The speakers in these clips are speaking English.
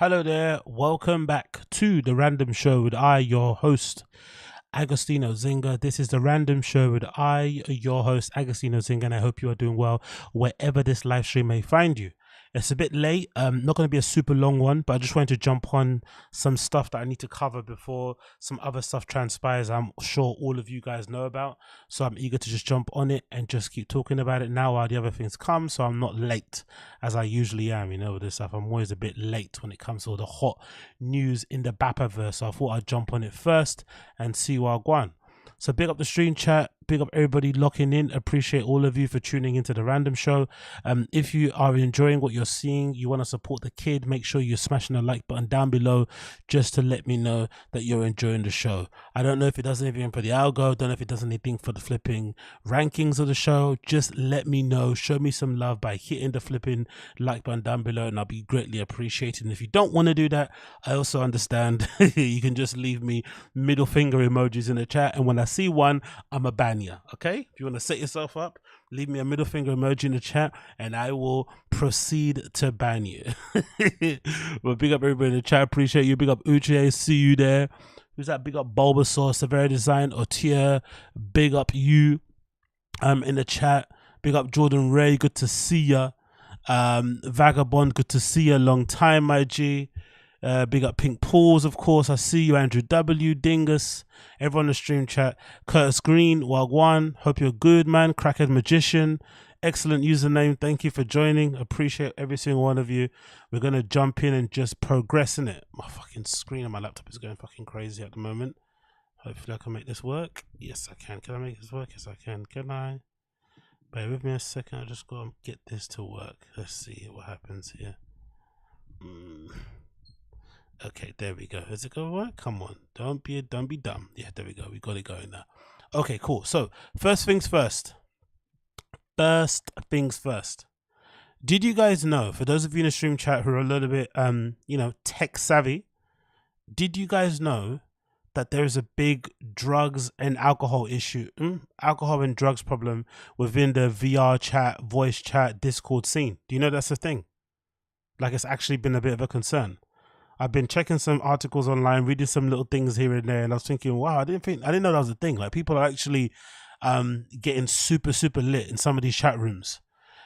Hello there, welcome back to The Random Show with your host, AgostinhoZinga. This is The Random Show with your host, AgostinhoZinga, and I hope you are doing well wherever this live stream may find you. It's a bit late, not going to be a super long one, but I just wanted to jump on some stuff that I need to cover before some other stuff transpires I'm sure all of you guys know about. So I'm eager to just jump on it and just keep talking about it now while the other things come, so I'm not late as I usually am, you know, with this stuff. I'm always a bit late when it comes to all the hot news in the Bapaverse, so I thought I'd jump on it first and see what I'll go on. So big up the stream chat, big up everybody locking in. Appreciate all of you for tuning into The Random Show. If you are enjoying what you're seeing, you want to support the kid, make sure you're smashing the like button down below just to let me know that you're enjoying the show. I don't know if it does anything for the algo, don't know if it does anything for the flipping rankings of the show. Just let me know, show me some love by hitting the flipping like button down below, and I'll be greatly appreciated. And if you don't want to do that, I also understand. You can just leave me middle finger emojis in the chat, and when I see one, I'm a ban you. Okay, if you want to set yourself up, leave me a middle finger emoji in the chat and I will proceed to ban you. Well, big up everybody in the chat, appreciate you. Big up Uche, see you there. Who's that? Big up Bulbasaur, Severe Design, Otia, big up you in the chat. Big up Jordan Ray, good to see ya. Vagabond, good to see ya, long time my G. Big up Pink Pools, of course. I see you, Andrew W, Dingus, everyone in the stream chat. Curtis Green, Wagwan, hope you're good, man. Crackhead Magician, excellent username. Thank you for joining. Appreciate every single one of you. We're gonna jump in and just progress in it. My fucking screen on my laptop is going fucking crazy at the moment. Hopefully I can make this work. Yes, I can. Can I make this work? Yes, I can. Can I? Bear with me a second. I just gotta get this to work. Let's see what happens here. Okay, there we go. Is it gonna work? Come on, don't be dumb. Yeah, there we go. We got it going now. Okay, cool. So first things first. Did you guys know, for those of you in the stream chat who are a little bit tech savvy, did you guys know that there is a big drugs and alcohol issue, alcohol and drugs problem within the VR chat, voice chat, Discord scene? Do you know that's a thing? Like, it's actually been a bit of a concern. I've been checking some articles online, reading some little things here and there, and I was thinking, wow, I didn't know that was a thing. Like, people are actually getting super lit in some of these chat rooms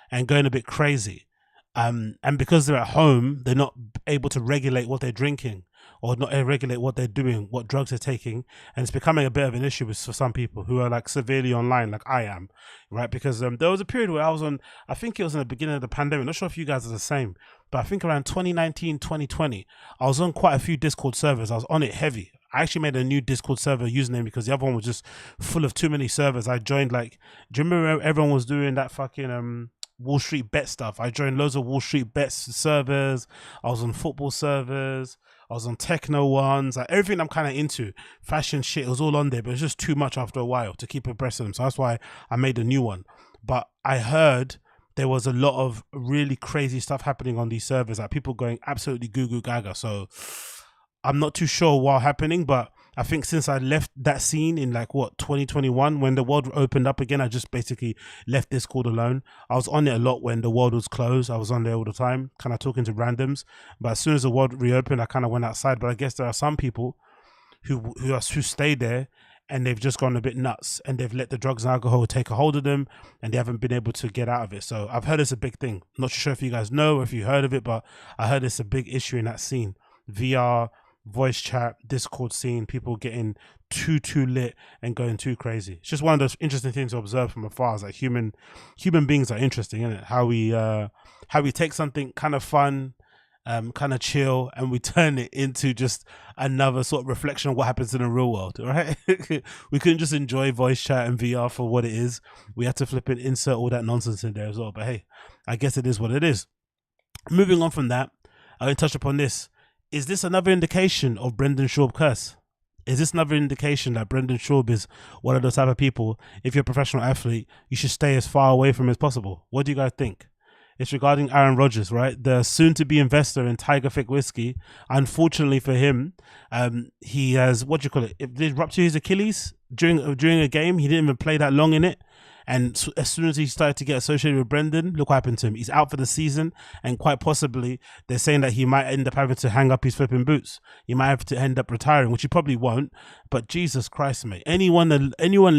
and going a bit crazy. And because they're at home, they're not able to regulate what they're drinking or not regulate what they're doing, what drugs they're taking, and it's becoming a bit of an issue for some people who are like severely online, like I am, right? Because there was a period where I was on, I think it was in the beginning of the pandemic, not sure if you guys are the same, but I think around 2019, 2020, I was on quite a few Discord servers. I was on it heavy. I actually made a new Discord server username because the other one was just full of too many servers. I joined, like, do you remember everyone was doing that fucking Wall Street Bet stuff? I joined loads of Wall Street Bets servers. I was on football servers. I was on techno ones, like everything I'm kind of into, fashion shit, it was all on there, but it's just too much after a while to keep abreast of them. So that's why I made a new one. But I heard there was a lot of really crazy stuff happening on these servers, like people going absolutely goo goo gaga. So I'm not too sure what's happening, but I think since I left that scene in 2021, when the world opened up again, I just basically left Discord alone. I was on it a lot when the world was closed. I was on there all the time, kind of talking to randoms. But as soon as the world reopened, I kind of went outside. But I guess there are some people who stayed there and they've just gone a bit nuts and they've let the drugs and alcohol take a hold of them and they haven't been able to get out of it. So I've heard it's a big thing. Not sure if you guys know or if you heard of it, but I heard it's a big issue in that scene. VR, voice chat, Discord scene, people getting too lit and going too crazy. It's just one of those interesting things to observe from afar. It's like human beings are interesting, isn't it? How we take something kind of fun, kind of chill, and we turn it into just another sort of reflection of what happens in the real world, right? We couldn't just enjoy voice chat and VR for what it is. We had to flip and insert all that nonsense in there as well. But hey, I guess it is what it is. Moving on from that, I'm going to touch upon this. Is this another indication of Brendan Schaub curse? Is this another indication that Brendan Schaub is one of those type of people, if you're a professional athlete, you should stay as far away from as possible? What do you guys think? It's regarding Aaron Rodgers, right? The soon-to-be investor in Tiger Thick Whiskey. Unfortunately for him, he has, what do you call it? It did rupture his Achilles during a game. He didn't even play that long in it. And as soon as he started to get associated with Brendan, look what happened to him. He's out for the season, and quite possibly they're saying that he might end up having to hang up his flipping boots. He might have to end up retiring, which he probably won't. But Jesus Christ, mate. Anyone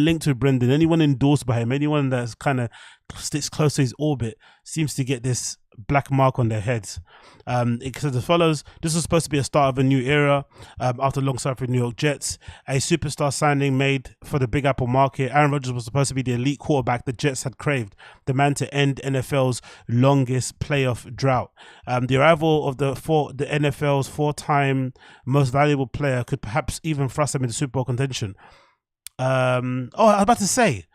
linked with Brendan, anyone endorsed by him, anyone that's kind of sticks close to his orbit seems to get this black mark on their heads. It says as follows: this was supposed to be a start of a new era after long suffering New York Jets. A superstar signing made for the Big Apple market. Aaron Rodgers was supposed to be the elite quarterback the Jets had craved, the man to end NFL's longest playoff drought. The arrival of the NFL's four-time most valuable player could perhaps even thrust them into Super Bowl contention. I was about to say,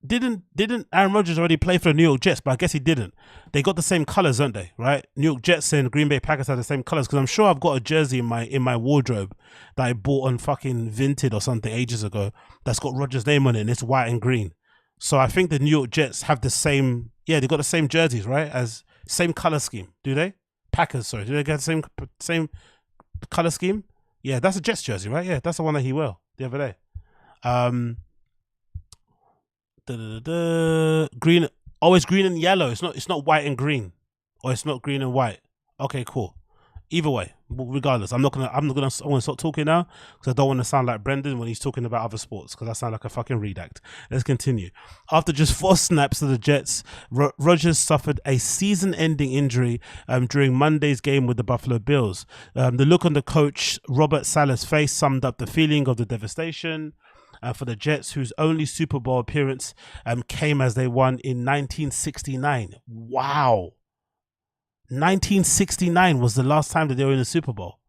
didn't Aaron Rodgers already play for the New York Jets? But I guess he didn't. They got the same colors, don't they? Right? New York Jets and Green Bay Packers have the same colors, because I'm sure I've got a jersey in my wardrobe that I bought on fucking Vinted or something ages ago that's got Rodgers' name on it, and it's white and green. So I think the New York Jets have the same. Yeah, they got the same jerseys, right? As same color scheme. Do they? Packers, sorry. Do they get the same color scheme? Yeah, that's a Jets jersey, right? Yeah, that's the one that he wore the other day. Green. Oh, it's green and yellow. It's not white and green, or it's not green and white. Okay, cool. Either way, regardless, I want to stop talking now, because I don't want to sound like Brendan when he's talking about other sports, because I sound like a fucking redact. Let's continue. After just 4 snaps to the Jets, Rodgers suffered a season-ending injury during Monday's game with the Buffalo Bills. The look on the coach Robert Saleh's face summed up the feeling of the devastation for the Jets, whose only Super Bowl appearance came as they won in 1969. Wow. 1969 was the last time that they were in the Super Bowl.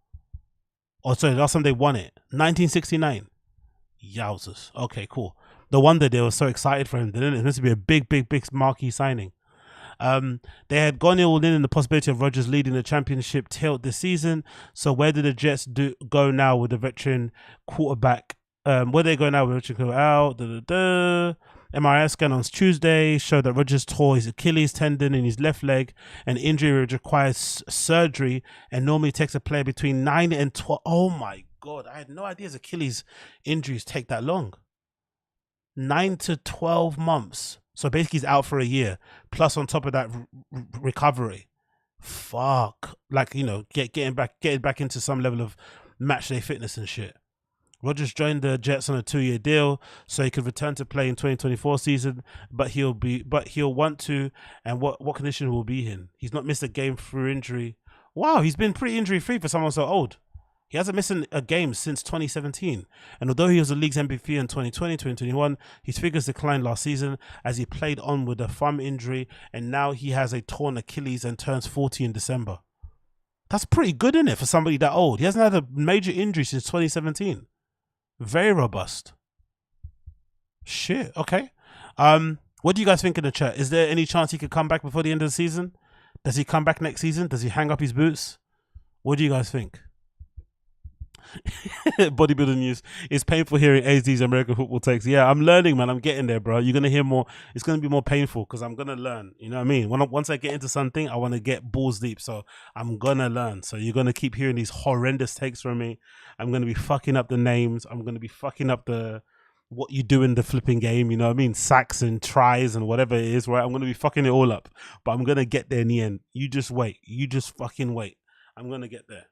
Oh, sorry, the last time they won it. 1969. Yowzers. Okay, cool. No wonder they were so excited for him. It was meant to be a big marquee signing. They had gone all in the possibility of Rodgers leading the championship tilt this season. So where did the Jets go now with the veteran quarterback? Where they go now with Richard out? MRI scan on Tuesday showed that Rodgers tore his Achilles tendon in his left leg, an injury which requires surgery and normally takes a player between 9 and 12. Oh my God, I had no idea his Achilles injuries take that long. 9 to 12 months. So basically he's out for a year, plus on top of that recovery. Fuck. Like, you know, getting back into some level of match day fitness and shit. Rodgers joined the Jets on a 2-year deal so he could return to play in 2024 season, but he'll want to. And what condition will be in? He's not missed a game through injury. Wow, he's been pretty injury free for someone so old. He hasn't missed a game since 2017. And although he was the league's MVP in 2020, 2021, his figures declined last season as he played on with a thumb injury, and now he has a torn Achilles and turns 40 in December. That's pretty good, isn't it, for somebody that old? He hasn't had a major injury since 2017. Very robust. Shit. Okay. What do you guys think in the chat? Is there any chance he could come back before the end of the season? Does he come back next season? Does he hang up his boots? What do you guys think? Bodybuilding news. It's painful hearing AZ's American football takes. Yeah, I'm learning, man. I'm getting there, bro. You're gonna hear more. It's gonna be more painful because I'm gonna learn. You know what I mean? Once I get into something, I want to get balls deep. So I'm gonna learn. So you're gonna keep hearing these horrendous takes from me. I'm gonna be fucking up the names. I'm gonna be fucking up what you do in the flipping game. You know what I mean? Sacks and tries and whatever it is, right? I'm gonna be fucking it all up. But I'm gonna get there in the end. You just wait. You just fucking wait. I'm gonna get there.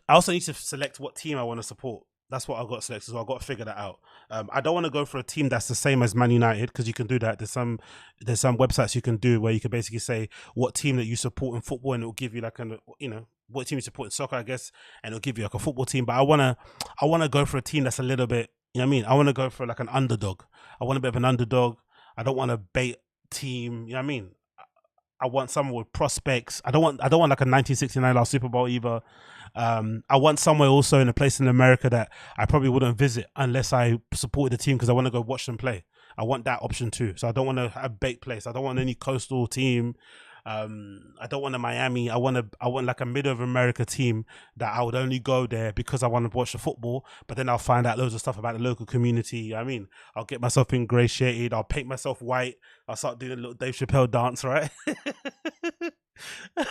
I also need to select what team I want to support. That's what I've got to select, so I've got to figure that out. I don't want to go for a team that's the same as Man United, because you can do that. There's some websites you can do where you can basically say what team that you support in football, and it will give you like what team you support in soccer, I guess, and it'll give you like a football team. But I wanna go for a team that's a little bit, you know what I mean? I want to go for like an underdog. I want a bit of an underdog. I don't want a bait team. You know what I mean? I want someone with prospects. I don't want like a 1969 last Super Bowl either. I want somewhere also in a place in America that I probably wouldn't visit unless I supported the team because I want to go watch them play. I want that option too. So I don't want to have a bait place. I don't want any coastal team. I don't want a Miami. I want like a middle of America team that I would only go there because I want to watch the football, but then I'll find out loads of stuff about the local community. You know what I mean, I'll get myself ingratiated. I'll paint myself white. I'll start doing a little Dave Chappelle dance, right?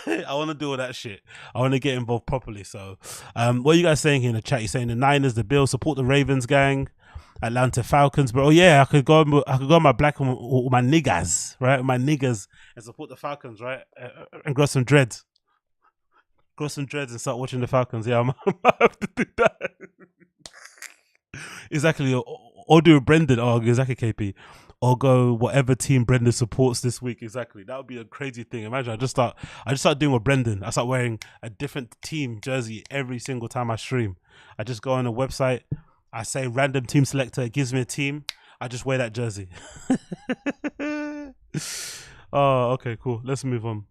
I want to do all that shit. I want to get involved properly. So what are you guys saying here in the chat? You're saying the Niners, the Bills, support the Ravens gang. Atlanta Falcons, bro. Oh yeah, I could go on my black and my niggas, right? My niggas, and support the Falcons, right? And grow some dreads. Grow some dreads and start watching the Falcons. Yeah, I might have to do that. Exactly. Or do Brendan. Oh, exactly, KP. Or go whatever team Brendan supports this week. Exactly. That would be a crazy thing. Imagine I just start doing with Brendan. I start wearing a different team jersey every single time I stream. I just go on a website. I say random team selector. It gives me a team. I just wear that jersey. Oh, okay, cool. Let's move on.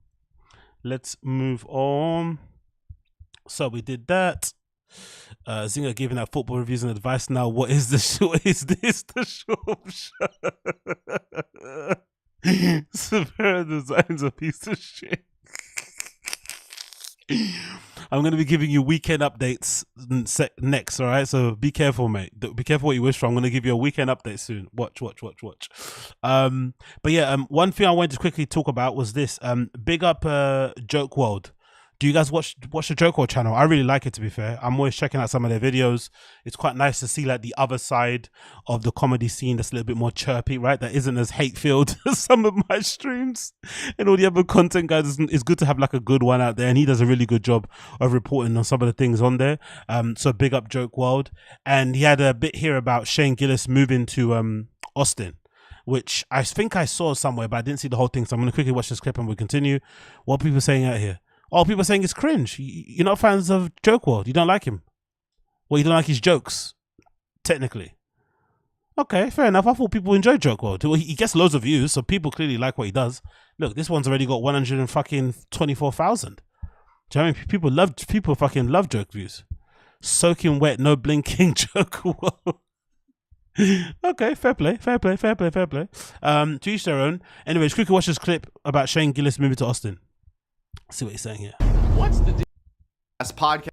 So we did that. Zinga giving out football reviews and advice. Now, what is this? The SCHAUB show? Severe Design's a piece of shit. I'm going to be giving you weekend updates next, all right? So be careful, mate. Be careful what you wish for. I'm going to give you a weekend update soon. Watch. But yeah, one thing I wanted to quickly talk about was this. Big up Joke World. Do you guys watch the Joke World channel? I really like it, to be fair. I'm always checking out some of their videos. It's quite nice to see like the other side of the comedy scene that's a little bit more chirpy, right? That isn't as hate-filled as some of my streams and all the other content guys. It's good to have like a good one out there, and he does a really good job of reporting on some of the things on there. So big up Joke World. And he had a bit here about Shane Gillis moving to Austin, which I think I saw somewhere, but I didn't see the whole thing. So I'm going to quickly watch this clip and we'll continue. What are people saying out here? Oh, people are saying it's cringe. You're not fans of Joke World. You don't like him. Well, you don't like his jokes, technically. Okay, fair enough. I thought people enjoy Joke World. Well, he gets loads of views, so people clearly like what he does. Look, this one's already got 124,000. Do you know what I mean? People fucking love joke views. Soaking wet, no blinking Joke World. Okay, fair play. To each their own. Anyways, quickly watch this clip about Shane Gillis moving to Austin. See what he's saying here. What's the podcast?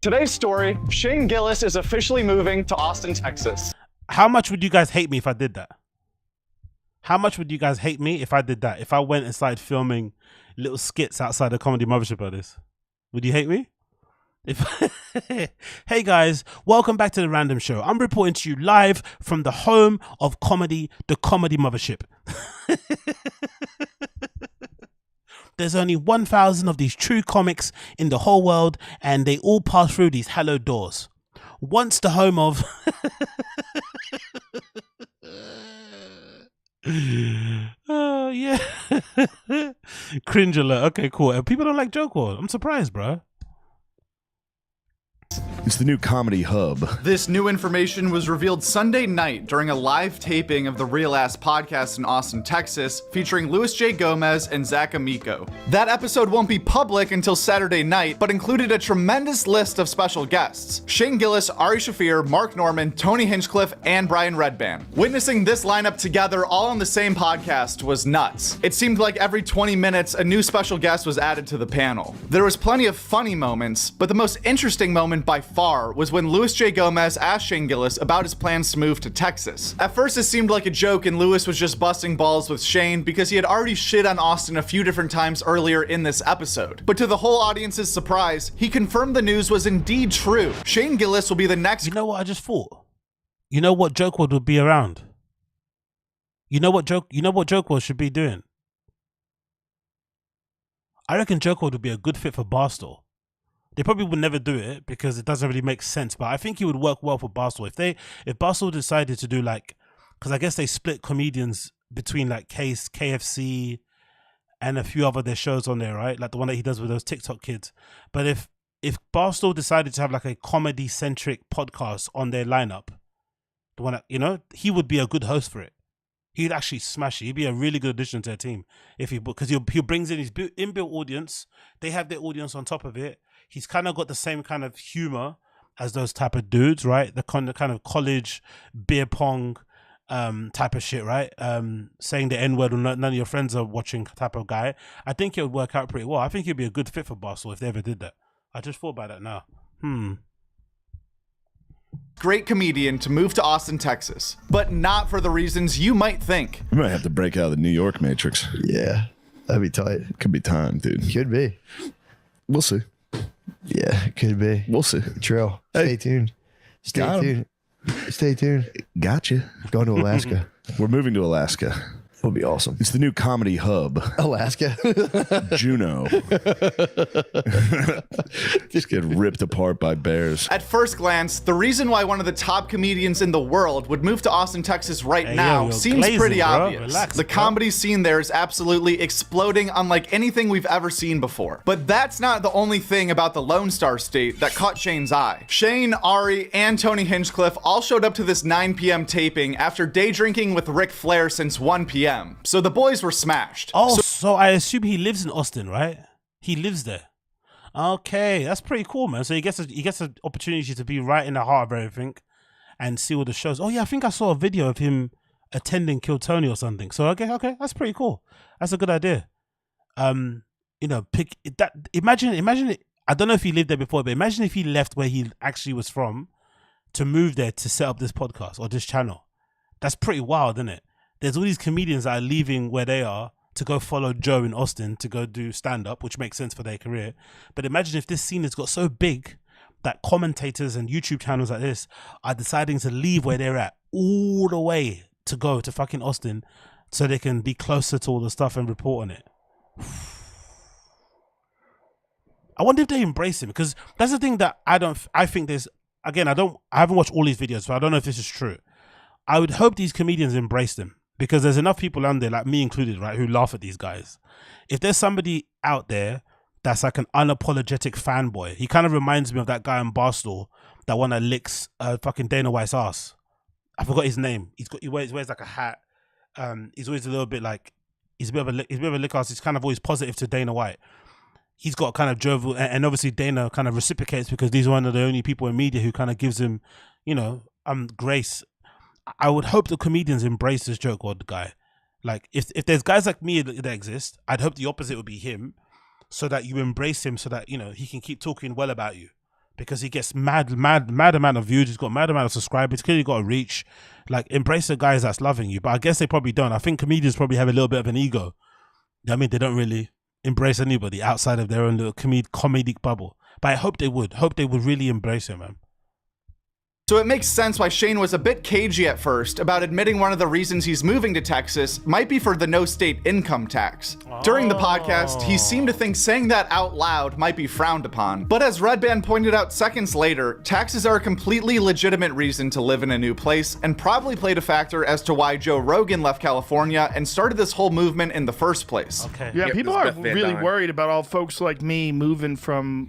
Today's story, Shane Gillis is officially moving to Austin, Texas. How much would you guys hate me if I did that? How much would you guys hate me if I did that? If I went and started filming little skits outside the comedy mothership of this? Would you hate me? Hey guys, welcome back to the Random Show. I'm reporting to you live from the home of comedy, the comedy mothership. There's only 1,000 of these true comics in the whole world, and they all pass through these hallowed doors. Once the home of oh yeah. Cringe alert. Okay, cool. People don't like Joke World. I'm surprised, bro. It's the new comedy hub. This new information was revealed Sunday night during a live taping of the Real Ass podcast in Austin, Texas, featuring Luis J. Gomez and Zach Amico. That episode won't be public until Saturday night, but included a tremendous list of special guests: Shane Gillis, Ari Shaffir, Mark Norman, Tony Hinchcliffe, and Brian Redban. Witnessing this lineup together all on the same podcast was nuts. It seemed like every 20 minutes a new special guest was added to the panel. There was plenty of funny moments, but the most interesting moment by far was when Luis J. Gomez asked Shane Gillis about his plans to move to Texas. At first it seemed like a joke and Luis was just busting balls with Shane because he had already shit on Austin a few different times earlier in this episode. But to the whole audience's surprise, he confirmed the news was indeed true. Shane Gillis will be the next— You know what I just thought? You know what Joke World would be around? You know what Joke World should be doing? I reckon Joke World would be a good fit for Barstool. They probably would never do it because it doesn't really make sense, but I think it would work well for Barstool. If Barstool decided to do like, because I guess they split comedians between like KFC and a few other their shows on there, right? Like the one that he does with those TikTok kids. But if Barstool decided to have like a comedy centric podcast on their lineup, the one that, you know, he would be a good host for it. He'd actually smash it. He'd be a really good addition to their team because he brings in his inbuilt audience. They have their audience on top of it. He's kind of got the same kind of humor as those type of dudes, right? The kind of college beer pong type of shit, right? Saying the N-word when none of your friends are watching type of guy. I think it would work out pretty well. I think he'd be a good fit for Barstool if they ever did that. I just thought about that now. great comedian to move to Austin, Texas, but not for the reasons you might think. We might have to break out of the New York Matrix. Yeah, that'd be tight. Could be time, dude. Could be. We'll see. Yeah, it could be. We'll see. True. Stay tuned. Got 'em. tuned. Stay tuned. Gotcha. Going to Alaska. We're moving to Alaska. It'll be awesome. It's the new comedy hub, Alaska. Juneau. Just get ripped apart by bears. At first glance, the reason why one of the top comedians in the world would move to Austin, Texas right now you're seems glazing, pretty bro. obvious. Relax, the bro. comedy scene there is absolutely exploding unlike anything we've ever seen before. But that's not the only thing about the Lone Star State that caught Shane's eye. Shane, Ari, and Tony Hinchcliffe all showed up to this 9 p.m. taping after day drinking with Ric Flair since 1 p.m. So the boys were smashed. Oh, so I assume he lives in Austin, right? He lives there. Okay, that's pretty cool, man. So he gets an opportunity to be right in the heart of everything and see all the shows. Oh yeah, I think I saw a video of him attending Kill Tony or something. So okay, that's pretty cool. That's a good idea. Pick that. Imagine it. I don't know if he lived there before, but imagine if he left where he actually was from to move there to set up this podcast or this channel. That's pretty wild, isn't it? There's all these comedians that are leaving where they are to go follow Joe in Austin to go do stand-up, which makes sense for their career. But imagine if this scene has got so big that commentators and YouTube channels like this are deciding to leave where they're at all the way to go to fucking Austin so they can be closer to all the stuff and report on it. I wonder if they embrace him, because that's the thing that I think there's, again, I haven't watched all these videos, so I don't know if this is true. I would hope these comedians embrace them, because there's enough people on there, like me included, right, who laugh at these guys. If there's somebody out there that's like an unapologetic fanboy, he kind of reminds me of that guy in Barstool, that one that licks fucking Dana White's ass. I forgot his name. He wears like a hat. He's always a little bit like, he's a bit of a lick ass. He's kind of always positive to Dana White. He's got kind of jovial, and obviously Dana kind of reciprocates because these are one of the only people in media who kind of gives him, grace. I would hope the comedians embrace this joke word guy. Like, if there's guys like me that exist, I'd hope the opposite would be him, so that you embrace him, so that, he can keep talking well about you, because he gets mad amount of views. He's got mad amount of subscribers. He's clearly got a reach. Like, embrace the guys that's loving you. But I guess they probably don't. I think comedians probably have a little bit of an ego. I mean, they don't really embrace anybody outside of their own little comedic bubble. But I hope they would. Hope they would really embrace him, man. So it makes sense why Shane was a bit cagey at first about admitting one of the reasons he's moving to Texas might be for the no state income tax. During the podcast, he seemed to think saying that out loud might be frowned upon. But as Red Band pointed out seconds later, taxes are a completely legitimate reason to live in a new place, and probably played a factor as to why Joe Rogan left California and started this whole movement in the first place. Okay. Yeah, Yep, people this are is Beth Van really Dyne. worried about all folks like me moving from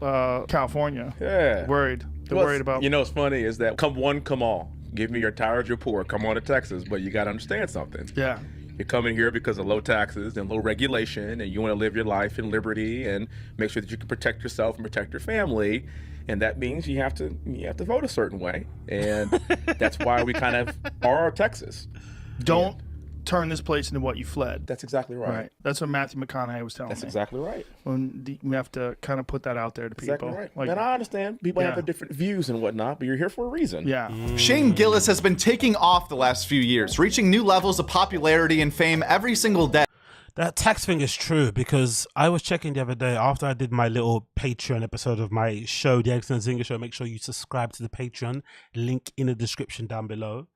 California. Yeah. Worried. They're Well, worried about. You know what's funny is that come one, come all. Give me your tired, your poor. Come on to Texas, but you got to understand something. Yeah. You're coming here because of low taxes and low regulation, and you want to live your life in liberty and make sure that you can protect yourself and protect your family. And that means you have to vote a certain way, and that's why we kind of are Texas. Don't turn this place into what you fled. That's exactly right. Right. That's what Matthew McConaughey was telling That's me. exactly right. We have to kind of put that out there to Exactly people. right. Like, And I understand people have Yeah. their different views and whatnot, but you're here for a reason. yeah. Shane Gillis has been taking off the last few years, reaching new levels of popularity and fame every single day. That tax thing is true, because I was checking the other day after I did my little Patreon episode of my show, The AgostinhoZinga Show. Make sure you subscribe to the Patreon, link in the description down below.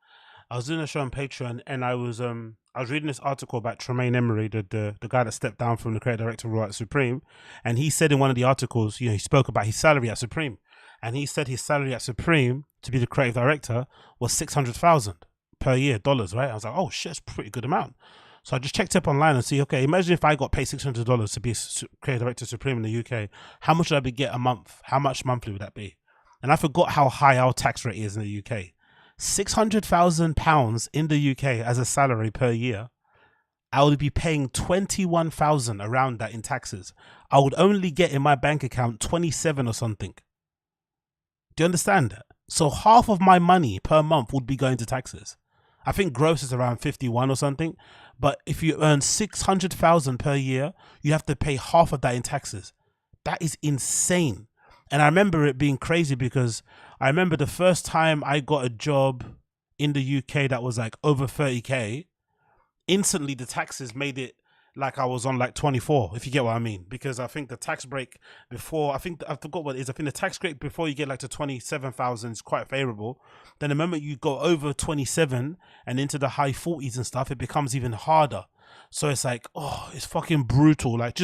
I was doing a show on Patreon, and I was reading this article about Tremaine Emory, the guy that stepped down from the creative director role at Supreme, and he said in one of the articles, he spoke about his salary at Supreme, and he said his salary at Supreme to be the creative director was $600,000 per year, dollars, right? I was like, oh shit, that's a pretty good amount. So I just checked up online and see, okay, imagine if I got paid $600 to be creative director Supreme in the UK, how much would I be get a month? How much monthly would that be? And I forgot how high our tax rate is in the UK. £600,000 in the UK as a salary per year. I would be paying 21,000 around that in taxes. I would only get in my bank account 27 or something. Do you understand that? So half of my money per month would be going to taxes. I think gross is around 51 or something. But if you earn 600,000 per year, you have to pay half of that in taxes. That is insane. And I remember it being crazy, because I remember the first time I got a job in the UK that was like over 30k, instantly the taxes made it like I was on like 24, if you get what I mean. Because I think the tax break before, I forgot what it is. I think the tax break before you get like to 27,000 is quite favorable. Then the moment you go over 27 and into the high 40s and stuff, it becomes even harder. So it's like, oh, it's fucking brutal. Like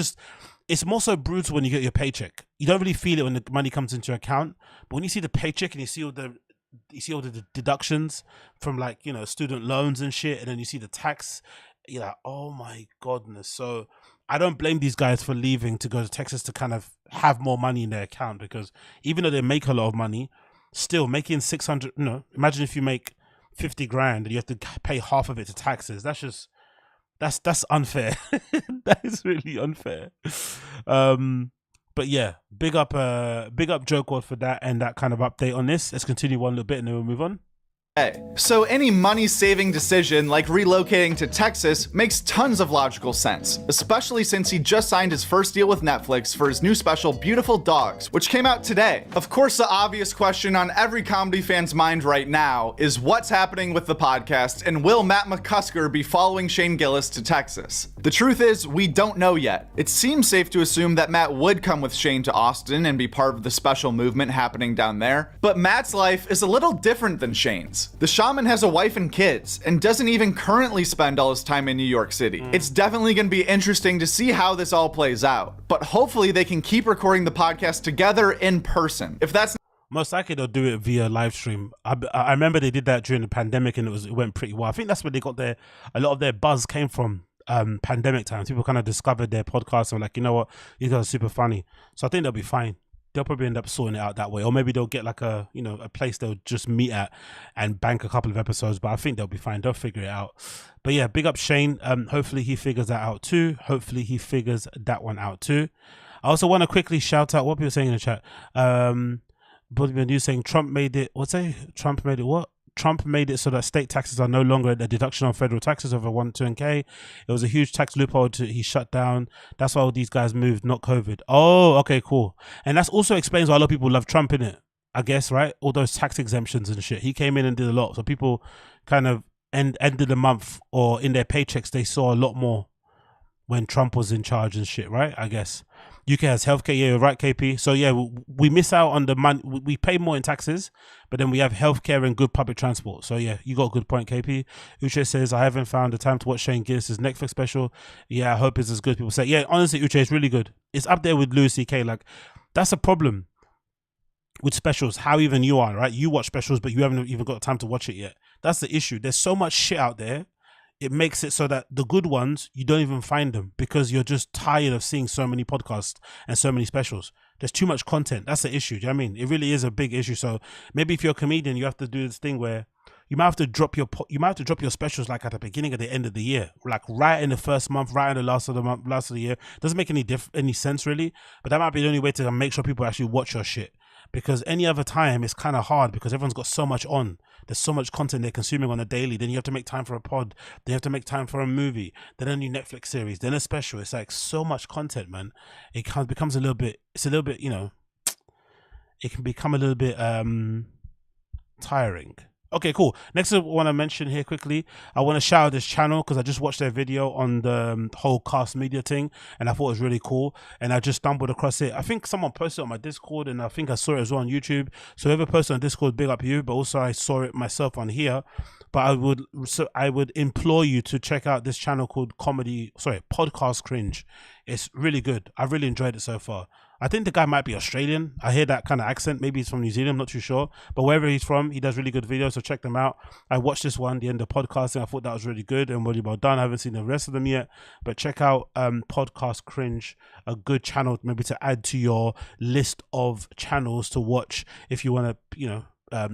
it's more so brutal when you get your paycheck. You don't really feel it when the money comes into your account. But when you see the paycheck and you see all the deductions from like, you know, student loans and shit, and then you see the tax, you're like, oh my godness. So I don't blame these guys for leaving to go to Texas to kind of have more money in their account, because even though they make a lot of money, still making 600, you know, imagine if you make 50 grand and you have to pay half of it to taxes. That's unfair. That is really unfair. But yeah, big up Joe Quad for that and that kind of update on this. Let's continue one little bit and then we'll move on. So any money-saving decision like relocating to Texas makes tons of logical sense, especially since he just signed his first deal with Netflix for his new special Beautiful Dogs, which came out today. Of course, the obvious question on every comedy fan's mind right now is what's happening with the podcast, and will Matt McCusker be following Shane Gillis to Texas? The truth is, we don't know yet. It seems safe to assume that Matt would come with Shane to Austin and be part of the special movement happening down there, but Matt's life is a little different than Shane's. The shaman has a wife and kids and doesn't even currently spend all his time in New York City. It's definitely going to be interesting to see how this all plays out, but hopefully they can keep recording the podcast together in person. If that's most likely they'll do it via live stream. I remember they did that during the pandemic and it went pretty well. I think that's where they got a lot of their buzz came from. Pandemic times, people kind of discovered their podcast and were like, you know what, you guys are super funny. So I think they'll be fine. They'll probably end up sorting it out that way, or maybe they'll get like a place they'll just meet at and bank a couple of episodes. But I think they'll be fine. They'll figure it out. But yeah, big up Shane. Hopefully he figures that out too. Hopefully he figures that one out too. I also want to quickly shout out what people are saying in the chat. But you saying Trump made it. What's it? Trump made it what? Trump made it so that state taxes are no longer a deduction on federal taxes over 1, 2, and K. It was a huge tax loophole he shut down. That's why all these guys moved, not COVID. Oh, okay, cool. And that also explains why a lot of people love Trump, innit? I guess, right? All those tax exemptions and shit. He came in and did a lot. So people kind of ended the month or in their paychecks, they saw a lot more when Trump was in charge and shit, right? I guess. UK has healthcare, yeah, you're right, KP. So yeah, we miss out on the money. We pay more in taxes, but then we have healthcare and good public transport. So yeah, you got a good point, KP. Uche says, I haven't found the time to watch Shane Gillis' Netflix special. Yeah, I hope it's as good as people say. Yeah, honestly, Uche, it's really good. It's up there with Louis C.K. Like, that's a problem with specials. How even you are, right? You watch specials, but you haven't even got time to watch it yet. That's the issue. There's so much shit out there. It makes it so that the good ones, you don't even find them because you're just tired of seeing so many podcasts and so many specials. There's too much content. That's the issue. Do you know what I mean? It really is a big issue. So maybe if you're a comedian, you have to do this thing where you might have to drop your specials like at the beginning of the end of the year, like right in the first month, right in the last of the month, last of the year. Doesn't make any sense really, but that might be the only way to make sure people actually watch your shit. Because any other time it's kind of hard because everyone's got so much on. There's so much content they're consuming on a daily. Then you have to make time for a pod. Then you have to make time for a movie. Then a new Netflix series. Then a special. It's like so much content, man. It kind of becomes a little bit, you know, it can become a little bit tiring. Okay, cool. Next I want to mention here quickly, I want to shout out this channel because I just watched their video on the whole cast media thing and I thought it was really cool and I just stumbled across it. I think someone posted it on my Discord and I think I saw it as well on YouTube. So whoever posted on Discord, big up you, but also I saw it myself on here. But I would implore you to check out this channel called Podcast Cringe. It's really good. I've really enjoyed it so far. I think the guy might be Australian. I hear that kind of accent. Maybe he's from New Zealand. I'm not too sure. But wherever he's from, he does really good videos. So check them out. I watched this one, the end of podcasting. I thought that was really good and really well done. I haven't seen the rest of them yet. But check out Podcast Cringe, a good channel maybe to add to your list of channels to watch if you want to, you know,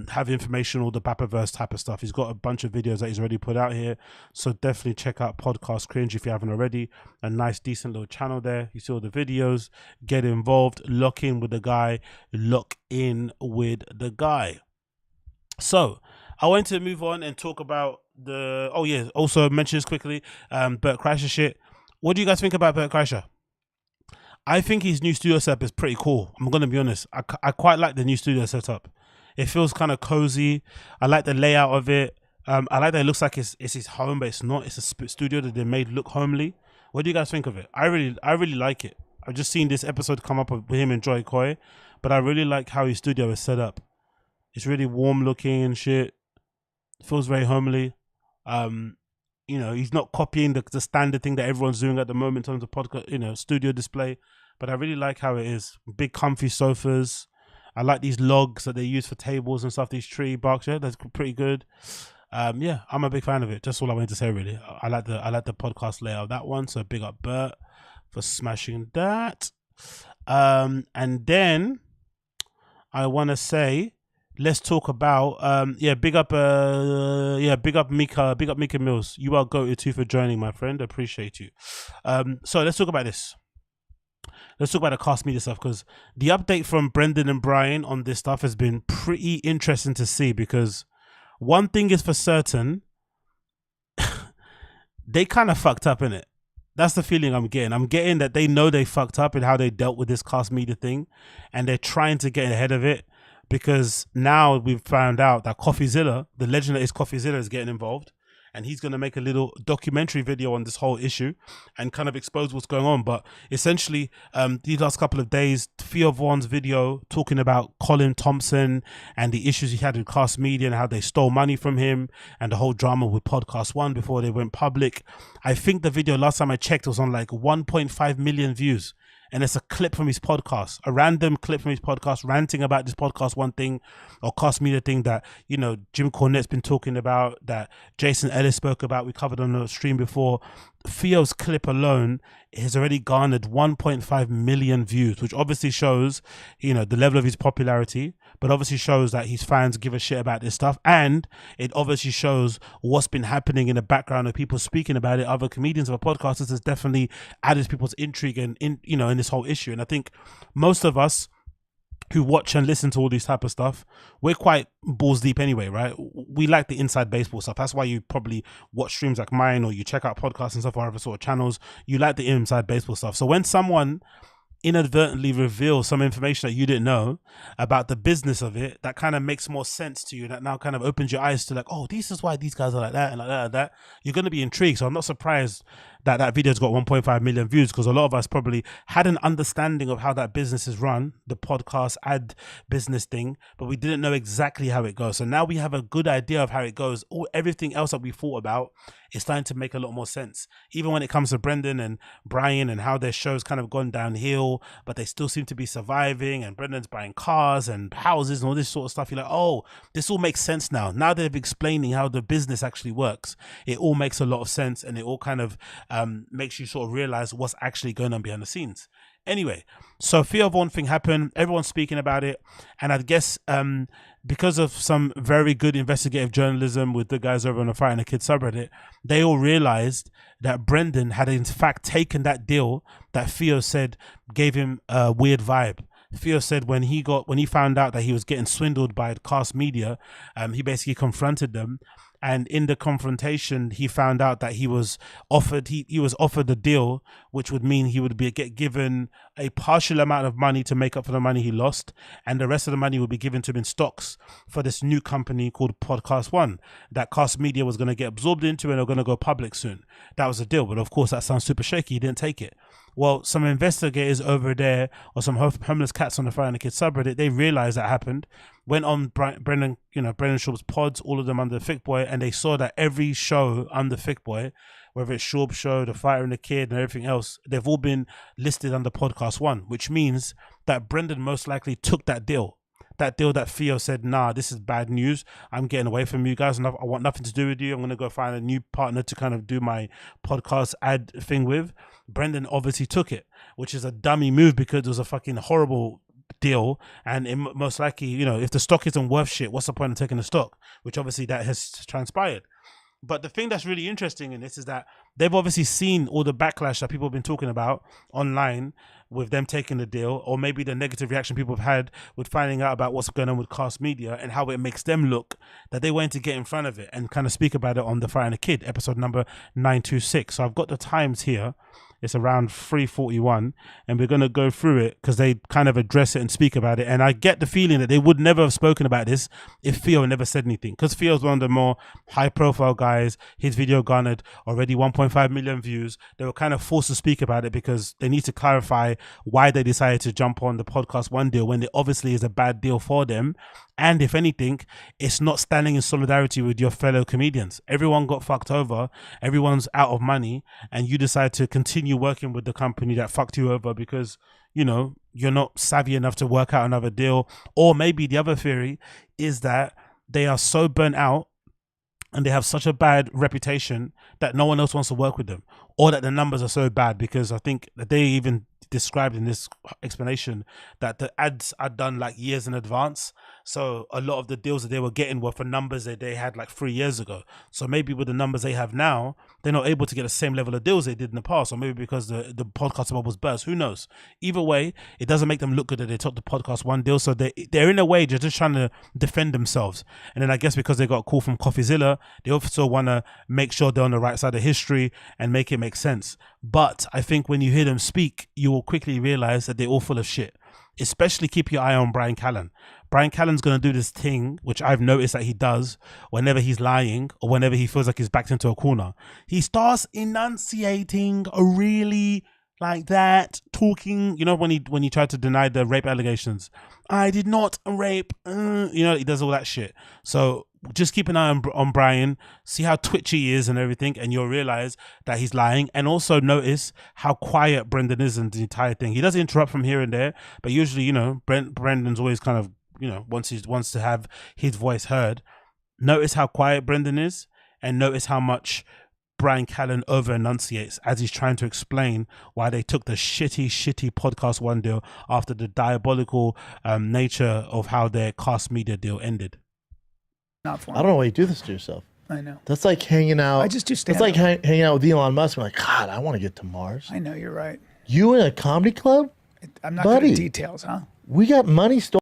have information, all the Bappaverse type of stuff. He's got a bunch of videos that he's already put out here, so definitely check out Podcast Cringe if you haven't already. A nice decent little channel there. You see all the videos, get involved, lock in with the guy. So I want to move on and talk about the also mention this quickly, Bert Kreischer shit. What do you guys think about Bert Kreischer? I think his new studio setup is pretty cool. I'm gonna be honest, I quite like the new studio setup. It feels kind of cozy. I like the layout of it. I like that it looks like it's his home, but it's not. It's a studio that they made look homely, What do you guys think of it? I really like it. I've just seen this episode come up with him and Joy Coy, but I really like how his studio is set up. It's really warm looking and shit. It feels very homely. You know, he's not copying the standard thing that everyone's doing at the moment in terms of podcast, you know, studio display. But I really like how it is. Big comfy sofas. I like these logs that they use for tables and stuff. These tree barks, yeah, that's pretty good. Yeah, I'm a big fan of it. Just all I wanted to say, really. I like the podcast layout of that one. So big up Bert for smashing that. And then I want to say, let's talk about big up Mika Mills. You are go to for joining, my friend. Appreciate you. So let's talk about this. Let's talk about the cast media stuff, because the update from Brendan and Bryan on this stuff has been pretty interesting to see, because one thing is for certain, they kind of fucked up, innit? That's the feeling I'm getting. I'm getting that they know they fucked up in how they dealt with this cast media thing, and they're trying to get ahead of it. Because now we've found out that CoffeeZilla, the legend that is CoffeeZilla, is getting involved, and he's going to make a little documentary video on this whole issue and kind of expose what's going on. But essentially, these last couple of days, THEO Vaughn's video talking about Colin Thompson and the issues he had with cast media and how they stole money from him, and the whole drama with Podcast One before they went public. I think the video, last time I checked, was on like 1.5 million views. And it's a clip from his podcast, a random clip from his podcast, ranting about this Podcast One thing or cast media thing that, you know, Jim Cornette's been talking about, that Jason Ellis spoke about. We covered on the stream before. THEO's clip alone has already garnered 1.5 million views, which obviously shows, you know, the level of his popularity, but obviously shows that his fans give a shit about this stuff. And it obviously shows what's been happening in the background of people speaking about it. Other comedians or podcasters has definitely added to people's intrigue and in this whole issue. And I think most of us who watch and listen to all this type of stuff, we're quite balls deep anyway, right? We like the inside baseball stuff. That's why you probably watch streams like mine, or you check out podcasts and stuff or other sort of channels. You like the inside baseball stuff. So when someone inadvertently reveals some information that you didn't know about the business of it, that kind of makes more sense to you. That now kind of opens your eyes to like, oh, this is why these guys are like that and like that, like that. You're going to be intrigued. So I'm not surprised that that video's got 1.5 million views, because a lot of us probably had an understanding of how that business is run, the podcast ad business thing, but we didn't know exactly how it goes. So now we have a good idea of how it goes. Everything else that we thought about is starting to make a lot more sense. Even when it comes to Brendan and Bryan and how their show's kind of gone downhill, but they still seem to be surviving, and Brendan's buying cars and houses and all this sort of stuff. You're like, oh, this all makes sense now. Now they're explaining how the business actually works. It all makes a lot of sense, and it all kind of makes you sort of realize what's actually going on behind the scenes. Anyway, so THEO Vaughn thing happened. Everyone's speaking about it. And I guess because of some very good investigative journalism with the guys over on the Fighting and the Kids subreddit, they all realized that Brendan had in fact taken that deal that THEO said gave him a weird vibe. THEO said when he found out that he was getting swindled by cast media, he basically confronted them. And in the confrontation, he found out that he was offered a deal, which would mean he would get given a partial amount of money to make up for the money he lost, and the rest of the money would be given to him in stocks for this new company called Podcast One that cast media was going to get absorbed into, and they're going to go public soon. That was the deal, but of course that sounds super shaky. He didn't take it. Well, some investigators over there, or some homeless cats on the Fighting and the Kids subreddit, they realized that happened. Went on Brendan Schaub's pods, all of them under Thick Boy, and they saw that every show under Thick Boy, whether it's Schaub's show, The Fighter and the Kid, and everything else, they've all been listed under Podcast One, which means that Brendan most likely took that deal. That deal that THEO said, nah, this is bad news. I'm getting away from you guys, and I want nothing to do with you. I'm going to go find a new partner to kind of do my podcast ad thing with. Brendan obviously took it, which is a dummy move, because it was a fucking horrible deal. And it most likely, you know, if the stock isn't worth shit, what's the point of taking the stock? Which obviously that has transpired. But the thing that's really interesting in this is that they've obviously seen all the backlash that people have been talking about online with them taking the deal, or maybe the negative reaction people have had with finding out about what's going on with cast media and how it makes them look, that they went to get in front of it and kind of speak about it on The Fighter and the Kid, episode number 926. So I've got the times here. It's around 3:41, and we're going to go through it because they kind of address it and speak about it. And I get the feeling that they would never have spoken about this if Theo never said anything, because Theo's one of the more high-profile guys. His video garnered already 1.5 million views. They were kind of forced to speak about it because they need to clarify why they decided to jump on the Podcast One deal when it obviously is a bad deal for them. And if anything, it's not standing in solidarity with your fellow comedians. Everyone got fucked over. Everyone's out of money. And you decide to continue working with the company that fucked you over because, you know, you're not savvy enough to work out another deal. Or maybe the other theory is that they are so burnt out and they have such a bad reputation that no one else wants to work with them. Or that the numbers are so bad, because I think that they even described in this explanation that the ads are done like years in advance. So a lot of the deals that they were getting were for numbers that they had like 3 years ago. So maybe with the numbers they have now, they're not able to get the same level of deals they did in the past, or maybe because the podcast bubbles burst. Who knows? Either way, it doesn't make them look good that they took the Podcast One deal. So they're in a way just trying to defend themselves. And then I guess because they got a call from CoffeeZilla, they also want to make sure they're on the right side of history and make it make sense. But I think when you hear them speak, you will quickly realize that they're all full of shit. Especially keep your eye on Bryan Callen. Bryan Callen's going to do this thing, which I've noticed that he does whenever he's lying or whenever he feels like he's backed into a corner. He starts enunciating really like that, talking, you know, when he tried to deny the rape allegations. I did not rape, you know, he does all that shit. So just keep an eye on Bryan, see how twitchy he is and everything, and you'll realize that he's lying. And also notice how quiet Brendan is in the entire thing. He does interrupt from here and there, but usually, you know, Brendan's always kind of, you know, wants to have his voice heard. Notice how quiet Brendan is, and notice how much Bryan Callen over enunciates as he's trying to explain why they took the shitty Podcast One deal after the diabolical nature of how their Cast Media deal ended. Not fun. I don't know why you do this to yourself. I know. That's like hanging out. I just do stand It's like hanging out with Elon Musk. I'm like, God, I want to get to Mars. I know, you're right. You in a comedy club? I'm not good Buddy. at details, huh? We got money stolen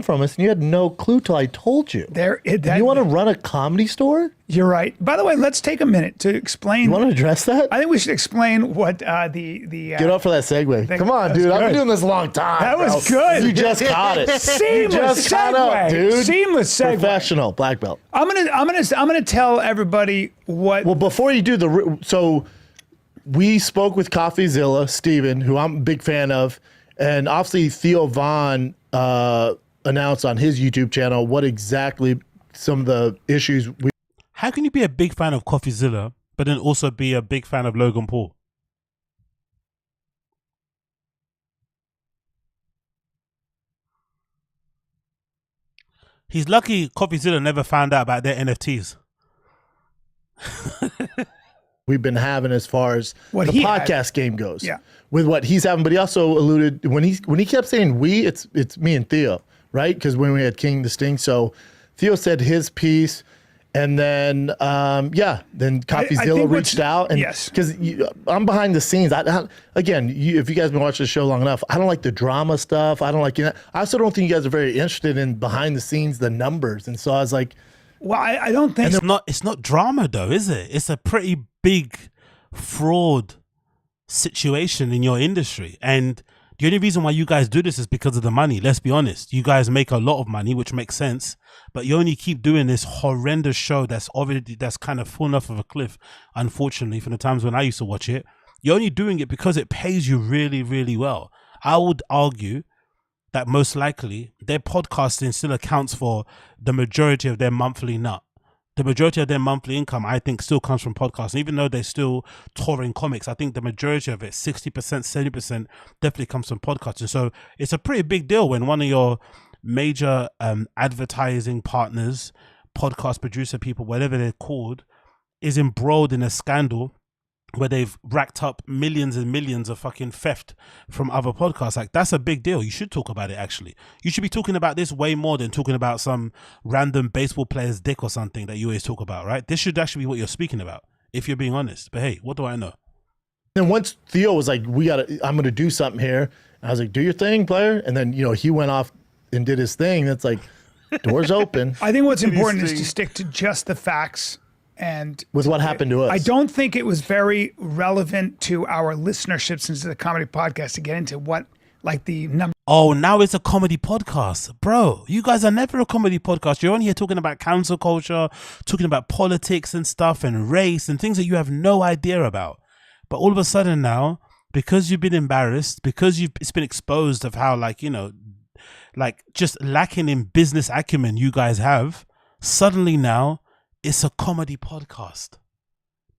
from us, and you had no clue till I told you. You want to run a comedy store? You're right. By the way, let's take a minute to explain. You want to address that? I think we should explain what the Get up for that segue. Come on, dude. I've been doing this a long time. That was bro. good. You just caught it. Seamless you just caught segue. up, dude. Seamless segue. Professional black belt. I'm gonna tell everybody what. Well, before you do so we spoke with CoffeeZilla, Steven, who I'm a big fan of, and obviously Theo Von announced on his YouTube channel what exactly some of the issues we. How can you be a big fan of CoffeeZilla, but then also be a big fan of Logan Paul? He's lucky CoffeeZilla never found out about their NFTs. We've been having as far as What the he podcast game goes. Yeah. With what he's having, but he also alluded when he kept saying we, it's me and Theo, right? Because when we had King the Sting, so Theo said his piece, and then then CoffeeZilla reached out, and yes, because I'm behind the scenes. Again, if you guys been watching the show long enough, I don't like the drama stuff. I don't like I also don't think you guys are very interested in behind the scenes, the numbers, and so I was like, well, I don't think it's not drama though, is it? It's a pretty big fraud situation in your industry, and the only reason why you guys do this is because of the money. Let's be honest. You guys make a lot of money, which makes sense, but you only keep doing this horrendous show that's kind of fallen off of a cliff, unfortunately, from the times when I used to watch it. You're only doing it because it pays you really, really well. I would argue that most likely their podcasting still accounts for the majority of their monthly nut. The majority of their monthly income, I think, still comes from podcasting. Even though they're still touring comics, I think the majority of it, 60%, 70%, definitely comes from podcasting. So it's a pretty big deal when one of your major advertising partners, podcast producer people, whatever they're called, is embroiled in a scandal where they've racked up millions and millions of fucking theft from other podcasts. Like, that's a big deal. You should talk about it, actually. You should be talking about this way more than talking about some random baseball player's dick or something that you always talk about, right? This should actually be what you're speaking about, if you're being honest. But hey, what do I know? And once Theo was like, I'm going to do something here. And I was like, do your thing, player. And then, he went off and did his thing. That's like, doors open. I think what's important is to stick to just the facts And With what happened to us. I don't think it was very relevant to our listenership since it's a comedy podcast to get into what like the number. Oh, now it's a comedy podcast. Bro, you guys are never a comedy podcast. You're on here talking about cancel culture, talking about politics and stuff and race and things that you have no idea about. But all of a sudden now, because you've been embarrassed, because it's been exposed of how like, you know, like just lacking in business acumen you guys have, suddenly now it's a comedy podcast.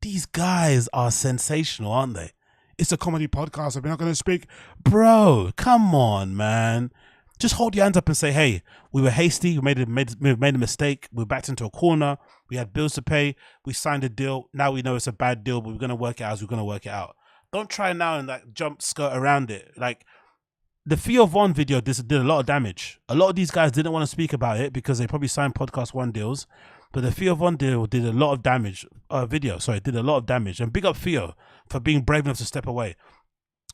These guys are sensational, aren't they? It's a comedy podcast. We're not going to speak. Bro, come on, man. Just hold your hands up and say, hey, we were hasty. We made a mistake. We backed into a corner. We had bills to pay. We signed a deal. Now we know it's a bad deal, but we're going to work it out as we're going to work it out. Don't try now and like jump skirt around it. Like the THEO Von video did a lot of damage. A lot of these guys didn't want to speak about it because they probably signed Podcast One deals. But the THEO Von deal did a lot of damage. Did a lot of damage. And big up THEO for being brave enough to step away.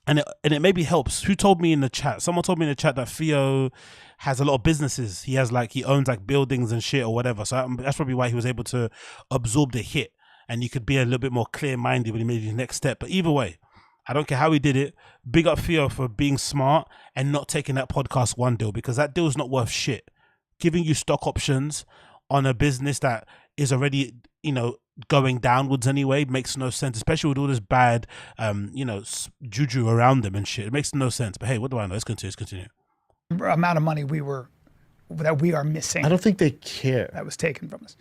And it maybe helps. Who told me in the chat? Someone told me in the chat that THEO has a lot of businesses. He owns like buildings and shit or whatever. So that's probably why he was able to absorb the hit. And you could be a little bit more clear-minded when he made his next step. But either way, I don't care how he did it. Big up THEO for being smart and not taking that Podcast One deal, because that deal is not worth shit. Giving you stock options on a business that is already, you know, going downwards anyway makes no sense, especially with all this bad, you know, juju around them and shit. It makes no sense. But hey, what do I know? Let's continue. Amount of money we are missing. I don't think they care. That was taken from us.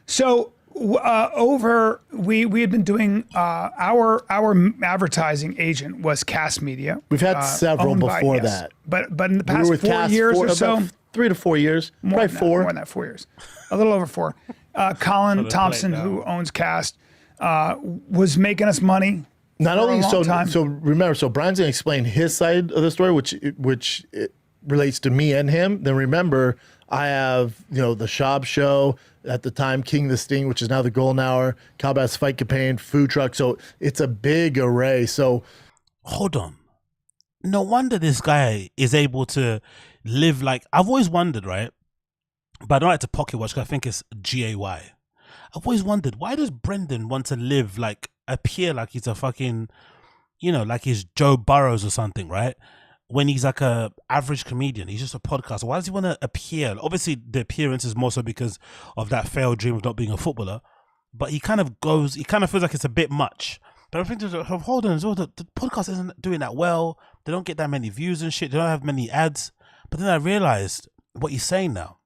So we had been doing our advertising agent was Cast Media. We've had several before yes. that. But in the past We were with 4 Cast years or so, about 3 to 4 years, more probably than 4. More than that, 4 years, a little over 4. Colin Thompson, who owns Cast, was making us money. Not for a only long time. so remember, so Brian's gonna explain his side of the story, which it relates to me and him. Then remember, I have, you know, the SCHAUB show at the time, King the Sting, which is now the Golden Hour, Cowbass Fight Campaign, food truck. So it's a big array. So Hold on. No wonder this guy is able to live like, I've always wondered, right? But I don't like to pocket watch because I think it's GAY. I've always wondered, why does Brendan want to live like, appear like he's a fucking, you know, like he's Joe Burrows or something, right? When he's like a average comedian, he's just a podcaster. Why does he want to appear? Obviously, the appearance is more so because of that failed dream of not being a footballer. But he kind of feels like it's a bit much. But I think hold on, the podcast isn't doing that well. They don't get that many views and shit. They don't have many ads. But then I realized what he's saying now.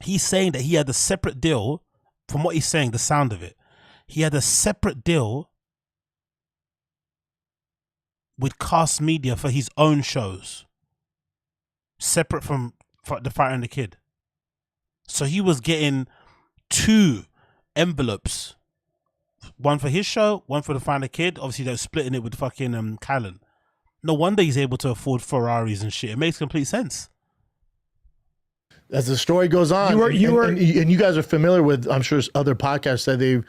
He's saying that he had a separate deal, from what he's saying, the sound of it. He had a separate deal with Cast Media for his own shows, separate from The Fighter and the Kid. So he was getting 2 envelopes, one for his show, one for The Fighter and the Kid. Obviously, they're splitting it with fucking CALLEN. No wonder he's able to afford Ferraris and shit. It makes complete sense. As the story goes on, and you guys are familiar with, I'm sure other podcasts said they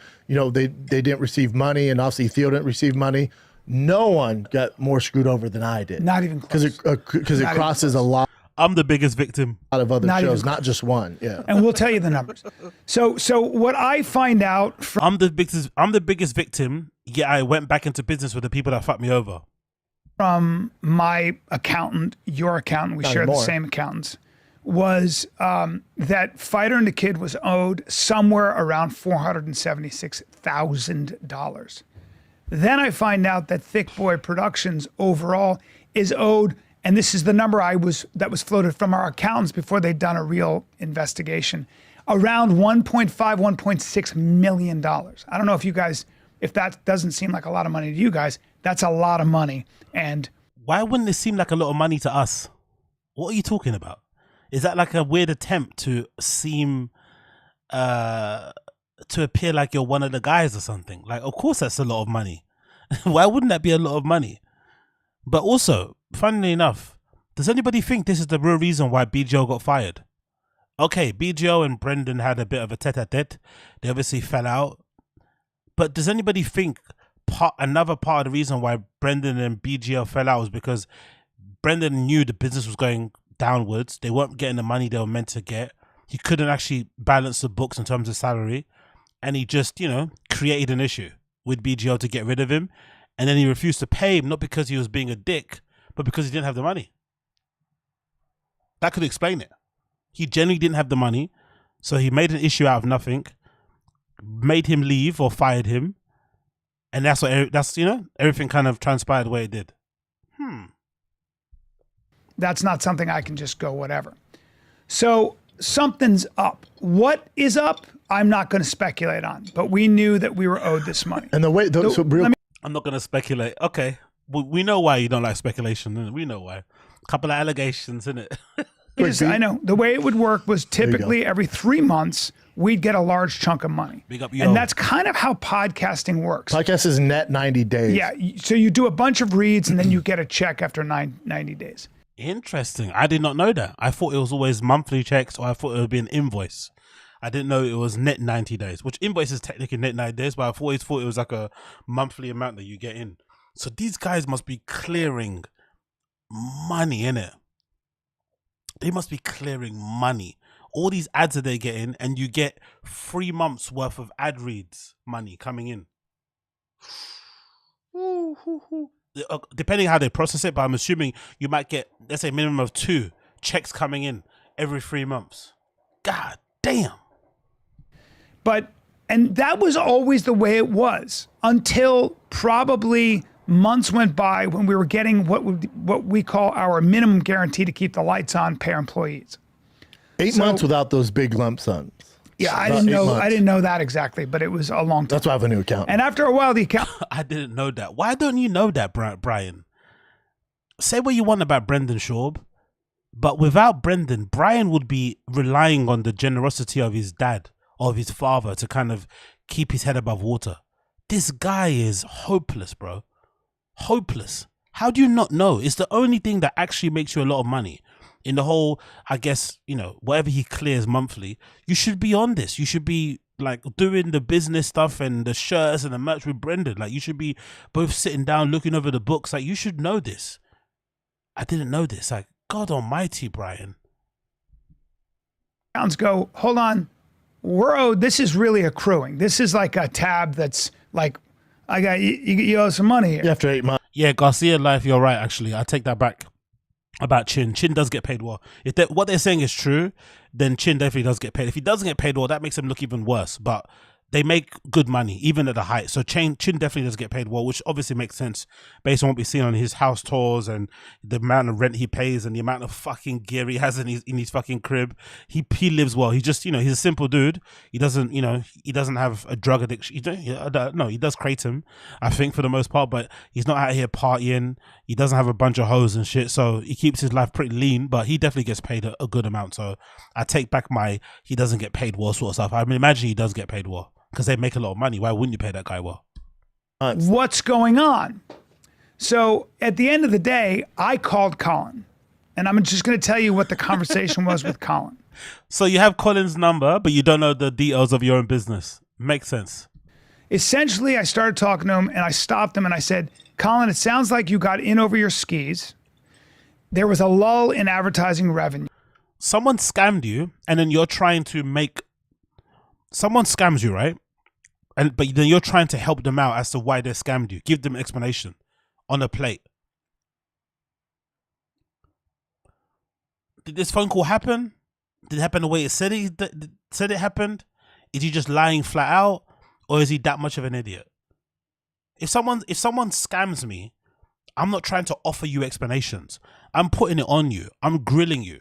didn't receive money, and obviously THEO didn't receive money. No one got more screwed over than I did. Not even close. Because it crosses a lot I'm the biggest victim. of other shows, not just one. Yeah. And we'll tell you the numbers. So what I find out from I'm the biggest victim. Yeah, I went back into business with the people that fucked me over. My accountant, your accountant, we share the same accountants, was that Fighter and the Kid was owed somewhere around $476,000. Then I find out that Thick Boy Productions overall is owed, and this is the number that was floated from our accountants before they'd done a real investigation, around $1.6 million. I don't know if that doesn't seem like a lot of money to you guys. That's a lot of money. And why wouldn't it seem like a lot of money to us? What are you talking about? Is that like a weird attempt to seem to appear like you're one of the guys or something? Like, of course that's a lot of money. Why wouldn't that be a lot of money? But also, funnily enough, does anybody think this is the real reason why BGO got fired? Okay, BGO and Brendan had a bit of a tete-a-tete. They obviously fell out. But does anybody think another part of the reason why Brendan and BGO fell out was because Brendan knew the business was going downwards. They weren't getting the money they were meant to get. He couldn't actually balance the books in terms of salary. and he just, created an issue with BGO to get rid of him. And then he refused to pay him, not because he was being a dick, but because he didn't have the money. That could explain it. He genuinely didn't have the money, so he made an issue out of nothing, made him leave or fired him, and that's everything kind of transpired the way it did. That's not something I can just go whatever. So something's up. What is up? I'm not going to speculate on, but we knew that we were owed this money. And the way, I'm not going to speculate. Okay, we know why you don't like speculation. We know why. A couple of allegations, innit? I know. The way it would work was typically every 3 months, we'd get a large chunk of money. Big up, yo. And that's kind of how podcasting works. podcast is net 90 days. Yeah. So you do a bunch of reads and then you get a check after 90 days. Interesting. I did not know that. I thought it was always monthly checks, or I thought it would be an invoice. I didn't know it was net 90 days, which invoice is technically net 90 days, but I've always thought it was like a monthly amount that you get in. So these guys must be clearing money, innit? They must be clearing money. All these ads that they're getting, and you get 3 months worth of ad reads money coming in. Depending how they process it, but I'm assuming you might get, let's say, a minimum of 2 checks coming in every 3 months. God damn. And that was always the way it was until probably months went by when we were getting what we call our minimum guarantee to keep the lights on, pay our employees. 8 months without those big lump sums. Yeah, I About didn't 8 know. months. I didn't know that exactly, but it was a long time. That's why I have a new account. And after a while, the account. I didn't know that. Why don't you know that, Bryan? Say what you want about Brendan Schaub, but without Brendan, Bryan would be relying on the generosity of his dad or of his father to kind of keep his head above water. This guy is hopeless, bro. Hopeless. How do you not know? It's the only thing that actually makes you a lot of money. In the whole, I guess, whatever he clears monthly, you should be on this. You should be like doing the business stuff and the shirts and the merch with Brendan. Like, you should be both sitting down, looking over the books. Like, you should know this. I didn't know this. Like, God almighty, Bryan. Accounts go, hold on, we're owed. This is really accruing. This is like a tab that's like, you owe some money here. After 8 months. Yeah, Garcia Life, you're right, actually. I take that back. About Chin does get paid well. If what they're saying is true, then Chin definitely does get paid. If he doesn't get paid well, that makes him look even worse. But they make good money, even at the height. So Chin definitely does get paid well, which obviously makes sense based on what we've seen on his house tours and the amount of rent he pays and the amount of fucking gear he has in his fucking crib. He lives well. He just, he's a simple dude. He doesn't, he doesn't have a drug addiction. No, he does kratom, I think, for the most part, but he's not out here partying. He doesn't have a bunch of hoes and shit. So he keeps his life pretty lean, but he definitely gets paid a good amount. So I take back he doesn't get paid well sort of stuff. I mean, imagine he does get paid well, because they make a lot of money. Why wouldn't you pay that guy well? What's going on? So at the end of the day, I called Colin, and I'm just going to tell you what the conversation was with Colin. So you have Colin's number, but you don't know the details of your own business. Makes sense. Essentially, I started talking to him, and I stopped him, and I said, Colin, it sounds like you got in over your skis. There was a lull in advertising revenue. Someone scammed you, and then you're trying to make... Someone scams you, right? But then you're trying to help them out as to why they scammed you. Give them an explanation on a plate. Did this phone call happen? Did it happen the way it said it happened? Is he just lying flat out, or is he that much of an idiot? If someone scams me, I'm not trying to offer you explanations. I'm putting it on you. I'm grilling you.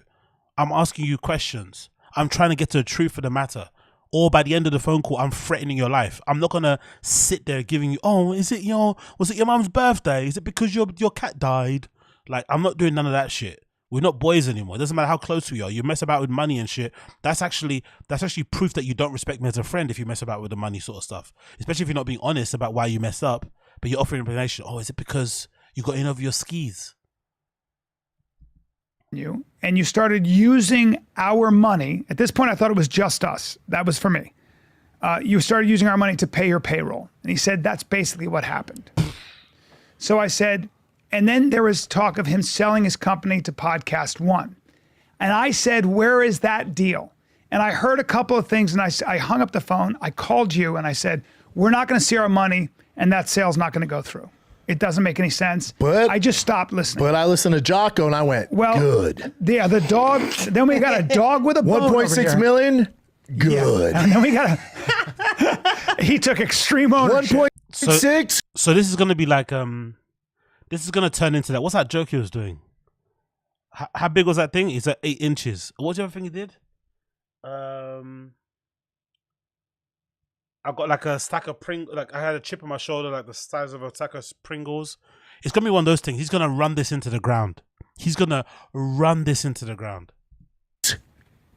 I'm asking you questions. I'm trying to get to the truth of the matter. Or by the end of the phone call, I'm threatening your life. I'm not gonna sit there giving you, was it your mom's birthday? Is it because your cat died? Like, I'm not doing none of that shit. We're not boys anymore. It doesn't matter how close we are. You mess about with money and shit. That's actually proof that you don't respect me as a friend if you mess about with the money sort of stuff. Especially if you're not being honest about why you messed up, but you're offering explanation. Oh, is it because you got in over your skis? And you started using our money. At this point, I thought it was just us. That was for me. You started using our money to pay your payroll. And he said, that's basically what happened. So I said, and then there was talk of him selling his company to Podcast One. And I said, where is that deal? And I heard a couple of things, and I hung up the phone. I called you, and I said, we're not going to see our money, and that sale's not going to go through. It doesn't make any sense. But I just stopped listening. But I listened to Jocko, and I went, well, good. Yeah, the dog. Then we got a dog with a bone over 1.6 here. million? Good. Yeah. And then we got a. He took extreme ownership. 1.6? So this is gonna be like this is gonna turn into that. What's that joke he was doing? How big was that thing? It's at 8 inches. What's the other thing he did? I got like a stack of Pringles. Like I had a chip on my shoulder, like the size of a stack of Pringles. It's gonna be one of those things. He's gonna run this into the ground. He's gonna run this into the ground.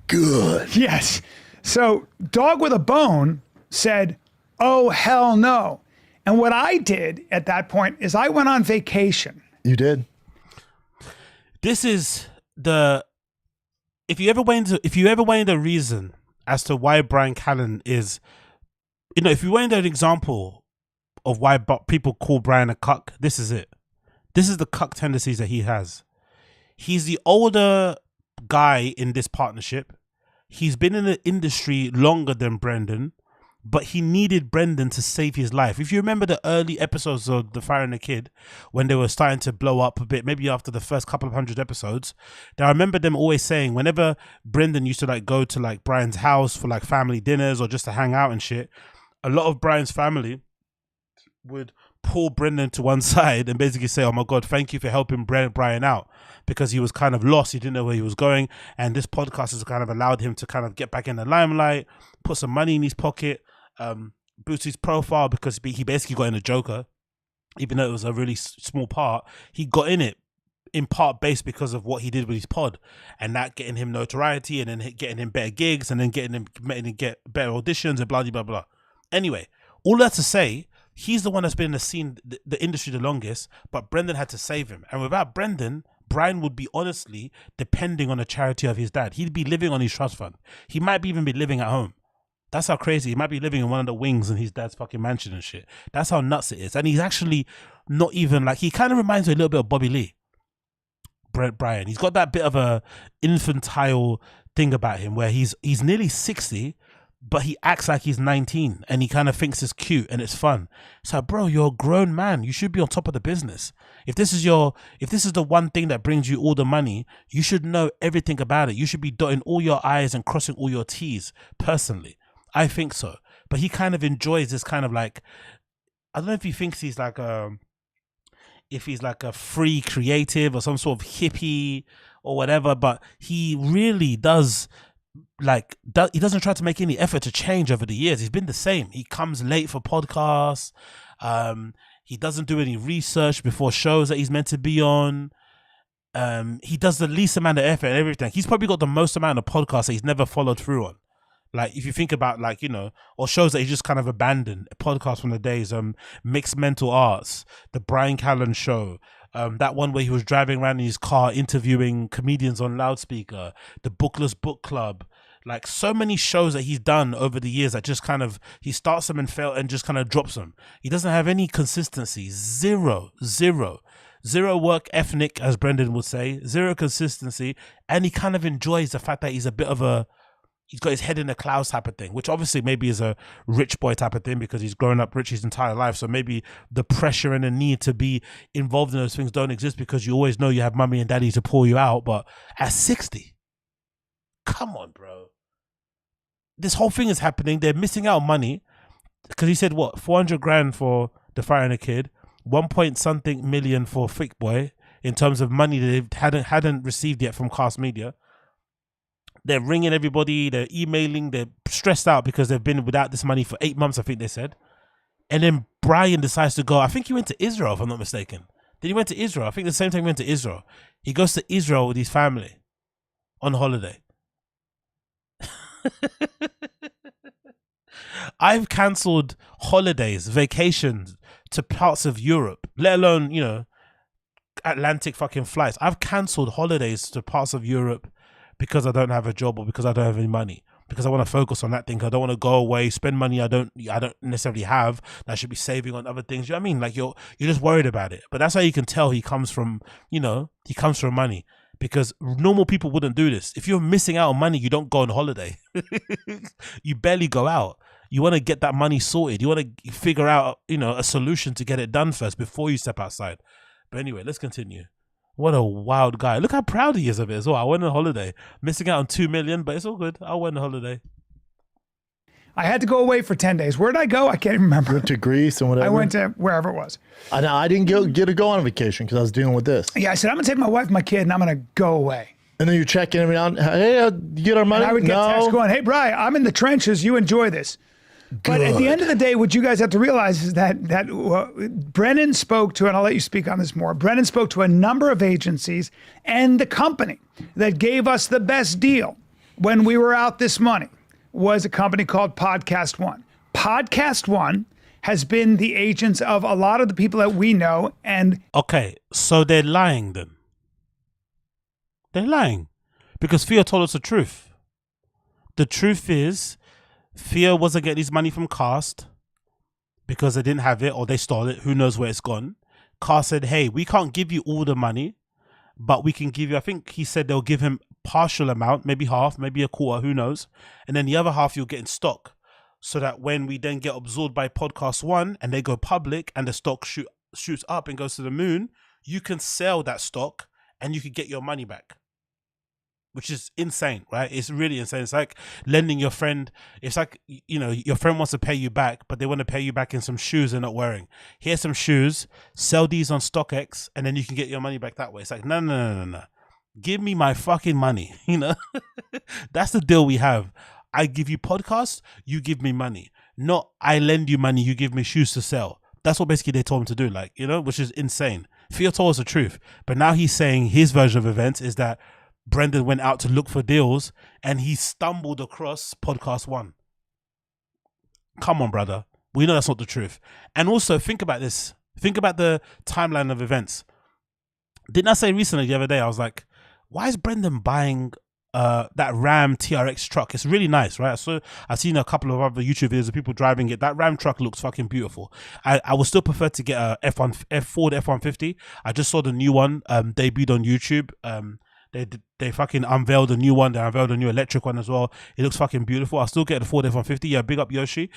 Good. Yes. So dog with a bone said, "Oh hell no!" And what I did at that point is I went on vacation. You did. This is the if you ever wanted a reason as to why Bryan Callen is, you know, if you wanted an example of why people call Bryan a cuck, this is it. This is the cuck tendencies that he has. He's the older guy in this partnership. He's been in the industry longer than Brendan, but he needed Brendan to save his life. If you remember the early episodes of The Fire and the Kid, when they were starting to blow up a bit, maybe after the first couple of 100 episodes, I remember them always saying whenever Brendan used to like go to like Bryan's house for like family dinners or just to hang out and shit, a lot of Bryan's family would pull Brendan to one side and basically say, "Oh my God, thank you for helping Bryan out," because he was kind of lost. He didn't know where he was going. And this podcast has kind of allowed him to kind of get back in the limelight, put some money in his pocket, boost his profile, because he basically got in a Joker, even though it was a really small part. He got in it in part based because of what he did with his pod, and that getting him notoriety, and then getting him better gigs, and then getting him get better auditions, and blah blah blah. Anyway, all that to say, he's the one that's been in the scene, the industry the longest, but Brendan had to save him. And without Brendan, Bryan would be honestly depending on the charity of his dad. He'd be living on his trust fund. He might even be living at home. That's how crazy. He might be living in one of the wings in his dad's fucking mansion and shit. That's how nuts it is. And he's actually not even like, he kind of reminds me a little bit of Bobby Lee. Bryan. He's got that bit of a infantile thing about him where he's nearly 60, but he acts like he's 19, and he kind of thinks it's cute and it's fun. So, bro, you're a grown man. You should be on top of the business. If this is the one thing that brings you all the money, you should know everything about it. You should be dotting all your I's and crossing all your T's. Personally, I think so. But he kind of enjoys this kind of like, I don't know if he thinks he's like a free creative or some sort of hippie or whatever, but he really does. He doesn't try to make any effort to change over the years. He's been the same. He comes late for podcasts. He doesn't do any research before shows that he's meant to be on. He does the least amount of effort and everything. He's probably got the most amount of podcasts that he's never followed through on. Like, if you think about, like, you know, or shows that he just kind of abandoned, podcasts from the days, Mixed Mental Arts, the Bryan Callen Show, that one where he was driving around in his car interviewing comedians on loudspeaker, the Bookless Book Club, like so many shows that he's done over the years that just kind of, he starts them and fail and just kind of drops them. He doesn't have any consistency. Zero work ethic, as Brendan would say, zero consistency. And he kind of enjoys the fact that he's a bit of a, he's got his head in the clouds type of thing, which obviously maybe is a rich boy type of thing because he's grown up rich his entire life. So maybe the pressure and the need to be involved in those things don't exist because you always know you have mommy and daddy to pull you out. But at 60, come on, bro. This whole thing is happening. They're missing out on money because he said, what, 400 grand for The Fire and the Kid, 1.something million for Thick Boy in terms of money they hadn't received yet from Cast Media. They're ringing everybody, they're emailing, they're stressed out because they've been without this money for 8 months, I think they said. And then Bryan decides to go. I think he went to Israel, if I'm not mistaken. Did he went to Israel? I think the same time he went to Israel. He goes to Israel with his family on holiday. I've cancelled holidays, vacations to parts of Europe, let alone, you know, Atlantic fucking flights. I've cancelled holidays to parts of Europe because I don't have a job or because I don't have any money, because I want to focus on that thing. I don't want to go away, spend money I don't necessarily have that I should be saving on other things. You know what I mean? Like you're just worried about it. But that's how you can tell he comes from, you know, he comes from money. because normal people wouldn't do this. If you're missing out on money, you don't go on holiday. You barely go out. You want to get that money sorted. You want to figure out, a solution to get it done first before you step outside. But anyway, let's continue. What a wild guy. Look how proud he is of it as well. I went on holiday. Missing out on 2 million, but it's all good. I went on holiday. I had to go away for 10 days. Where did I go? I can't remember. Went to Greece and whatever. I went to wherever it was. I didn't get to go on vacation because I was dealing with this. Yeah, I said, I'm going to take my wife and my kid and I'm going to go away. And then you check in every now and then, hey, you get our money? And I would get no. texts going, hey, Brian, I'm in the trenches. You enjoy this. But at the end of the day, what you guys have to realize is that Brennan spoke to, and I'll let you speak on this more, Brennan spoke to a number of agencies and the company that gave us the best deal when we were out this money was a company called Podcast One. Podcast One has been the agents of a lot of the people that we know. And okay, so they're lying then. They're lying because Theo told us the truth. The truth is, Theo wasn't getting his money from Cast because they didn't have it or they stole it. Who knows where it's gone? Cast said, hey, we can't give you all the money, but we can give you, I think he said they'll give him partial amount, maybe half, maybe a quarter, who knows? And then the other half you'll get in stock so that when we then get absorbed by Podcast One and they go public and the stock shoots up and goes to the moon, you can sell that stock and you can get your money back. Which is insane, right? It's really insane. It's like lending your friend. It's like, your friend wants to pay you back, but they want to pay you back in some shoes they're not wearing. Here's some shoes, sell these on StockX, and then you can get your money back that way. It's like, no. Give me my fucking money, That's the deal we have. I give you podcasts, you give me money. Not I lend you money, you give me shoes to sell. That's what basically they told him to do, which is insane. Theo told us the truth, but now he's saying his version of events is that Brendan went out to look for deals and he stumbled across Podcast One. Come on, brother. We know that's not the truth. And also think about this. Think about the timeline of events. Didn't I say recently the other day, I was like, why is Brendan buying that Ram TRX truck? It's really nice, right? So I've seen a couple of other YouTube videos of people driving it. That Ram truck looks fucking beautiful. I would still prefer to get a Ford F-150. I just saw the new one debuted on YouTube. They fucking unveiled a new one. They unveiled a new electric one as well. It looks fucking beautiful. I'll still get the Ford F-150. Yeah, big up Yoshi.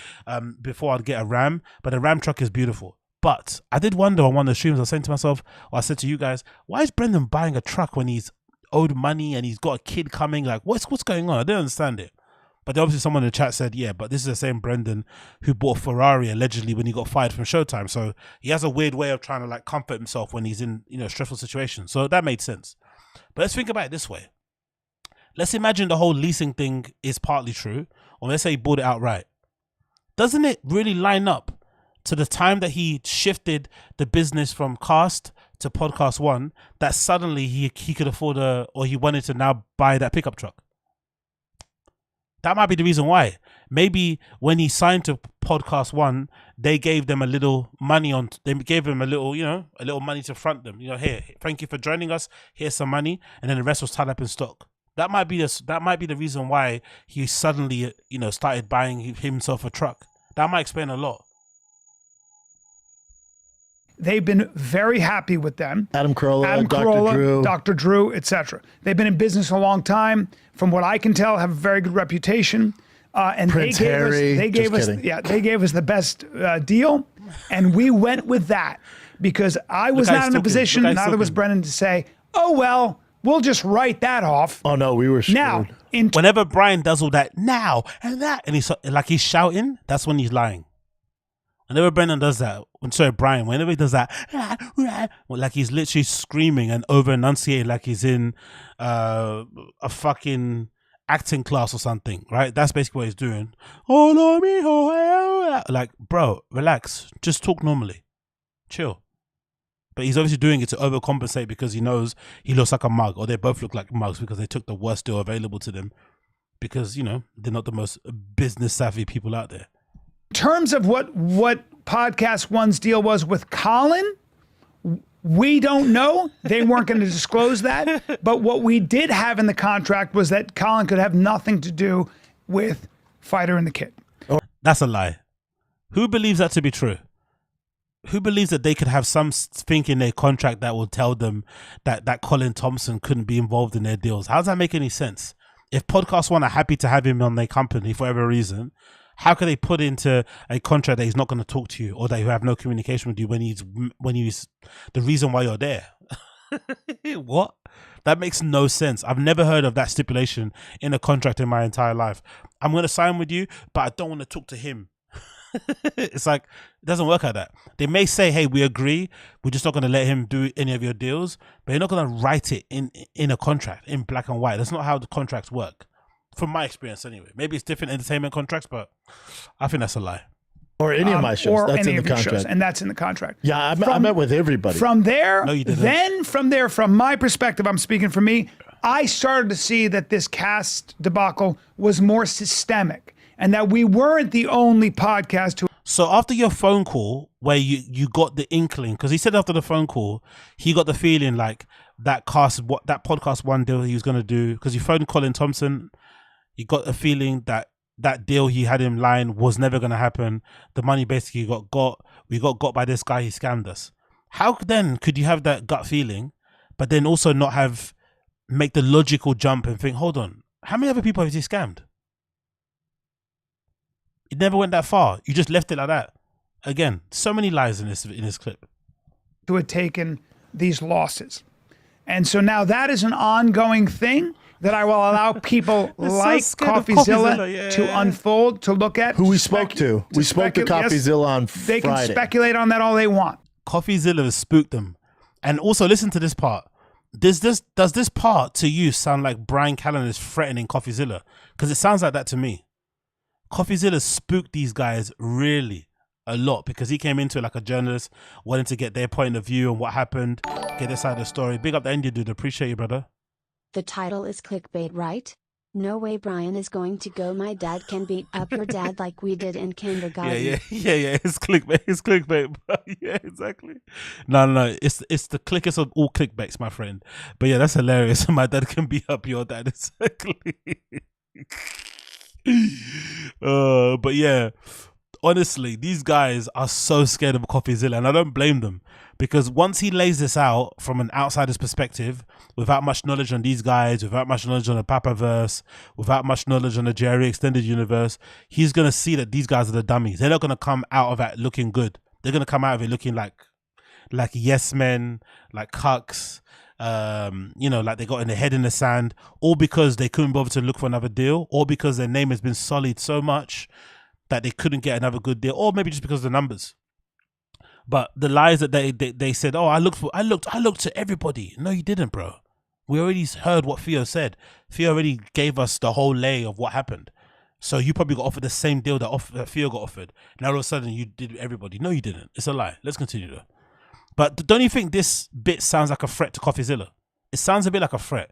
Before I'd get a Ram. But the Ram truck is beautiful. But I did wonder on one of the streams, I was saying to myself, or I said to you guys, why is Brendan buying a truck when he's owed money and he's got a kid coming? Like, what's going on? I didn't understand it. But obviously someone in the chat said, yeah, but this is the same Brendan who bought a Ferrari allegedly when he got fired from Showtime. So he has a weird way of trying to comfort himself when he's in, stressful situations. So that made sense. But let's think about it this way. Let's imagine the whole leasing thing is partly true, or let's say he bought it outright. Doesn't it really line up to the time that he shifted the business from Cast to Podcast One, that suddenly he could afford or he wanted to now buy that pickup truck? That might be the reason why. Maybe when he signed to Podcast One, they gave them a little money they gave him a little money to front them. Here, thank you for joining us. Here's some money. And then the rest was tied up in stock. That might be the reason why he suddenly, started buying himself a truck. That might explain a lot. They've been very happy with them. Adam Carolla, Dr. Drew, etc. They've been in business a long time. From what I can tell, have a very good reputation. And Prince Harry. They gave us the best deal, and we went with that because I was not in a position, neither was Brennan, to say, "Oh well, we'll just write that off." Oh no, we were screwed. Now, whenever Brian does all that now and that, and he's shouting, that's when he's lying. Whenever Brendan does that, Brian, whenever he does that, like he's literally screaming and over enunciating like he's in a fucking acting class or something, right? That's basically what he's doing. Like, bro, relax. Just talk normally. Chill. But he's obviously doing it to overcompensate because he knows he looks like a mug, or they both look like mugs because they took the worst deal available to them because, they're not the most business savvy people out there. In terms of what Podcast One's deal was with CALLEN, we don't know. They weren't going to disclose that. But what we did have in the contract was that CALLEN could have nothing to do with Fighter and the Kid. That's a lie. Who believes that to be true? Who believes that they could have something in their contract that will tell them that Colin Thompson couldn't be involved in their deals? How does that make any sense? If Podcast One are happy to have him on their company for whatever reason, how can they put into a contract that he's not going to talk to you or that you have no communication with you when he's the reason why you're there? What? That makes no sense. I've never heard of that stipulation in a contract in my entire life. I'm going to sign with you, but I don't want to talk to him. It's like, it doesn't work like that. They may say, hey, we agree, we're just not going to let him do any of your deals, but you're not going to write it in a contract in black and white. That's not how the contracts work, from my experience anyway. Maybe it's different entertainment contracts, but I think that's a lie. Or any of my shows. Or That's any in the of your contract. shows, and that's in the contract. Yeah, I met with everybody. From there, No, you didn't. then from there, from my perspective, I'm speaking for me, I started to see that this cast debacle was more systemic and that we weren't the only podcast who. So after your phone call where you got the inkling, because he said after the phone call, he got the feeling like that Podcast One deal he was going to do, because he phoned Colin Thompson, he got a feeling that deal he had in line was never going to happen. The money basically we got by this guy, he scammed us. How then could you have that gut feeling, but then also not make the logical jump and think, hold on, how many other people has he scammed? It never went that far. You just left it like that. Again, so many lies in this clip. who had taken these losses. And so now that is an ongoing thing that I will allow people like scared of CoffeeZilla CoffeeZilla, to unfold, to look at. Who we spoke to. We spoke to CoffeeZilla on Friday. They can speculate on that all they want. CoffeeZilla has spooked them. And also listen to this part. Does this part to you sound like Bryan Callen is threatening CoffeeZilla? Because it sounds like that to me. CoffeeZilla spooked these guys really a lot because he came into it like a journalist, wanting to get their point of view on what happened, get their side of the story. Big up the India dude. Appreciate you, brother. The title is clickbait, right? No way Bryan is going to go my dad can beat up your dad like we did in kindergarten. Yeah. It's clickbait. Bro. Yeah, exactly. No. It's the clickest of all clickbaits, my friend. But yeah, that's hilarious. My dad can beat up your dad. Exactly. But yeah, honestly, these guys are so scared of CoffeeZilla, and I don't blame them, because once he lays this out from an outsider's perspective, without much knowledge on these guys, without much knowledge on the Papaverse, without much knowledge on the Jerry Extended Universe, he's gonna see that these guys are the dummies. They're not gonna come out of it looking good. They're gonna come out of it looking like yes men, like cucks. Like they got in their head in the sand, all because they couldn't bother to look for another deal, or because their name has been sullied so much that they couldn't get another good deal, or maybe just because of the numbers. But the lies that they said, oh, I looked to everybody. No, you didn't, bro. We already heard what Theo said. Theo already gave us the whole lay of what happened. So you probably got offered the same deal that Theo got offered. Now all of a sudden you did everybody. No, you didn't. It's a lie. Let's continue though. But don't you think this bit sounds like a threat to CoffeeZilla? It sounds a bit like a threat,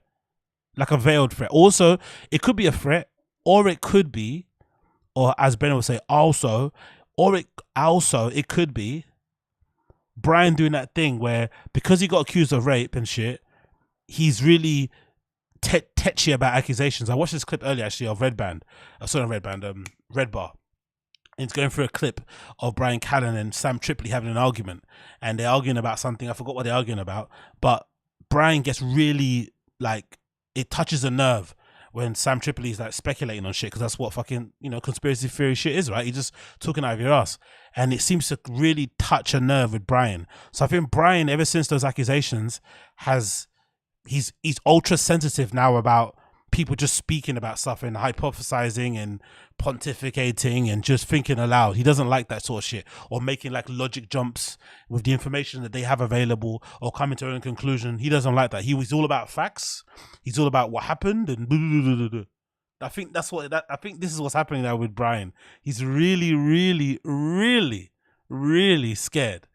like a veiled threat. Also, it could be a threat, or it could be, or as Brennan would say, it could be Bryan doing that thing where, because he got accused of rape and shit, he's really tetchy about accusations. I watched this clip earlier actually of Red Bar. And it's going through a clip of Bryan Callen and Sam Tripoli having an argument, and they're arguing about something. I forgot what they're arguing about, but Bryan gets really, like, it touches a nerve when Sam Tripoli is like speculating on shit, because that's what fucking, conspiracy theory shit is, right? You're just talking out of your ass, and it seems to really touch a nerve with Bryan. So I think Bryan, ever since those accusations, he's ultra sensitive now about people just speaking about stuff and hypothesizing and pontificating and just thinking aloud. He doesn't like that sort of shit, or making like logic jumps with the information that they have available, or coming to their own conclusion. He doesn't like that. He's all about facts. He's all about what happened and blah, blah, blah, blah. I think I think this is what's happening now with Bryan. He's really, really, really, really scared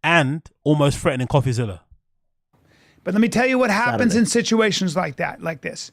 and almost threatening CoffeeZilla. But let me tell you what happens in situations like that, like this.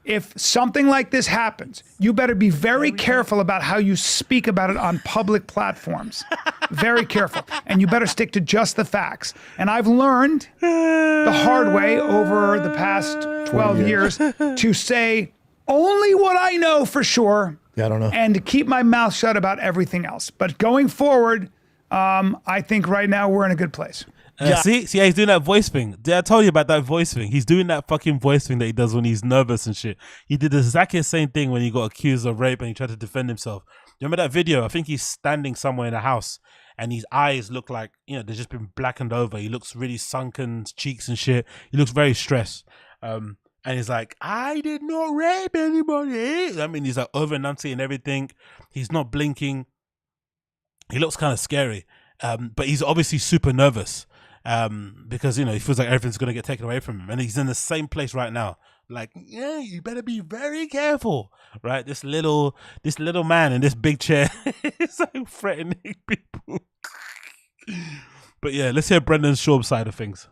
If something like this happens, you better be very careful about how you speak about it on public platforms. Very careful. And you better stick to just the facts. And I've learned the hard way over the past 12 years to say only what I know for sure. Yeah, I don't know. And to keep my mouth shut about everything else. But going forward, I think right now we're in a good place. See how he's doing that voice thing. I told you about that voice thing. He's doing that fucking voice thing that he does when he's nervous and shit. He did the exactly the same thing when he got accused of rape and he tried to defend himself. Remember that video? I think he's standing somewhere in a house and his eyes look like, you know, they've just been blackened over. He looks really sunken, cheeks and shit. He looks very stressed. And he's like, I did not rape anybody. I mean, he's like over enunciating everything. He's not blinking. He looks kind of scary. But he's obviously super nervous. Because, you know, he feels like everything's going to get taken away from him. And he's in the same place right now. Like, yeah, you better be very careful, right? This little man in this big chair is like threatening people. But yeah, let's hear Brendan Schaub's side of things.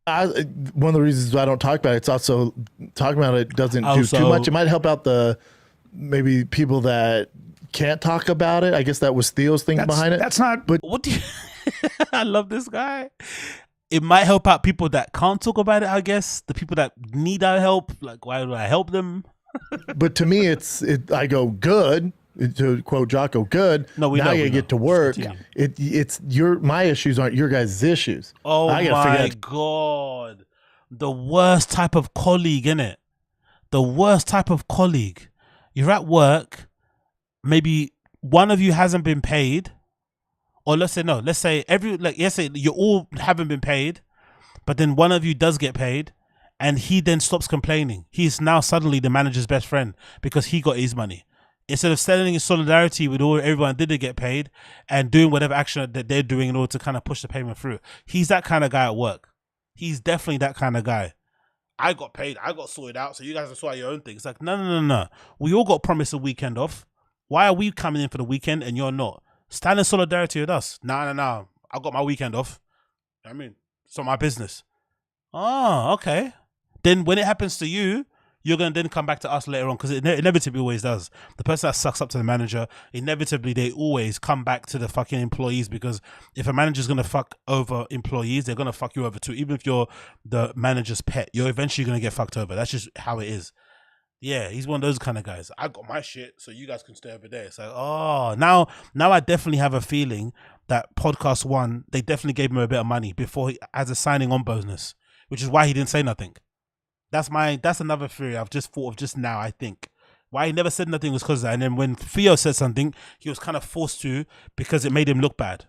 One of the reasons I don't talk about it, it's also talking about it doesn't do too much. It might help out the maybe people that can't talk about it. I guess that was Theo's thing behind it. That's not. But what do you? I love this guy. It might help out people that can't talk about it, I guess. The people that need our help, like, why do I help them? But to me, I go, good. To quote Jocko, good. No, we now know, you get to work. It's my issues aren't your guys' issues. Oh my God. The worst type of colleague, innit? The worst type of colleague. You're at work, maybe one of you hasn't been paid. Or let's say you all haven't been paid, but then one of you does get paid and he then stops complaining. He's now suddenly the manager's best friend because he got his money. Instead of standing in solidarity with everyone didn't get paid and doing whatever action that they're doing in order to kind of push the payment through. He's that kind of guy at work. He's definitely that kind of guy. I got paid, I got sorted out, so you guys are sort out your own thing. It's like, no. We all got promised a weekend off. Why are we coming in for the weekend and you're not? Stand in solidarity with us. No. I got my weekend off. I mean, it's not my business. Oh, okay. Then when it happens to you, you're going to then come back to us later on because it inevitably always does. The person that sucks up to the manager, inevitably they always come back to the fucking employees because if a manager's going to fuck over employees, they're going to fuck you over too. Even if you're the manager's pet, you're eventually going to get fucked over. That's just how it is. Yeah, he's one of those kind of guys. I got my shit, so you guys can stay over there. It's like, oh, now I definitely have a feeling that Podcast One, they definitely gave him a bit of money before as a signing on bonus, which is why he didn't say nothing. That's another theory I've just thought of just now, I think. Why he never said nothing was because of that. And then when Theo said something, he was kind of forced to because it made him look bad.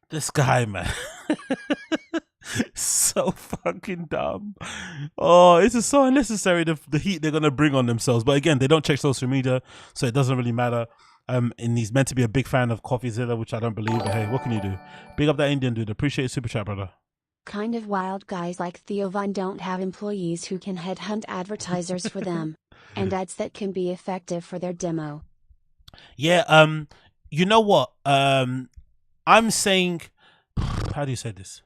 This guy, man. So fucking dumb. Oh, this is so unnecessary, the heat they're gonna bring on themselves. But again, they don't check social media, so it doesn't really matter. And he's meant to be a big fan of CoffeeZilla, which I don't believe, but hey, what can you do? Big up that Indian dude. Appreciate your super chat, brother. Kind of wild guys like Theo Von don't have employees who can headhunt advertisers for them and ads that can be effective for their demo. Yeah, you know what? I'm saying, how do you say this?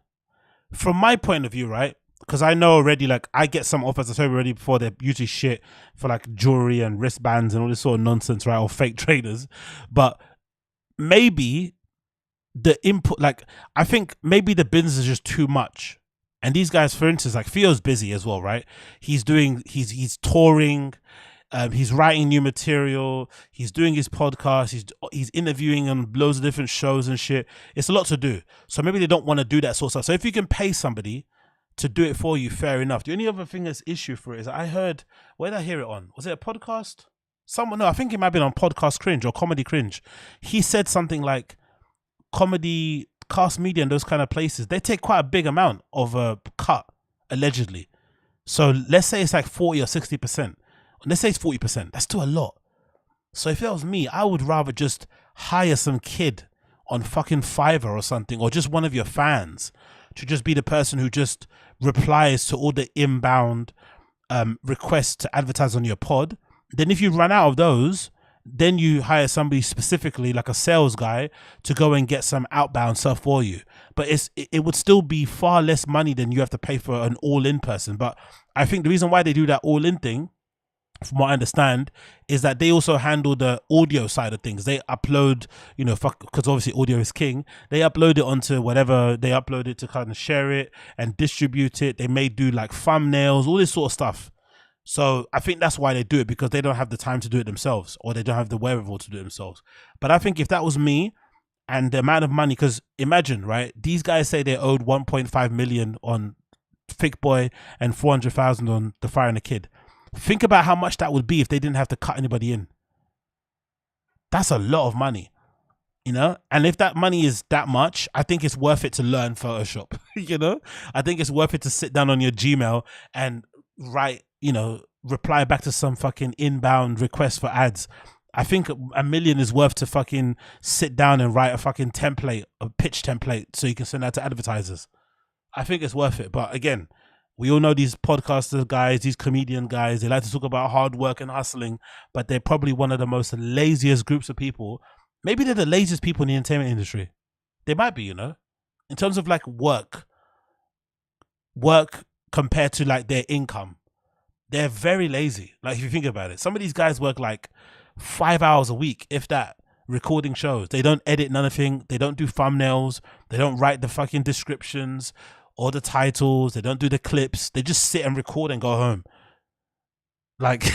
From my point of view, right? Because I know already, like, I get some offers, I told you already before, they're usually shit for like jewelry and wristbands and all this sort of nonsense, right? Or fake traders. But maybe the input, like, I think maybe the business is just too much. And these guys, for instance, like Theo's busy as well, right? He's touring, he's writing new material, he's doing his podcast, he's interviewing on loads of different shows and shit. It's a lot to do. So maybe they don't want to do that sort of stuff. So if you can pay somebody to do it for you, fair enough. The only other thing that's issue for it is I heard, where did I hear it on? Was it a podcast? No, I think it might have been on Podcast Cringe or Comedy Cringe. He said something like comedy, Cast Media and those kind of places, they take quite a big amount of a cut, allegedly. So let's say it's like 40 or 60%. Let's say it's 40%. That's still a lot. So if that was me, I would rather just hire some kid on fucking Fiverr or something, or just one of your fans to just be the person who just replies to all the inbound requests to advertise on your pod. Then if you run out of those, then you hire somebody specifically like a sales guy to go and get some outbound stuff for you. But it would still be far less money than you have to pay for an all-in person. But I think the reason why they do that all-in thing, from what I understand, is that they also handle the audio side of things. They upload, because obviously audio is king. They upload it onto whatever they upload it to, kind of share it and distribute it. They may do like thumbnails, all this sort of stuff. So I think that's why they do it, because they don't have the time to do it themselves, or they don't have the wherewithal to do it themselves. But I think if that was me, and the amount of money, because imagine, right? These guys say they owed 1.5 million on Thick Boy and 400,000 on The Fire and the Kid. Think about how much that would be if they didn't have to cut anybody in. That's a lot of money, you know? And if that money is that much, I think it's worth it to learn Photoshop, you know? I think it's worth it to sit down on your Gmail and write, you know, reply back to some fucking inbound request for ads. I think $1 million is worth to fucking sit down and write a fucking template, a pitch template, so you can send that to advertisers. I think it's worth it. But again, we all know these podcaster guys, these comedian guys, they like to talk about hard work and hustling, but they're probably one of the most laziest groups of people. Maybe they're the laziest people in the entertainment industry. They might be, you know, in terms of like work compared to like their income. They're very lazy. Like if you think about it, some of these guys work like 5 hours a week, if that, recording shows. They don't edit nothing. They don't do thumbnails. They don't write the fucking descriptions or the titles. They don't do the clips. They just sit and record and go home. Like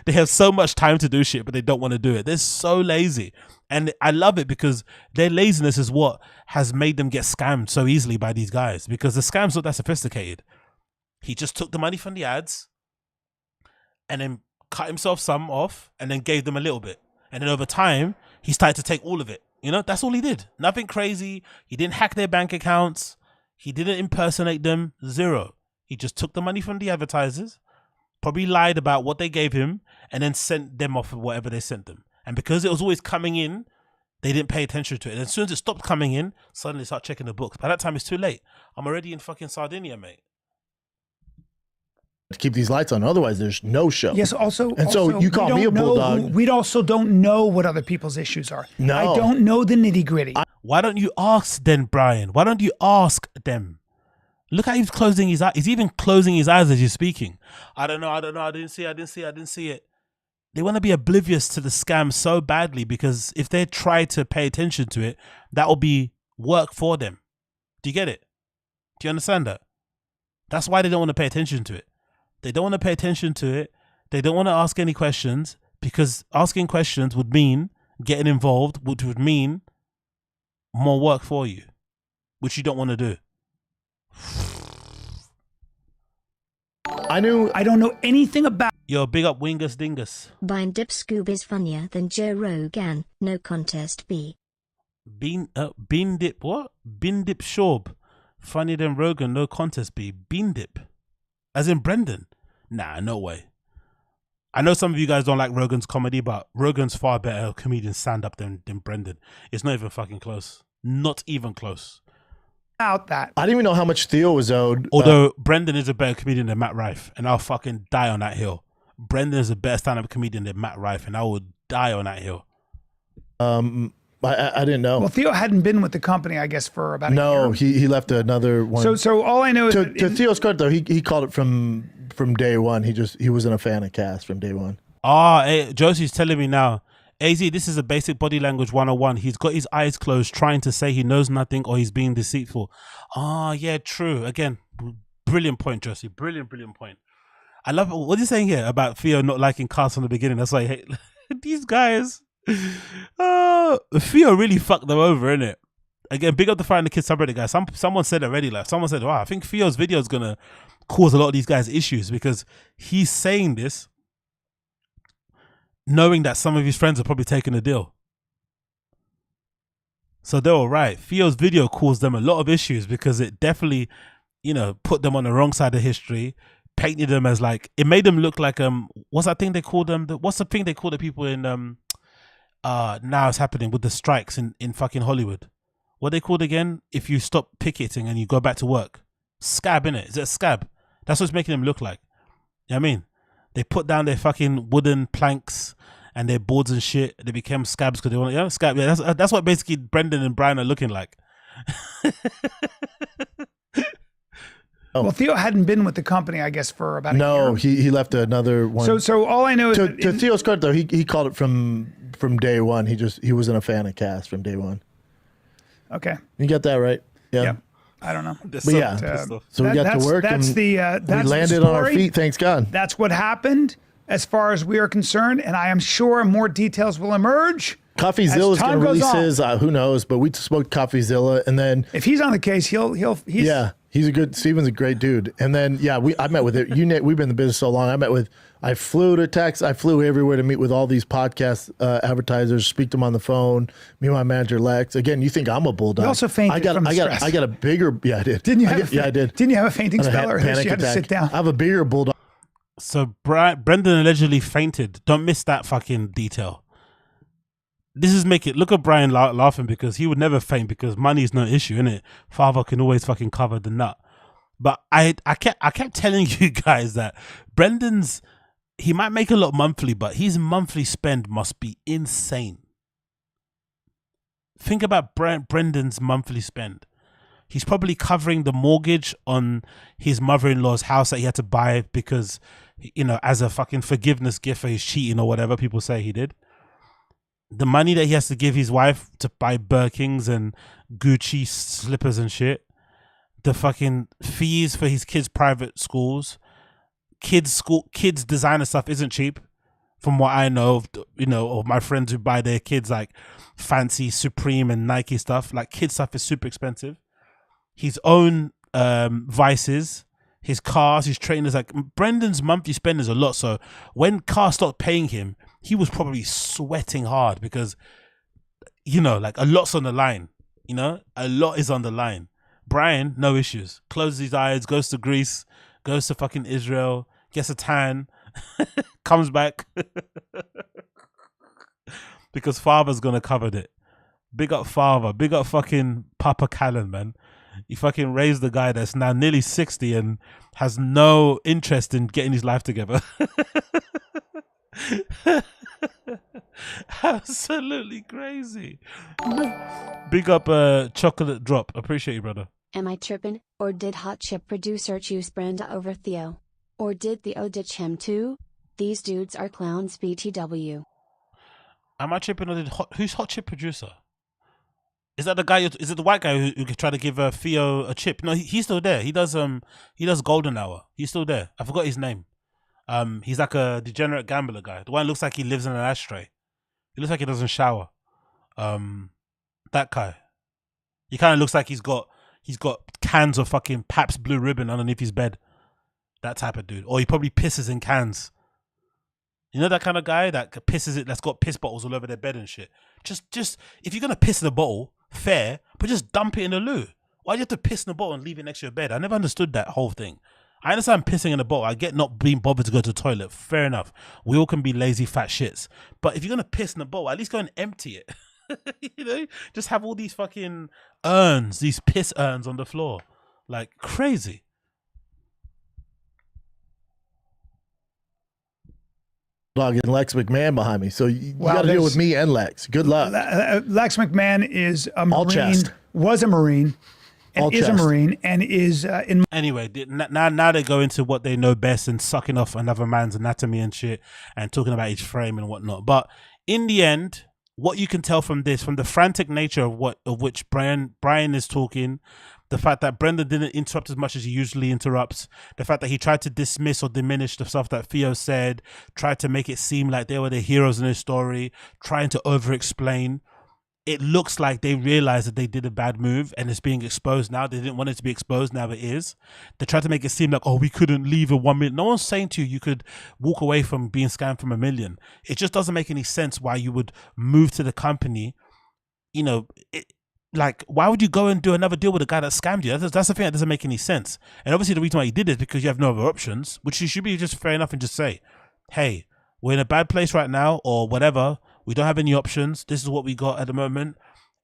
they have so much time to do shit, but they don't want to do it. They're so lazy. And I love it because their laziness is what has made them get scammed so easily by these guys, because the scam's not that sophisticated. He just took the money from the ads and then cut himself some off and then gave them a little bit. And then over time, he started to take all of it. You know, that's all he did. Nothing crazy. He didn't hack their bank accounts. He didn't impersonate them. Zero. He just took the money from the advertisers, probably lied about what they gave him, and then sent them off with whatever they sent them. And because it was always coming in, they didn't pay attention to it. And as soon as it stopped coming in, suddenly start checking the books. By that time, it's too late. I'm already in fucking Sardinia, mate. To keep these lights on, otherwise there's no show. Yes, also, so you call me a bulldog. We also don't know what other people's issues are. No. I don't know the nitty gritty. Why don't you ask then, Brian? Why don't you ask them? Look how he's closing his eyes. He's even closing his eyes as he's speaking. I don't know. I didn't see it. They want to be oblivious to the scam so badly, because if they try to pay attention to it, that will be work for them. Do you get it? Do you understand that? That's why they don't want to pay attention to it. They don't want to pay attention to it. They don't want to ask any questions, because asking questions would mean getting involved, which would mean more work for you, which you don't want to do. I don't know anything about. Yo, big up Wingus Dingus. Bind Dip Scoob is funnier than Joe Rogan. No contest B. Bean Dip what? Bean Dip SCHAUB. Funnier than Rogan. No contest B. Bean Dip. As in Brendan. Nah, no way. I know some of you guys don't like Rogan's comedy, but Rogan's far better comedian stand-up than Brendan. It's not even fucking close. Not even close. Out that. I didn't even know how much THEO was owed. Although Brendan is a better comedian than Matt Rife, and I'll fucking die on that hill. Brendan is a better stand-up comedian than Matt Rife, and I would die on that hill. I didn't know. Well, THEO hadn't been with the company, I guess, for about a year. No, he left another one. So all I know is to that THEO's credit though, he called it from day one. He wasn't a fan of Cass from day one. Hey, Josie's telling me now. AZ, this is a basic body language 101. He's got his eyes closed, trying to say he knows nothing or he's being deceitful. Yeah, true. Again, brilliant point, Josie. Brilliant point. I love it. What are you saying here about THEO not liking Cass from the beginning? That's like, hey, these guys. THEO really fucked them over, innit? Again, big up the Fire and the Kid subreddit, guys. Someone said already, like, someone said, wow, I think THEO's video is gonna cause a lot of these guys issues, because he's saying this knowing that some of his friends are probably taking a deal. So they're all right. THEO's video caused them a lot of issues, because it definitely, put them on the wrong side of history, painted them as like, it made them look like, what's that thing they call them? What's the thing they call the people in, now it's happening with the strikes in fucking Hollywood. What are they called again? If you stop picketing and you go back to work. Scab, innit? Is it a scab? That's what's making them look like. You know what I mean? They put down their fucking wooden planks and their boards and shit. They became scabs because they want, scab. Yeah, that's what basically Brendan and Brian are looking like. Well, THEO hadn't been with the company, I guess, for about a year. No, he left another one. So all I know is to that THEO's credit though, he called it from day one. He wasn't a fan of Cass from day one. Okay. You got that right? Yeah. I don't know. They're But yeah, pissed off. so we got to work That's and the we that's landed the on our story. feet. Thanks God. That's what happened as far as we are concerned, and I am sure more details will emerge. CoffeeZilla is going time to goes release on. his. Who knows? But we spoke to CoffeeZilla, and then If he's on the case, he's yeah, he's a good. Steven's a great dude. And then yeah, I met with it. We've been in the business so long. I flew to Texas. I flew everywhere to meet with all these podcast advertisers, speak to them on the phone. Me and my manager Lex. Again, you think I'm a bulldog? You also fainted from stress. I got a bigger. Yeah, I did. Didn't you? I did. Didn't you have a fainting And I had spell, or panic you had to attack. sit down? I have a bigger bulldog. So Brendan allegedly fainted. Don't miss that fucking detail. This is look at Brian laughing because he would never faint because money is no issue, innit? Father can always fucking cover the nut. But I kept telling you guys that Brendan's, he might make a lot monthly, but his monthly spend must be insane. Think about Brendan's monthly spend. He's probably covering the mortgage on his mother-in-law's house that he had to buy because, you know, as a fucking forgiveness gift for his cheating or whatever people say he did. The money that he has to give his wife to buy Birkins and Gucci slippers and shit. The fucking fees for his kids' private schools. Kids designer stuff isn't cheap. From what I know, you know, of my friends who buy their kids like fancy Supreme and Nike stuff. Like kids stuff is super expensive. His own vices, his cars, his trainers. Like Brendan's monthly spend is a lot. So when cars stopped paying him, he was probably sweating hard because, you know, like a lot's on the line. You know, a lot is on the line. Bryan, no issues. Closes his eyes, goes to Greece, goes to fucking Israel, gets a tan, comes back because Father's gonna cover it. Big up Father, big up fucking Papa Callen, man. He fucking raised the guy that's now nearly 60 and has no interest in getting his life together. Absolutely crazy. Big up Chocolate Drop. Appreciate you, brother. Am I tripping, or did Hot Chip producer choose Brenda over Theo? Or did Theo ditch him too? These dudes are clowns BTW. Am I tripping or who's Hot Chip producer? Is that the guy? Is it the white guy who tried to give Theo a chip? No, he's still there. He does Golden Hour. He's still there. I forgot his name. He's like a degenerate gambler guy. The one looks like he lives in an ashtray. He looks like he doesn't shower. That guy. He kind of looks like he's got cans of fucking Pabst Blue Ribbon underneath his bed. That type of dude. Or he probably pisses in cans. You know that kind of guy that pisses it, that's got piss bottles all over their bed and shit. Just if you're gonna piss in a bottle, fair, but just dump it in the loo. Why do you have to piss in a bottle and leave it next to your bed? I never understood that whole thing. I understand pissing in a bottle. I get not being bothered to go to the toilet. Fair enough. We all can be lazy fat shits. But if you're gonna piss in a bottle, at least go and empty it. You know, just have all these fucking urns, these piss urns on the floor, like crazy. Dog and Lex McMahon behind me, so you Wow, got to deal there's- with me and Lex. Good luck. Lex McMahon is a All Marine, chest. was a Marine, and All is a chest. Marine, and is in. Anyway, now they go into what they know best and sucking off another man's anatomy and shit and talking about his frame and whatnot. But in the end, what you can tell from this, from the frantic nature of which Bryan is talking, the fact that Brendan didn't interrupt as much as he usually interrupts, the fact that he tried to dismiss or diminish the stuff that Theo said, tried to make it seem like they were the heroes in his story, trying to over-explain. It looks like they realized that they did a bad move and it's being exposed now. They didn't want it to be exposed. Now it is. They tried to make it seem like, oh, we couldn't leave a 1 million. No one's saying to you could walk away from being scammed from $1 million. It just doesn't make any sense why you would move to the company. You know, like, why would you go and do another deal with a guy that scammed you? That's the thing that doesn't make any sense. And obviously the reason why you did it is because you have no other options, which you should be just fair enough and just say, hey, we're in a bad place right now or whatever. We don't have any options. This is what we got at the moment.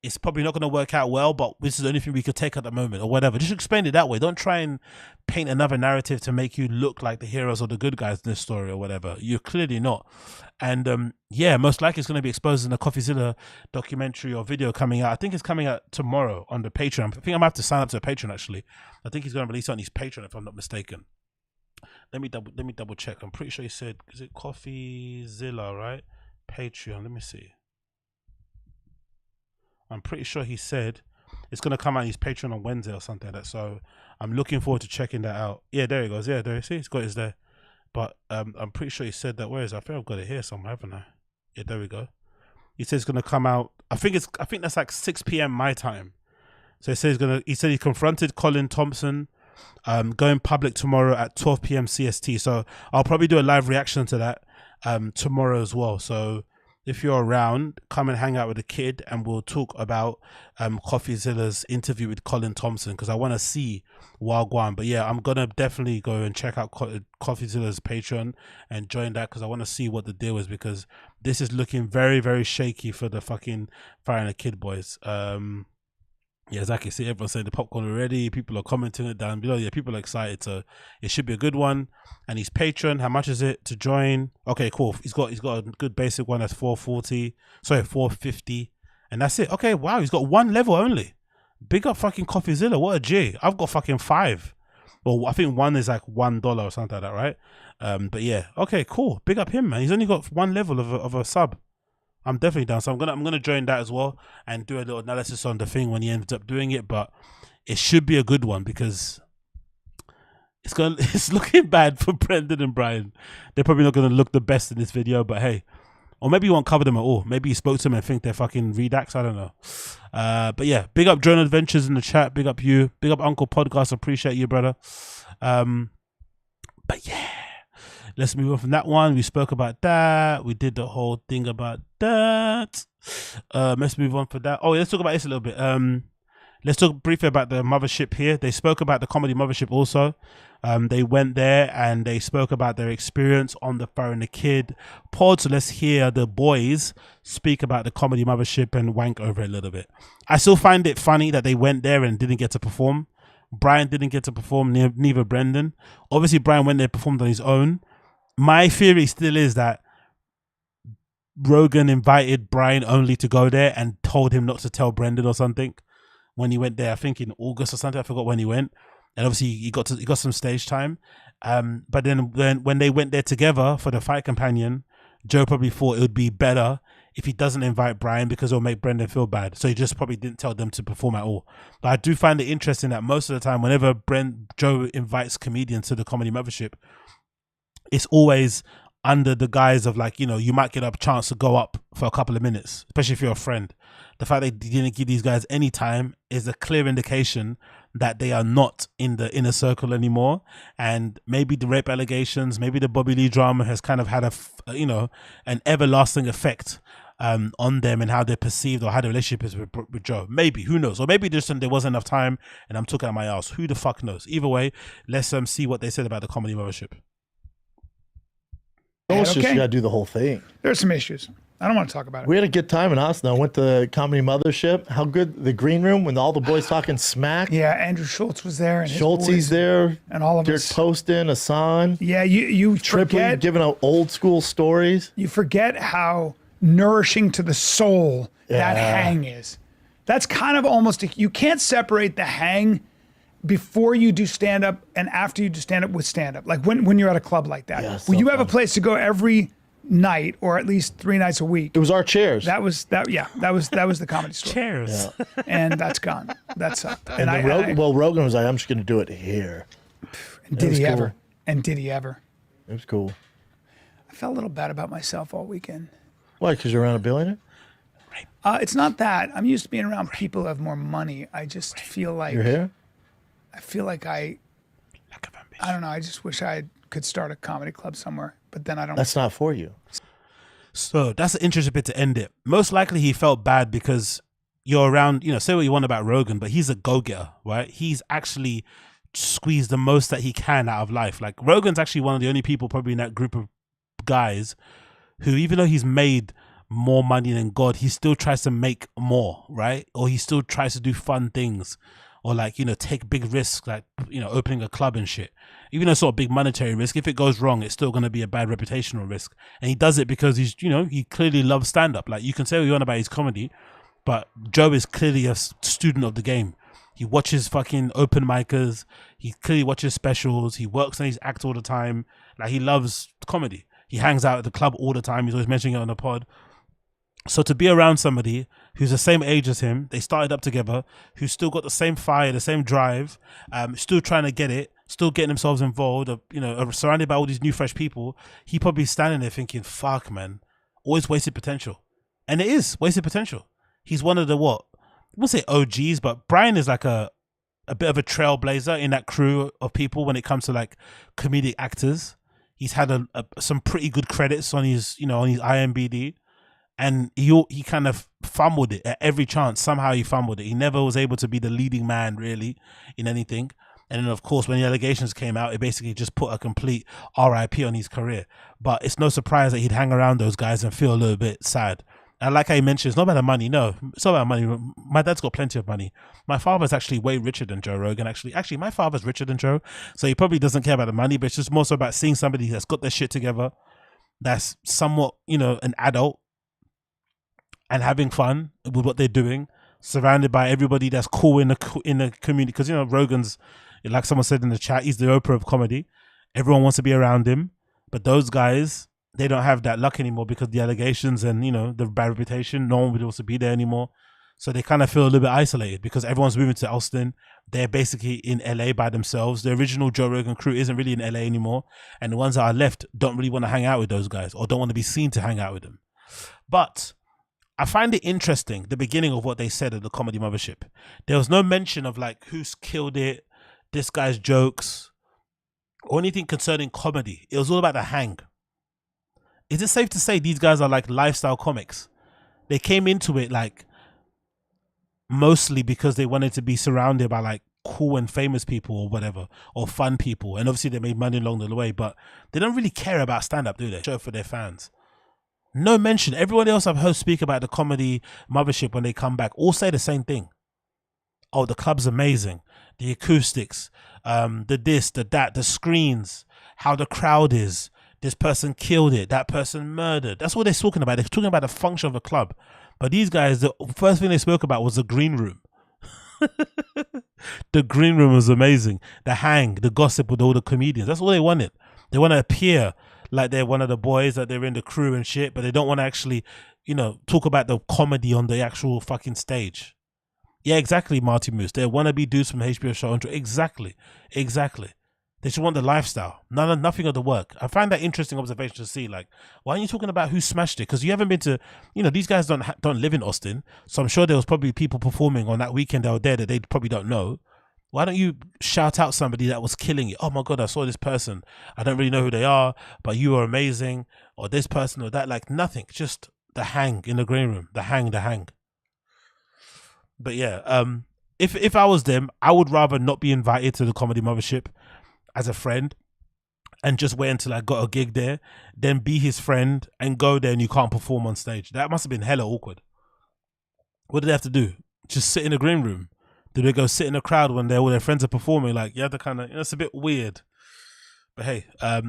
It's probably not going to work out well, but this is the only thing we could take at the moment or whatever. Just explain it that way. Don't try and paint another narrative to make you look like the heroes or the good guys in this story or whatever. You're clearly not. And yeah, most likely it's going to be exposed in a CoffeeZilla documentary or video coming out. I think it's coming out tomorrow on the Patreon. I think I might have to sign up to a Patreon actually. I think he's going to release it on his Patreon if I'm not mistaken. Let me double check. I'm pretty sure he said, is it CoffeeZilla, right? Patreon. Let me see. I'm pretty sure he said It's gonna come out on his Patreon on Wednesday or something like that. So I'm looking forward to checking that out. Yeah, there he goes. Yeah, there you see, he's got his there. But I'm pretty sure he said that. Where is it? I think I've got it here somewhere, haven't I? Yeah, there we go. He says it's gonna come out. I think that's like 6 p.m. my time. So he said he confronted Colin Thompson, going public tomorrow at 12 p.m. CST. So I'll probably do a live reaction to that tomorrow as well. So if you're around, come and hang out with the kid and we'll talk about CoffeeZilla's interview with Colin Thompson, because I want to see Wagwan. But yeah, I'm gonna definitely go and check out CoffeeZilla's Patreon and join that, because I want to see what the deal is, because this is looking very, very shaky for the fucking Fire and the Kid boys. Yeah, exactly. See, everyone's saying the popcorn already. People are commenting it down below. Yeah, people are excited. So it should be a good one. And his Patreon, how much is it to join? Okay, cool. He's got a good basic one that's $450, and that's it. Okay, wow. He's got one level only. Big up fucking CoffeeZilla. What a G. I've got fucking 5. Well, I think one is like $1 or something like that, right? But yeah, okay, cool. Big up him, man. He's only got one level of a sub. I'm definitely down. So I'm gonna join that as well and do a little analysis on the thing when he ends up doing it. But it should be a good one, because it's looking bad for Brendan and Bryan. They're probably not gonna look the best in this video, but hey. Or maybe you won't cover them at all. Maybe you spoke to them and think they're fucking redacts. I don't know. But yeah, big up Drone Adventures in the chat. Big up you. Big up Uncle Podcast. Appreciate you, brother. But yeah. Let's move on from that one. We spoke about that. We did the whole thing about that. Let's move on for that. Oh, let's talk about this a little bit. Let's talk briefly about the mothership here. They spoke about the comedy mothership also. They went there and they spoke about their experience on the Fire and the Kid pod. So let's hear the boys speak about the comedy mothership and wank over it a little bit. I still find it funny that they went there and didn't get to perform. Bryan didn't get to perform, neither Brendan. Obviously, Bryan went there and performed on his own. My theory still is that Rogan invited Bryan only to go there and told him not to tell Brendan or something when he went there. I think in August or something. I forgot when he went. And obviously he got some stage time. But then when they went there together for the Fight Companion, Joe probably thought it would be better if he doesn't invite Bryan, because it'll make Brendan feel bad. So he just probably didn't tell them to perform at all. But I do find it interesting that most of the time, whenever Joe invites comedians to the comedy mothership, it's always under the guise of, like, you know, you might get a chance to go up for a couple of minutes, especially if you're a friend. The fact that they didn't give these guys any time is a clear indication that they are not in the inner circle anymore. And maybe the rape allegations, maybe the Bobby Lee drama has kind of had an everlasting effect on them and how they're perceived, or how the relationship is with Joe. Maybe, who knows? Or maybe just there wasn't enough time and I'm talking out my ass. Who the fuck knows? Either way, let's see what they said about the comedy mothership. Almost just you gotta do the whole thing. There's some issues. I don't want to talk about it. We had a good time in Austin. I went to Comedy Mothership. How good the green room when all the boys talking smack. Yeah, Andrew Schultz was there, and Schultzy's there, and all of Dirk us. Poston, Hassan. Yeah, you Tripley forget giving out old school stories. You forget how nourishing to the soul that hang is. That's kind of almost you can't separate the hang before you do stand up and after you do stand up with stand up. Like when you're at a club like that, Yeah, when you have a place to go every night or at least 3 nights a week. It was our chairs. That was the Comedy Store. Chairs. Yeah. And that's gone. That sucked. And Rogan was like, I'm just going to do it here. And did he ever? And did he ever? It was cool. I felt a little bad about myself all weekend. Why? Because you're around a billionaire? It's not that. I'm used to being around people who have more money. I just feel like You're here? I feel like I don't know. I just wish I could start a comedy club somewhere, but then I don't. That's not for you. So that's an interesting bit to end it. Most likely he felt bad because you're around, say what you want about Rogan, but he's a go-getter, right? He's actually squeezed the most that he can out of life. Like, Rogan's actually one of the only people probably in that group of guys who, even though he's made more money than God, he still tries to make more, right? Or he still tries to do fun things. Or take big risks, like, opening a club and shit. Even though it's not a big monetary risk, if it goes wrong, it's still going to be a bad reputational risk. And he does it because he's, he clearly loves stand-up. Like, you can say what you want about his comedy, but Joe is clearly a student of the game. He watches fucking open micers. He clearly watches specials. He works on his act all the time. Like, he loves comedy. He hangs out at the club all the time. He's always mentioning it on the pod. So to be around somebody who's the same age as him, they started up together, who's still got the same fire, the same drive, still trying to get it, still getting themselves involved, surrounded by all these new fresh people, he probably standing there thinking, fuck, man, always wasted potential. And it is wasted potential. He's one of the, I won't say OGs, but BRYAN is like a bit of a trailblazer in that crew of people when it comes to like comedic actors. He's had some pretty good credits on his, on his IMDb. And he kind of fumbled it at every chance. Somehow he fumbled it. He never was able to be the leading man really in anything. And then of course when the allegations came out, it basically just put a complete RIP on his career. But it's no surprise that he'd hang around those guys and feel a little bit sad. And like I mentioned, it's not about the money. No, it's not about money. My dad's got plenty of money. My father's actually way richer than Joe Rogan. Actually, my father's richer than Joe. So he probably doesn't care about the money, but it's just more so about seeing somebody that's got their shit together, that's somewhat, an adult, and having fun with what they're doing, surrounded by everybody that's cool in the community. Because Rogan's, like someone said in the chat, he's the Oprah of comedy. Everyone wants to be around him, but those guys, they don't have that luck anymore because the allegations and the bad reputation. No one would also be there anymore, so they kind of feel a little bit isolated because everyone's moving to Austin. They're basically in LA by themselves. The original Joe Rogan crew isn't really in LA anymore, and the ones that are left don't really want to hang out with those guys or don't want to be seen to hang out with them. But I find it interesting, the beginning of what they said at the Comedy Mothership. There was no mention of like who's killed it, this guy's jokes, or anything concerning comedy. It was all about the hang. Is it safe to say these guys are like lifestyle comics? They came into it like mostly because they wanted to be surrounded by like cool and famous people or whatever, or fun people. And obviously they made money along the way, but they don't really care about stand-up, do they? Show for their fans. No mention. Everyone else I've heard speak about the Comedy Mothership when they come back all say the same thing. Oh, the club's amazing. The acoustics, the this, the that, the screens, how the crowd is. This person killed it. That person murdered. That's what they're talking about. They're talking about the function of the club. But these guys, the first thing they spoke about was the green room. The green room was amazing. The hang, the gossip with all the comedians. That's all they wanted. They want to appear like they're one of the boys, that they're in the crew and shit, but they don't want to actually, talk about the comedy on the actual fucking stage. Yeah, exactly, Marty Moose. They wannabe dudes from the HBO show. Exactly. They should want the lifestyle. Nothing of the work. I find that interesting observation to see. Like, why aren't you talking about who smashed it? Because you haven't been to, these guys don't live in Austin. So I'm sure there was probably people performing on that weekend that were there that they probably don't know. Why don't you shout out somebody that was killing it? Oh my God, I saw this person. I don't really know who they are, but you are amazing. Or this person or that. Like nothing. Just the hang in the green room. The hang. But yeah, if I was them, I would rather not be invited to the Comedy Mothership as a friend and just wait until I got a gig there, then be his friend and go there and you can't perform on stage. That must have been hella awkward. What did they have to do? Just sit in the green room? Do they go sit in a crowd when all their friends are performing? Like, you have to kind of, it's a bit weird. But hey,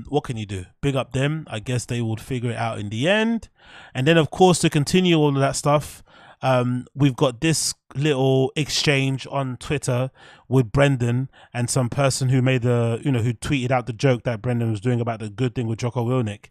what can you do? Big up them. I guess they would figure it out in the end. And then, of course, to continue all of that stuff, we've got this little exchange on Twitter with Brendan and some person who made who tweeted out the joke that Brendan was doing about the good thing with Jocko Willink.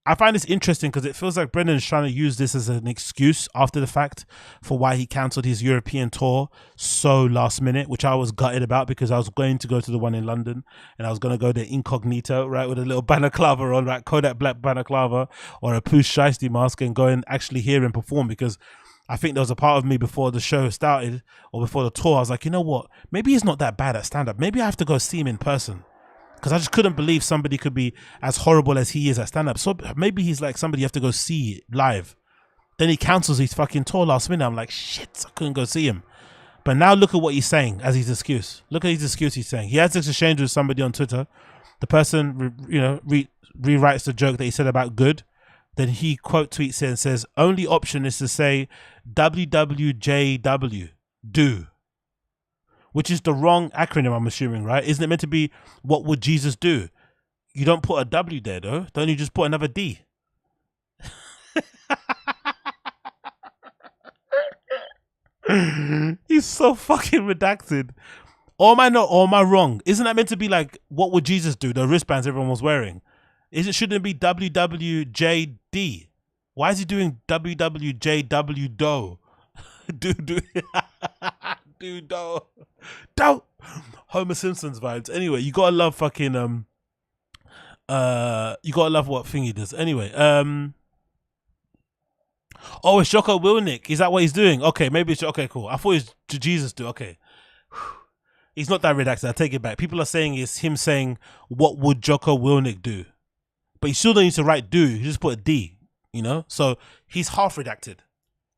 I find this interesting because it feels like Brendan is trying to use this as an excuse after the fact for why he cancelled his European tour so last minute, which I was gutted about because I was going to go to the one in London and I was going to go there incognito, right, with a little balaclava on, right, Kodak black balaclava or a Pooh Shiesty mask and go and actually hear him perform because I think there was a part of me before the show started or before the tour, I was like, you know what, maybe he's not that bad at stand-up. Maybe I have to go see him in person. Because I just couldn't believe somebody could be as horrible as he is at stand-up. So maybe he's like somebody you have to go see live. Then he cancels his fucking tour last minute. I'm like, shit, I couldn't go see him. But now look at what he's saying as his excuse. Look at his excuse he's saying. He has this exchange with somebody on Twitter. The person, rewrites the joke that he said about good. Then he quote tweets it and says, only option is to say WWJW, do. Which is the wrong acronym, I'm assuming, right? Isn't it meant to be, what would Jesus do? You don't put a W there, though. Don't you just put another D? He's so fucking redacted. Or am I wrong? Isn't that meant to be like, what would Jesus do? The wristbands everyone was wearing. Shouldn't it be WWJD? Why is he doing WWJW do? Do. Homer Simpson's vibes. Anyway, you gotta love fucking you gotta love what thing he does. Anyway, oh, it's Jocko Willink. Is that what he's doing? Okay, maybe it's okay, cool. I thought it was Jesus do. Okay. He's not that redacted. I take it back. People are saying it's him saying, what would Jocko Willink do? But you still don't need to write do. You just put a D, you know? So he's half redacted.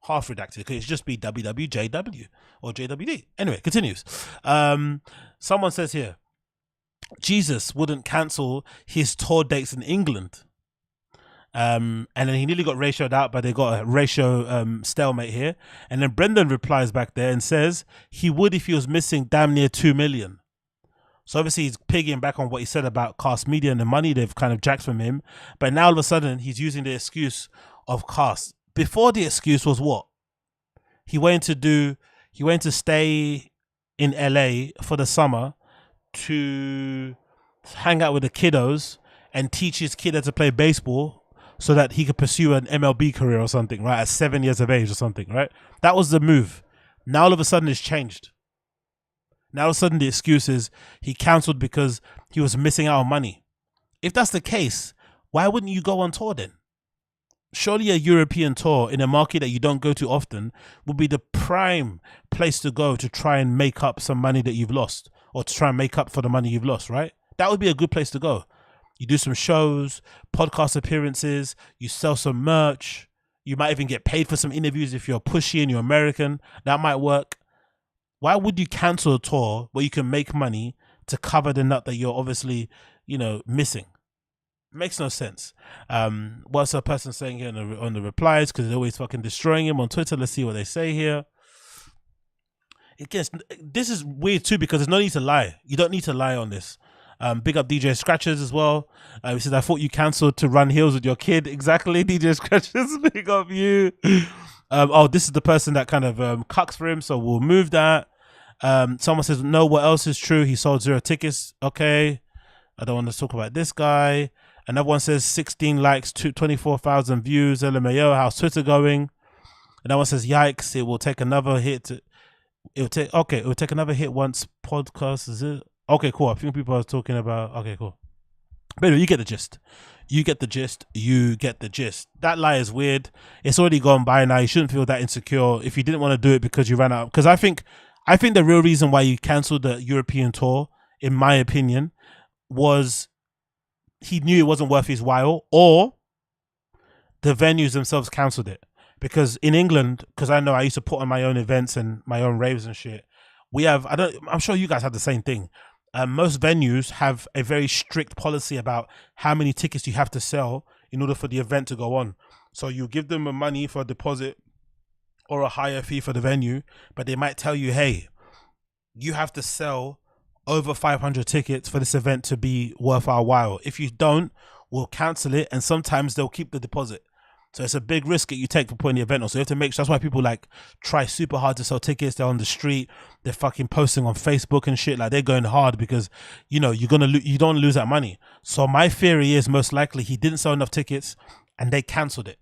Half redacted. It could just be WWJW or JWD. Anyway, continues. Someone says here, Jesus wouldn't cancel his tour dates in England. And then he nearly got ratioed out, but they got a ratio stalemate here. And then Brendan replies back there and says he would if he was missing damn near 2 million. So obviously he's pigging back on what he said about Cast Media and the money they've kind of jacked from him. But now all of a sudden he's using the excuse of Cast. Before the excuse was what? He went to stay in LA for the summer to hang out with the kiddos and teach his kid how to play baseball so that he could pursue an MLB career or something, right? At 7 years of age or something, right? That was the move. Now all of a sudden it's changed. Now all of a sudden the excuse is he cancelled because he was missing out on money. If that's the case, why wouldn't you go on tour then? Surely a European tour in a market that you don't go to often would be the prime place to go to try and make up some money that you've lost, or to try and make up for the money you've lost, right? That would be a good place to go. You do some shows, podcast appearances, you sell some merch, you might even get paid for some interviews if you're pushy and you're American. That might work. Why would you cancel a tour where you can make money to cover the nut that you're obviously, you know, missing? Makes no sense. What's a person saying here on the replies? Because they're always fucking destroying him on Twitter. Let's see what they say here. This is weird too, because there's no need to lie. You don't need to lie on this. Big up DJ Scratchers as well. He says, I thought you cancelled to run heels with your kid. Exactly, DJ Scratchers. Big up you. Oh, this is the person that kind of cucks for him, so we'll move that. Someone says, no, what else is true? He sold 0 tickets. Okay. I don't want to talk about this guy. Another one says 16 likes, 24,000 views. LMAO, how's Twitter going? Another one says, yikes, it will take another hit. It will take another hit once podcast is it. Okay, cool. I think people are talking about. Okay, cool. But anyway, you get the gist. You get the gist. You get the gist. That lie is weird. It's already gone by now. You shouldn't feel that insecure if you didn't want to do it because you ran out. Because I think the real reason why you cancelled the European tour, in my opinion, was he knew it wasn't worth his while, or the venues themselves cancelled it. Because in England, because I know I used to put on my own events and my own raves and shit. I'm sure you guys have the same thing. Most venues have a very strict policy about how many tickets you have to sell in order for the event to go on. So you give them a money for a deposit or a higher fee for the venue, but they might tell you, hey, you have to sell over 500 tickets for this event to be worth our while. If you don't, we'll cancel it, and sometimes they'll keep the deposit. So it's a big risk that you take for putting the event on. So you have to make sure. That's why people like try super hard to sell tickets. They're on the street. They're fucking posting on Facebook and shit. Like they're going hard because, you know, you don't lose that money. So my theory is most likely he didn't sell enough tickets and they cancelled it.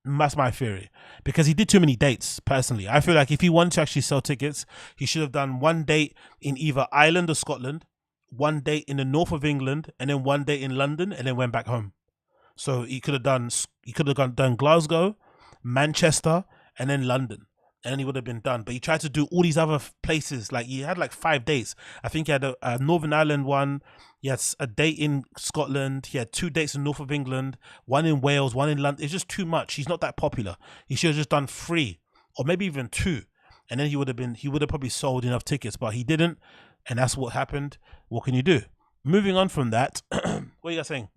That's my theory, because he did too many dates. Personally, I feel like if he wanted to actually sell tickets, he should have done one date in either Ireland or Scotland, one date in the north of England, and then one date in London, and then went back home. So he could have done Glasgow, Manchester, and then London, and then he would have been done. But he tried to do all these other places. Like he had like 5 dates. I think he had a Northern Ireland one. He had a date in Scotland. He had 2 dates in north of England, one in Wales, one in London. It's just too much. He's not that popular. He should have just done 3 or maybe even 2, and then he would have probably sold enough tickets. But he didn't, and that's what happened. What can you do? Moving on from that, what are you guys saying?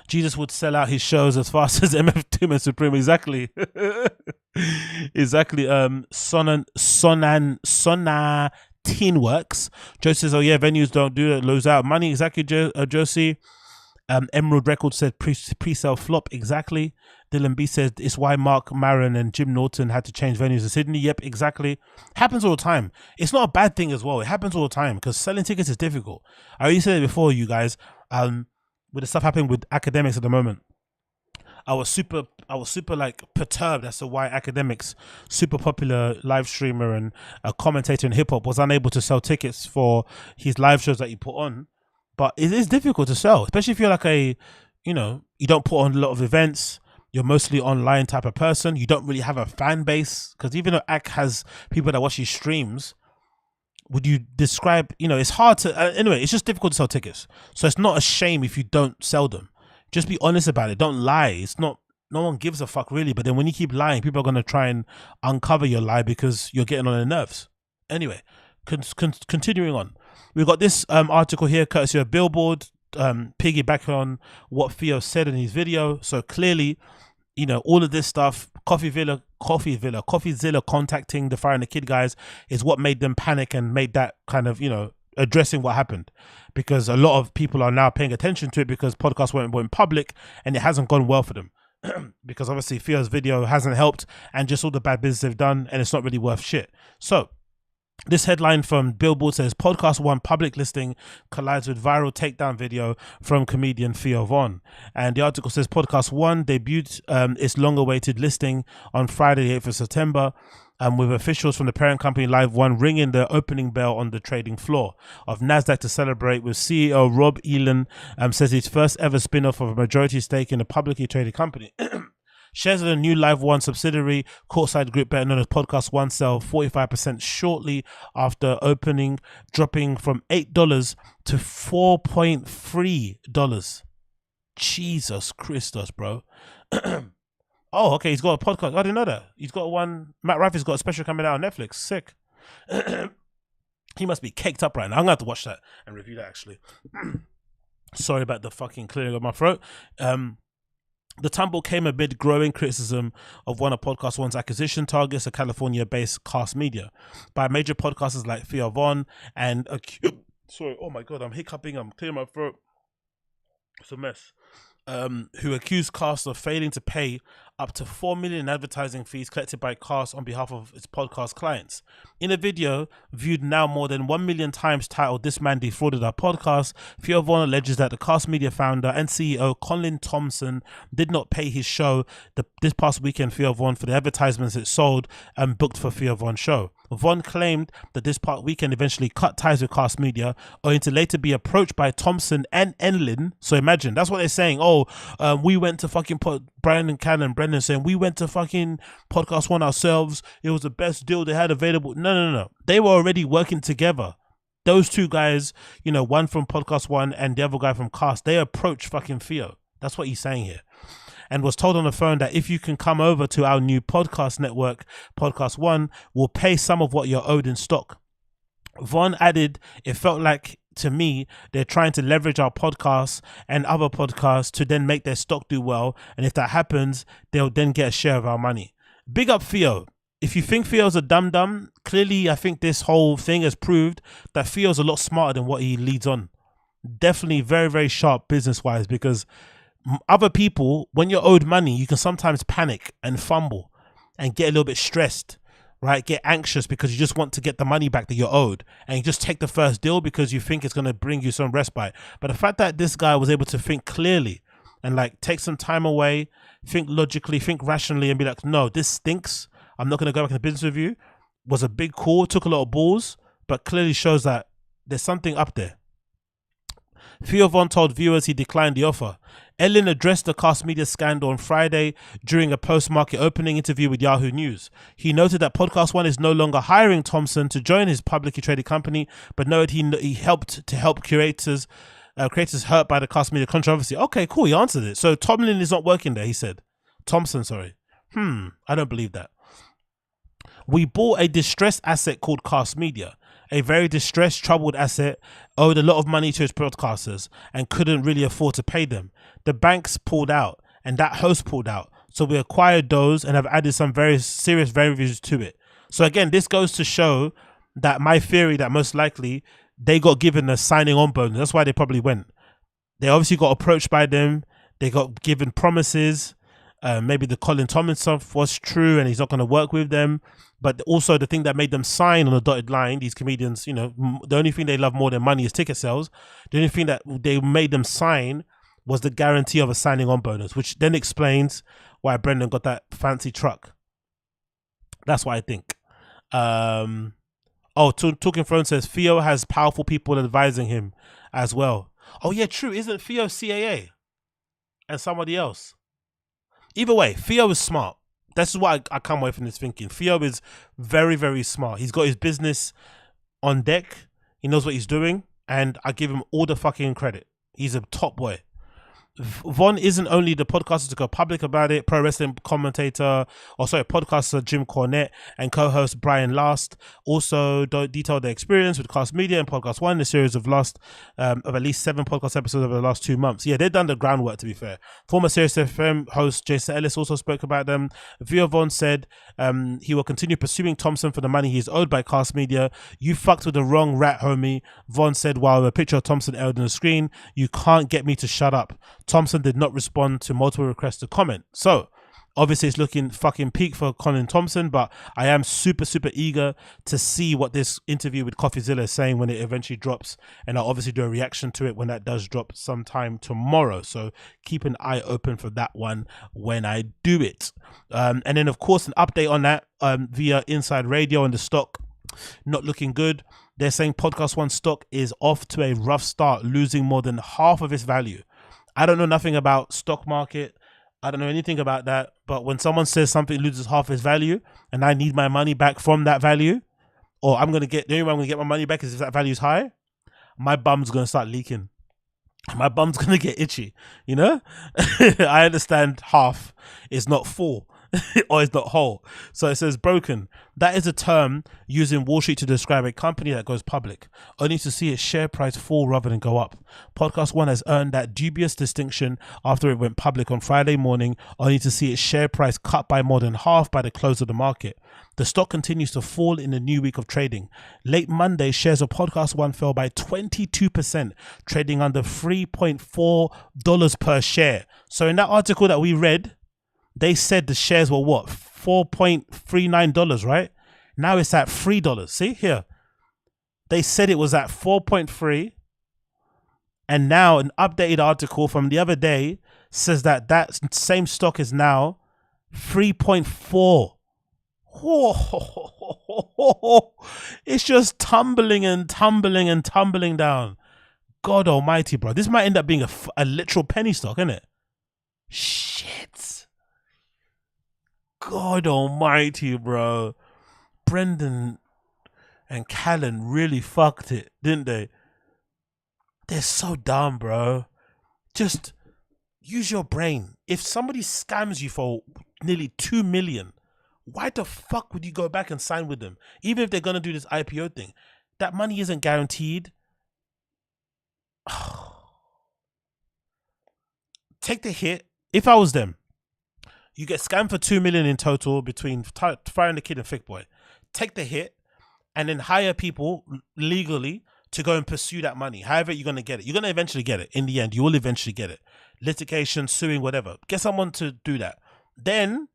Jesus would sell out his shows as fast as MF Doom and Supreme. Exactly. Exactly. Sona Teen Works. Joe says, oh yeah, venues don't do it, lose out money. Exactly, Josie. Emerald Records said pre-sale flop. Exactly. Dylan B says it's why Mark Maron and Jim Norton had to change venues in Sydney. Yep, exactly. Happens all the time. It's not a bad thing as well. It happens all the time because selling tickets is difficult. I already said it before, you guys. With the stuff happening with academics at the moment, I was super like perturbed as to why Academics, super popular live streamer and a commentator in hip hop, was unable to sell tickets for his live shows that he put on. But it is difficult to sell, especially if you're like you don't put on a lot of events. You're mostly online type of person. You don't really have a fan base, because even though Ak has people that watch his streams, would you describe, it's hard to, anyway, it's just difficult to sell tickets. So it's not a shame if you don't sell them. Just be honest about it. Don't lie. It's not, no one gives a fuck really. But then when you keep lying, people are going to try and uncover your lie because you're getting on their nerves. Anyway, continuing on. We've got this article here, courtesy of Billboard, piggyback on what Theo said in his video. So clearly, all of this stuff, CoffeeZilla contacting the Fire and the Kid guys is what made them panic and made that kind of, addressing what happened, because a lot of people are now paying attention to it because podcasts went public and it hasn't gone well for them because obviously Theo's video hasn't helped and just all the bad business they've done, and it's not really worth shit. So this headline from Billboard says Podcast One public listing collides with viral takedown video from comedian Theo Von. And the article says Podcast One debuted its long-awaited listing on Friday, the 8th of September, with officials from the parent company Live One ringing the opening bell on the trading floor of NASDAQ to celebrate, with CEO Rob Elon says his first ever spin-off of a majority stake in a publicly traded company. Shares of the new Live One subsidiary, Courtside Group, better known as Podcast One, sell 45% shortly after opening, dropping from $8 to $4.3. Jesus Christos, bro. Oh, okay, he's got a podcast. I didn't know that. He's got one. Matt Rife has got a special coming out on Netflix. Sick. He must be caked up right now. I'm going to have to watch that and review that, actually. Sorry about the fucking clearing of my throat. The tumble came amid growing criticism of one of Podcast One's acquisition targets, a California-based Cast Media, by major podcasters like Theo Von and... sorry, oh my God, I'm hiccuping. I'm clearing my throat. It's a mess. Who accused Cast of failing to pay up to $4 million in advertising fees collected by Cast on behalf of its podcast clients. In a video viewed now more than 1 million times titled "This Man Defrauded Our Podcast," Theo Von alleges that the Cast Media founder and CEO Colin Thompson did not pay his show this past weekend, Theo Von, for the advertisements it sold and booked for Theo Von's show. Von claimed that this past weekend eventually cut ties with Cast Media, owing to later be approached by Thompson and Enlin. So imagine, that's what they're saying. Oh, we went to fucking Bryan and CALLEN, Brendan saying we went to fucking Podcast One ourselves. It was the best deal they had available. No. They were already working together. Those two guys, one from Podcast One and the other guy from Cast, they approached fucking Theo. That's what he's saying here. And was told on the phone that if you can come over to our new podcast network, Podcast One, we'll pay some of what you're owed in stock. Von added, it felt like to me they're trying to leverage our podcasts and other podcasts to then make their stock do well. And if that happens, they'll then get a share of our money. Big up Theo. If you think Theo's a dum-dum, clearly I think this whole thing has proved that Theo's a lot smarter than what he leads on. Definitely very, very sharp business-wise, because other people, when you're owed money, you can sometimes panic and fumble and get a little bit stressed, right? Get anxious because you just want to get the money back that you're owed, and you just take the first deal because you think it's going to bring you some respite. But the fact that this guy was able to think clearly and like take some time away, think logically, think rationally, and be like, no, this stinks, I'm not going to go back into business with you, was a big call, took a lot of balls, but clearly shows that there's something up there. Theo Von told viewers he declined the offer. Ellen addressed the Cast Media scandal on Friday during a post-market opening interview with Yahoo News. He noted that Podcast One is no longer hiring Thompson to join his publicly traded company, but noted he helped to help creators hurt by the Cast Media controversy. Okay, cool, he answered it. So Tomlin is not working there, he said. Thompson, sorry. I don't believe that. We bought a distressed asset called Cast Media. A very distressed, troubled asset, owed a lot of money to its broadcasters and couldn't really afford to pay them. The banks pulled out and that host pulled out. So we acquired those and have added some very serious variables to it. So again, this goes to show that my theory that most likely they got given a signing on bonus. That's why they probably went. They obviously got approached by them. They got given promises. Maybe the Colin Thompson stuff was true and he's not going to work with them. But also the thing that made them sign on the dotted line, these comedians, the only thing they love more than money is ticket sales. The only thing that they made them sign was the guarantee of a signing on bonus, which then explains why Brendan got that fancy truck. That's what I think. Talking Throne says Theo has powerful people advising him as well. Oh yeah, true. Isn't Theo CAA and somebody else? Either way, Theo is smart. This is what I come away from this thinking. Theo is very, very smart. He's got his business on deck. He knows what he's doing, and I give him all the fucking credit. He's a top boy. Von isn't only the podcaster to go public about it, pro wrestling commentator, podcaster Jim Cornette and co-host Bryan Last also detailed their experience with Cast Media and Podcast One, a series of at least 7 podcast episodes over the last 2 months. Yeah, they've done the groundwork, to be fair. Former Sirius FM host Jason Ellis also spoke about them. Theo Von said he will continue pursuing Thompson for the money he is owed by Cast Media. You fucked with the wrong rat, homie. Von said while a picture of Thompson aired on the screen, you can't get me to shut up. Thompson did not respond to multiple requests to comment. So, obviously it's looking fucking peak for Colin Thompson, but I am super, super eager to see what this interview with CoffeeZilla is saying when it eventually drops, and I'll obviously do a reaction to it when that does drop sometime tomorrow. So, keep an eye open for that one when I do it. And then, of course, an update on that via Inside Radio and the stock not looking good. They're saying Podcast One stock is off to a rough start, losing more than half of its value. I don't know nothing about stock market. I don't know anything about that. But when someone says something loses half its value and I need my money back from that value, or the only way I'm going to get my money back is if that value is high, my bum's going to start leaking. My bum's going to get itchy, you know? I understand half is not full. Or it's not whole. So it says broken. That is a term used in Wall Street to describe a company that goes public, only to see its share price fall rather than go up. Podcast One has earned that dubious distinction after it went public on Friday morning, only to see its share price cut by more than half by the close of the market. The stock continues to fall in the new week of trading. Late Monday, shares of Podcast One fell by 22%, trading under $3.4 per share. So in that article that we read, they said the shares were what? $4.39, right? Now it's at $3. See here. They said it was at 4.3. And now an updated article from the other day says that that same stock is now 3.4. It's just tumbling and tumbling and tumbling down. God almighty, bro. This might end up being a literal penny stock, isn't it? Shit. God almighty, bro. Brendan and Callen really fucked it, didn't they? They're so dumb, bro. Just use your brain. If somebody scams you for nearly 2 million, why the fuck would you go back and sign with them? Even if they're going to do this IPO thing, that money isn't guaranteed. Take the hit. If I was them, you get scammed for 2 million in total between Fire and the Kid and Thick Boy. Take the hit and then hire people legally to go and pursue that money. However, you're going to get it. You're going to eventually get it. In the end, you will eventually get it. Litigation, suing, whatever. Get someone to do that. Then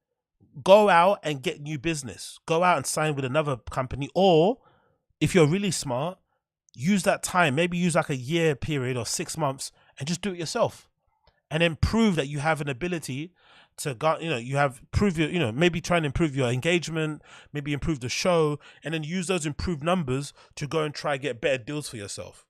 go out and get new business. Go out and sign with another company. Or if you're really smart, use that time. Maybe use like a year period or 6 months and just do it yourself. And then prove that you have an ability to go, maybe try and improve your engagement, maybe improve the show, and then use those improved numbers to go and try and get better deals for yourself.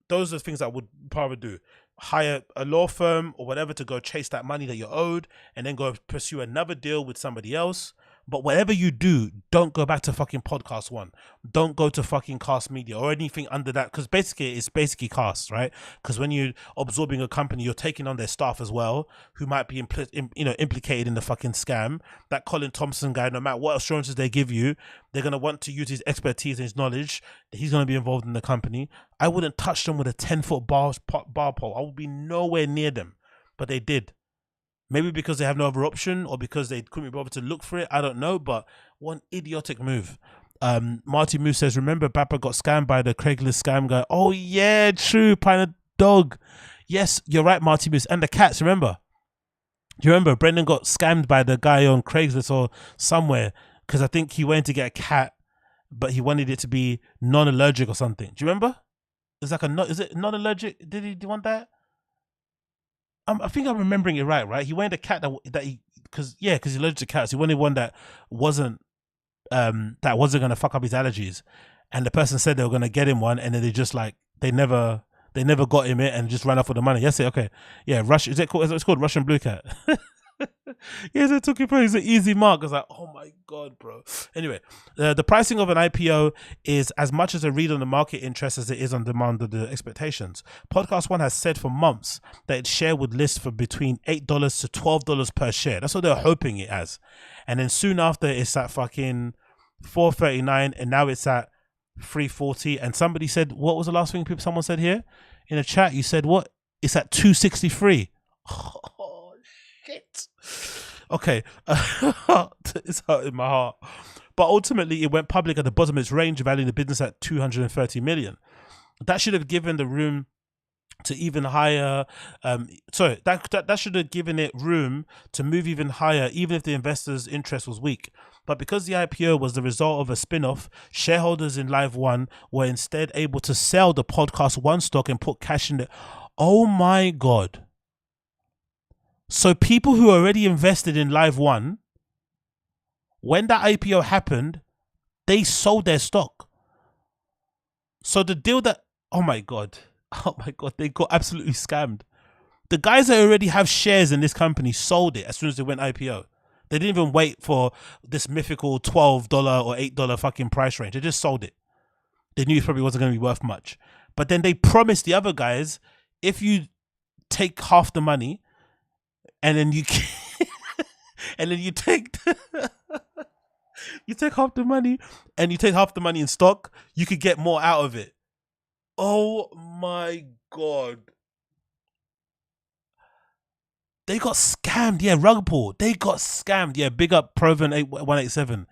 Those are the things I would probably do. Hire a law firm or whatever to go chase that money that you're owed, and then go pursue another deal with somebody else. But whatever you do, don't go back to fucking Podcast One. Don't go to fucking Cast Media or anything under that, because basically it's Cast, right? Because when you're absorbing a company, you're taking on their staff as well, who might be implicated in the fucking scam. That Colin Thompson guy, no matter what assurances they give you, they're going to want to use his expertise and his knowledge. He's going to be involved in the company. I wouldn't touch them with a 10-foot bar pole. I would be nowhere near them, but they did. Maybe because they have no other option or because they couldn't be bothered to look for it. I don't know, but one idiotic move. Marty Moose says, remember Bappa got scammed by the Craigslist scam guy? Oh, yeah, true. Pine dog. Yes, you're right, Marty Moose. And the cats, remember? Do you remember Brendan got scammed by the guy on Craigslist or somewhere? Because I think he went to get a cat, but he wanted it to be non-allergic or something. Do you remember? It's like is it non-allergic? Did he want that? I think I'm remembering it right? He wanted a cat that he because he's allergic to cats. He wanted one that wasn't gonna fuck up his allergies, and the person said they were gonna get him one, and then they just like they never got him it and just ran off with the money. Yes, okay, yeah. It's called Russian blue cat. Yes, they took it for it's an easy mark. I was like, oh my god, bro. Anyway, the pricing of an IPO is as much as a read on the market interest as it is on demand of the expectations. Podcast One has said for months that its share would list for between $8 to $12 per share. That's what they're hoping it has. And then soon after, it's at fucking $4.39, and now it's at $3.40. And somebody said, what was the last thing someone said here in the chat? You said what? It's at $2.63. Oh shit. Okay, it's hurting my heart. But ultimately, it went public at the bottom of its range, valuing the business at $230 million. That should have given the room to even higher. That should have given it room to move even higher, even if the investors' interest was weak. But because the IPO was the result of a spin-off, shareholders in Live One were instead able to sell the Podcast One stock and put cash in it. Oh my god. So people who already invested in Live One, when that IPO happened, they sold their stock. So the deal that, oh my god, they got absolutely scammed. The guys that already have shares in this company sold it as soon as they went IPO. They didn't even wait for this mythical $12 or $8 fucking price range. They just sold it. They knew it probably wasn't going to be worth much. But then they promised the other guys, if you take half the money, and then you you take you take half the money and you take half the money in stock, you could get more out of it. Oh my god. They got scammed. Yeah, rug pull. They got scammed. Yeah, big up Proven 187.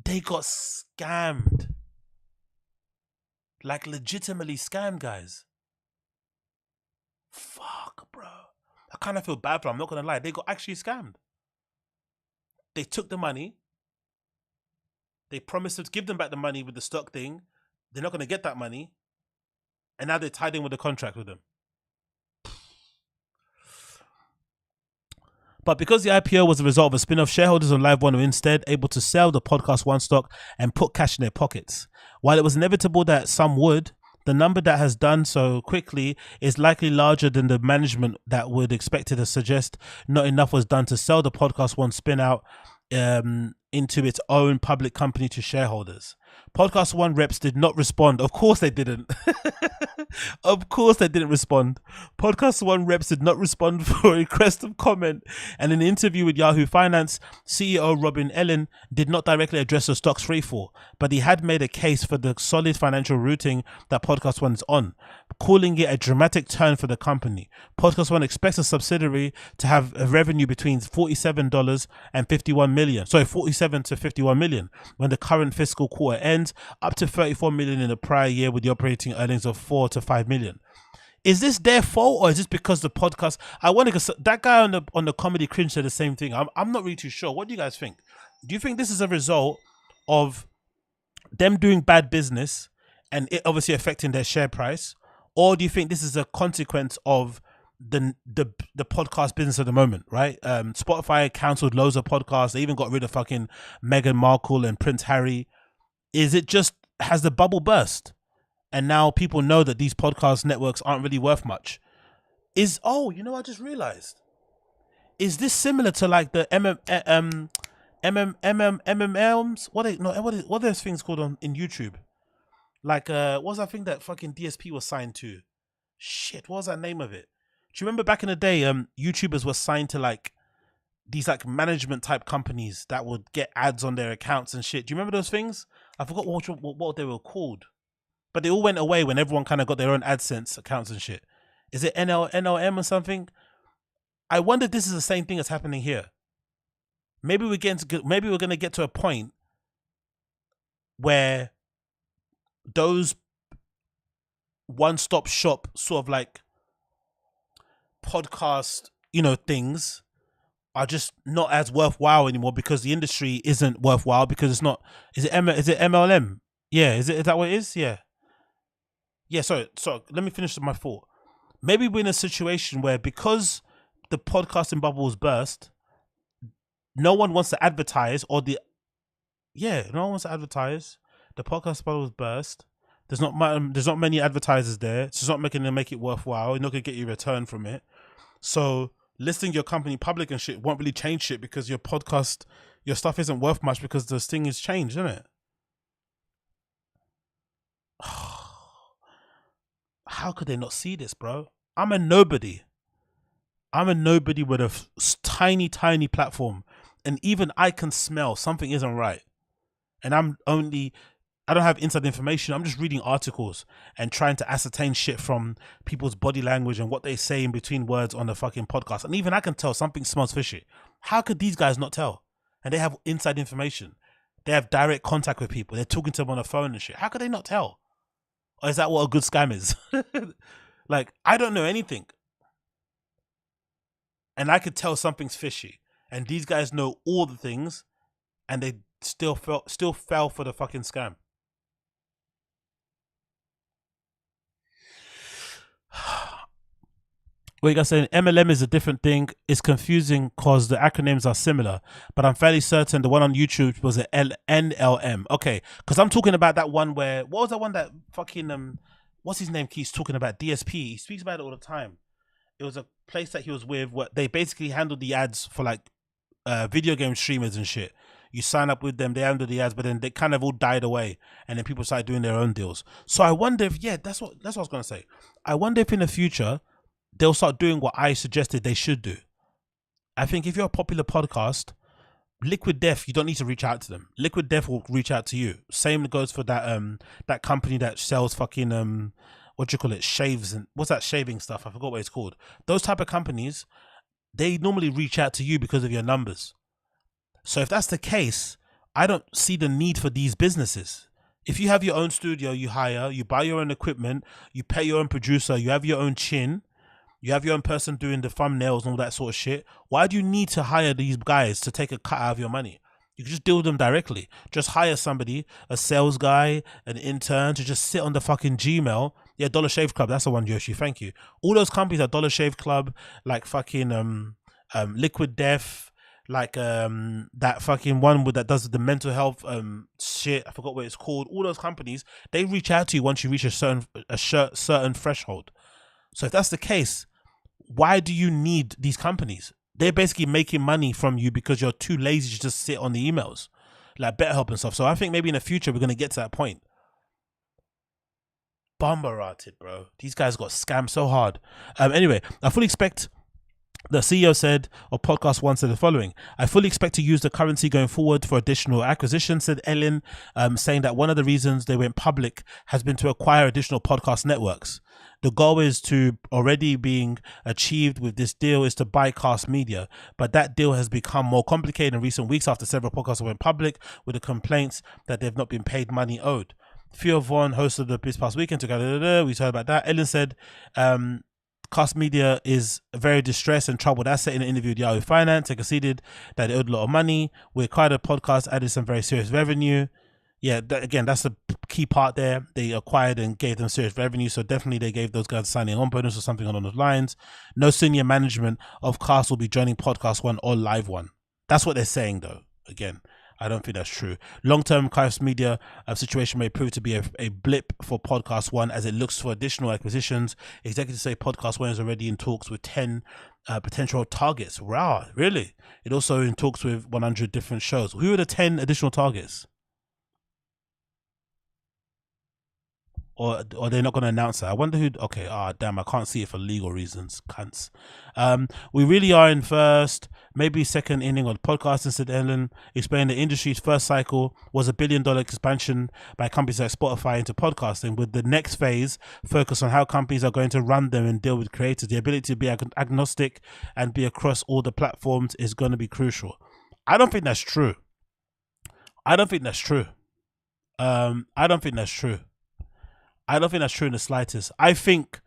They got scammed. Like legitimately scammed, guys. Fuck, bro. I kind of feel bad for them. I'm not going to lie. They got actually scammed. They took the money. They promised to give them back the money with the stock thing. They're not going to get that money. And now they're tied in with a contract with them. But because the IPO was a result of a spin-off, shareholders on Live One were instead able to sell the Podcast One stock and put cash in their pockets. While it was inevitable that some would, the number that has done so quickly is likely larger than the management that would expect it to suggest not enough was done to sell the Podcast One spin out into its own public company to shareholders. Podcast One reps did not respond. Of course they didn't. Of course they didn't respond. Podcast One reps did not respond for a request of comment, and in an interview with Yahoo Finance, CEO Robin Ellen did not directly address the stock's free fall, but he had made a case for the solid financial routing that Podcast One is on, calling it a dramatic turn for the company. Podcast One expects a subsidiary to have a revenue between $47 and $51 million. Sorry, 47 to 51 million when the current fiscal quarter ends, up to 34 million in the prior year with the operating earnings of 4 to 5 million. Is this their fault, or is this because the podcast? I wonder, because that guy on the comedy cringe said the same thing. I'm not really too sure. What do you guys think? Do you think this is a result of them doing bad business and it obviously affecting their share price, or do you think this is a consequence of the podcast business at the moment, right? Spotify cancelled loads of podcasts. They even got rid of fucking Meghan Markle and Prince Harry. Is it just, has the bubble burst and now people know that these podcast networks aren't really worth much? Oh, you know, I just realized, is this similar to like the MMLs? What are those things called in YouTube? Like what was that thing that fucking DSP was signed to? Shit, what was that name of it? Do you remember back in the day, YouTubers were signed to like these like management type companies that would get ads on their accounts and shit? Do you remember those things? I forgot what they were called, but they all went away when everyone kind of got their own AdSense accounts and shit. Is it NLM or something? I wonder if this is the same thing that's happening here. Maybe we're going to get to a point where those one-stop shop sort of like podcast, things are just not as worthwhile anymore because the industry isn't worthwhile because it's not. Is it MLM? Yeah, is that what it is? Yeah. So let me finish my thought. Maybe we're in a situation where because the podcasting bubbles burst, no one wants to advertise no one wants to advertise. The podcast bubbles burst. There's not many advertisers there. It's not making them make it worthwhile. You're not gonna get your return from it. So listing your company public and shit won't really change shit because your podcast, your stuff isn't worth much because this thing has changed, isn't it? How could they not see this, bro? I'm a nobody. I'm a nobody with a tiny platform, and even I can smell something isn't right. And I don't have inside information. I'm just reading articles and trying to ascertain shit from people's body language and what they say in between words on the fucking podcast. And even I can tell something smells fishy. How could these guys not tell? And they have inside information. They have direct contact with people. They're talking to them on the phone and shit. How could they not tell? Or is that what a good scam is? Like, I don't know anything. And I could tell something's fishy. And these guys know all the things, and they still fell for the fucking scam. What you guys saying? MLM is a different thing. It's confusing because the acronyms are similar, but I'm fairly certain the one on YouTube was a NLM. Okay, because I'm talking about that one where, what was that one that fucking what's his name keeps talking about? DSP. He speaks about it all the time. It was a place that he was with where they basically handled the ads for like video game streamers and shit. You sign up with them, they handle the ads, but then they kind of all died away, and then people started doing their own deals. So I wonder if, that's what I was gonna say. I wonder if in the future they'll start doing what I suggested they should do. I think if you're a popular podcast, Liquid Death, you don't need to reach out to them. Liquid Death will reach out to you. Same goes for that that company that sells fucking what do you call it, shaves and what's that shaving stuff? I forgot what it's called. Those type of companies, they normally reach out to you because of your numbers. So if that's the case, I don't see the need for these businesses. If you have your own studio, you hire, you buy your own equipment, you pay your own producer, you have your own chin, you have your own person doing the thumbnails and all that sort of shit. Why do you need to hire these guys to take a cut out of your money? You can just deal with them directly. Just hire somebody, a sales guy, an intern, to just sit on the fucking Gmail. Yeah, Dollar Shave Club, that's the one, Yoshi, thank you. All those companies are Dollar Shave Club, like fucking Liquid Death, like that fucking one that does the mental health shit. I forgot what it's called. All those companies, they reach out to you once you reach a certain threshold. So if that's the case, why do you need these companies? They're basically making money from you because you're too lazy to just sit on the emails, like BetterHelp and stuff. So I think maybe in the future we're gonna get to that point. Bombarded, bro. These guys got scammed so hard. Anyway, I fully expect. The CEO said, or Podcast One said the following: I fully expect to use the currency going forward for additional acquisition, said Ellen, saying that one of the reasons they went public has been to acquire additional podcast networks. The goal is to already being achieved with this deal is to buy Cast Media, but that deal has become more complicated in recent weeks after several podcasts went public with the complaints that they've not been paid money owed. Theo Vaughn hosted this past weekend together. We heard about that. Ellen said, Cast Media is a very distressed and troubled asset. In an interview with Yahoo Finance, they conceded that they owed a lot of money. We acquired a podcast, added some very serious revenue. Yeah, again, that's the key part there. They acquired and gave them serious revenue, so definitely they gave those guys a signing on bonus or something along those lines. No senior management of Cast will be joining Podcast One or Live One. That's what they're saying, though. Again, I don't think that's true. Long-term Cast Media situation may prove to be a blip for Podcast One as it looks for additional acquisitions. Executives say Podcast One is already in talks with 10 potential targets. Wow, really? It also in talks with 100 different shows. Who are the 10 additional targets? Or they're not going to announce that. I wonder who. Okay, damn, I can't see it for legal reasons. Cunts. We really are in first, maybe second inning of podcasting, said Ellen, explaining the industry's first cycle was $1 billion expansion by companies like Spotify into podcasting, with the next phase focus on how companies are going to run them and deal with creators. The ability to be agnostic and be across all the platforms is going to be crucial. I don't think that's true. I don't think that's true in the slightest. I think,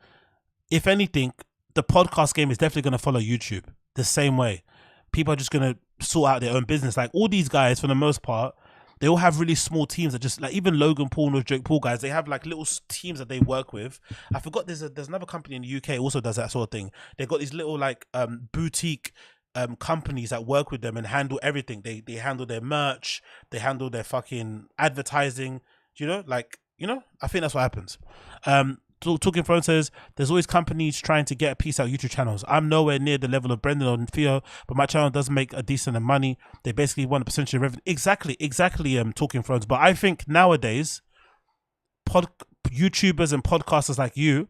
if anything, the podcast game is definitely going to follow YouTube the same way. People are just going to sort out their own business. Like all these guys, for the most part, They all have really small teams that just like, even Logan Paul and those Jake Paul guys, they have like little teams that they work with. I forgot there's another company in the UK also does that sort of thing. They've got these little like boutique companies that work with them and handle everything. They handle their merch, they handle their fucking advertising, I think that's what happens. Talking Phone says there's always companies trying to get a piece out of YouTube channels. I'm nowhere near the level of Brendan or THEO, but my channel does make a decent amount of money. They basically want a percentage of revenue. Exactly. Talking Phones. But I think nowadays, YouTubers and podcasters like you,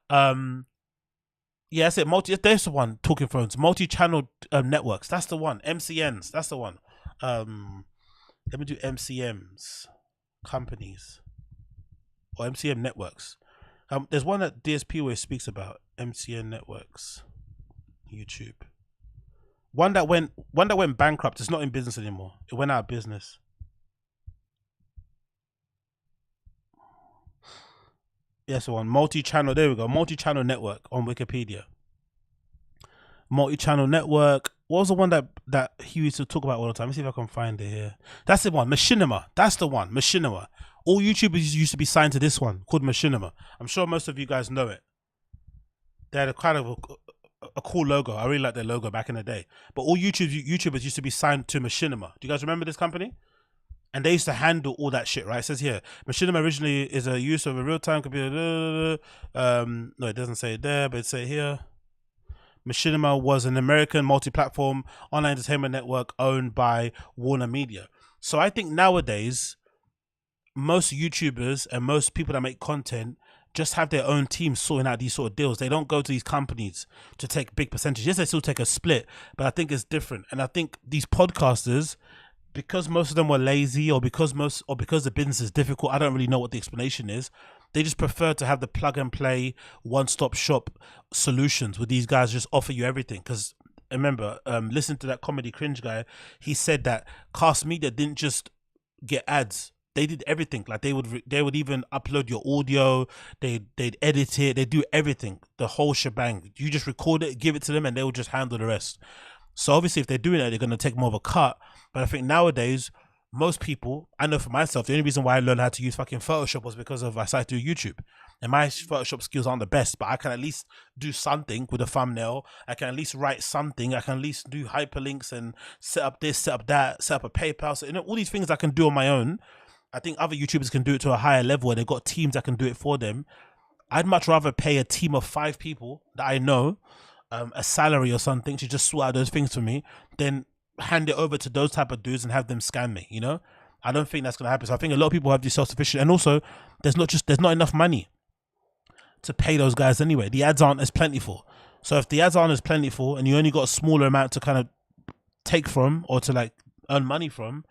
that's it. There's the one. Talking Phones, multi-channel networks. That's the one. MCNs. That's the one. Let me do MCMs, companies. Or MCM networks. There's one that DSP always speaks about. MCN networks, YouTube. One that went bankrupt. It's not in business anymore. It went out of business. Yes, one multi-channel. There we go. Multi-channel network on Wikipedia. Multi-channel network. What was the one that he used to talk about all the time? Let me see if I can find it here. That's the one. Machinima. That's the one. Machinima. All YouTubers used to be signed to this one called Machinima. I'm sure most of you guys know it. They had a kind of a cool logo. I really like their logo back in the day. But all YouTubers used to be signed to Machinima. Do you guys remember this company? And they used to handle all that shit, right? It says here, Machinima originally is a use of a real-time computer. No, it doesn't say it there, but it says here. Machinima was an American multi-platform online entertainment network owned by Warner Media. So I think nowadays, most YouTubers and most people that make content just have their own teams sorting out these sort of deals. They don't go to these companies to take big percentages. Yes, they still take a split, but I think it's different. And I think these podcasters, because most of them were lazy or because the business is difficult, I don't really know what the explanation is. They just prefer to have the plug and play one-stop shop solutions with these guys just offer you everything. Because remember, listen to that comedy cringe guy. He said that Cast Media didn't just get ads. They did everything. Like they would even upload your audio. They'd edit it. They do everything, the whole shebang. You just record it, give it to them, and they will just handle the rest. So obviously, if they're doing that, they're going to take more of a cut. But I think nowadays, most people, I know for myself, the only reason why I learned how to use fucking Photoshop was because I started to do YouTube. And my Photoshop skills aren't the best, but I can at least do something with a thumbnail. I can at least write something. I can at least do hyperlinks and set up this, set up that, set up a PayPal. So, all these things I can do on my own. I think other YouTubers can do it to a higher level where they've got teams that can do it for them. I'd much rather pay a team of 5 people that I know a salary or something to just sort out those things for me than hand it over to those type of dudes and have them scam me, I don't think that's going to happen. So I think a lot of people have this self-sufficient, and also there's not enough money to pay those guys anyway. The ads aren't as plentiful. So if the ads aren't as plentiful and you only got a smaller amount to kind of take from or to like earn money from,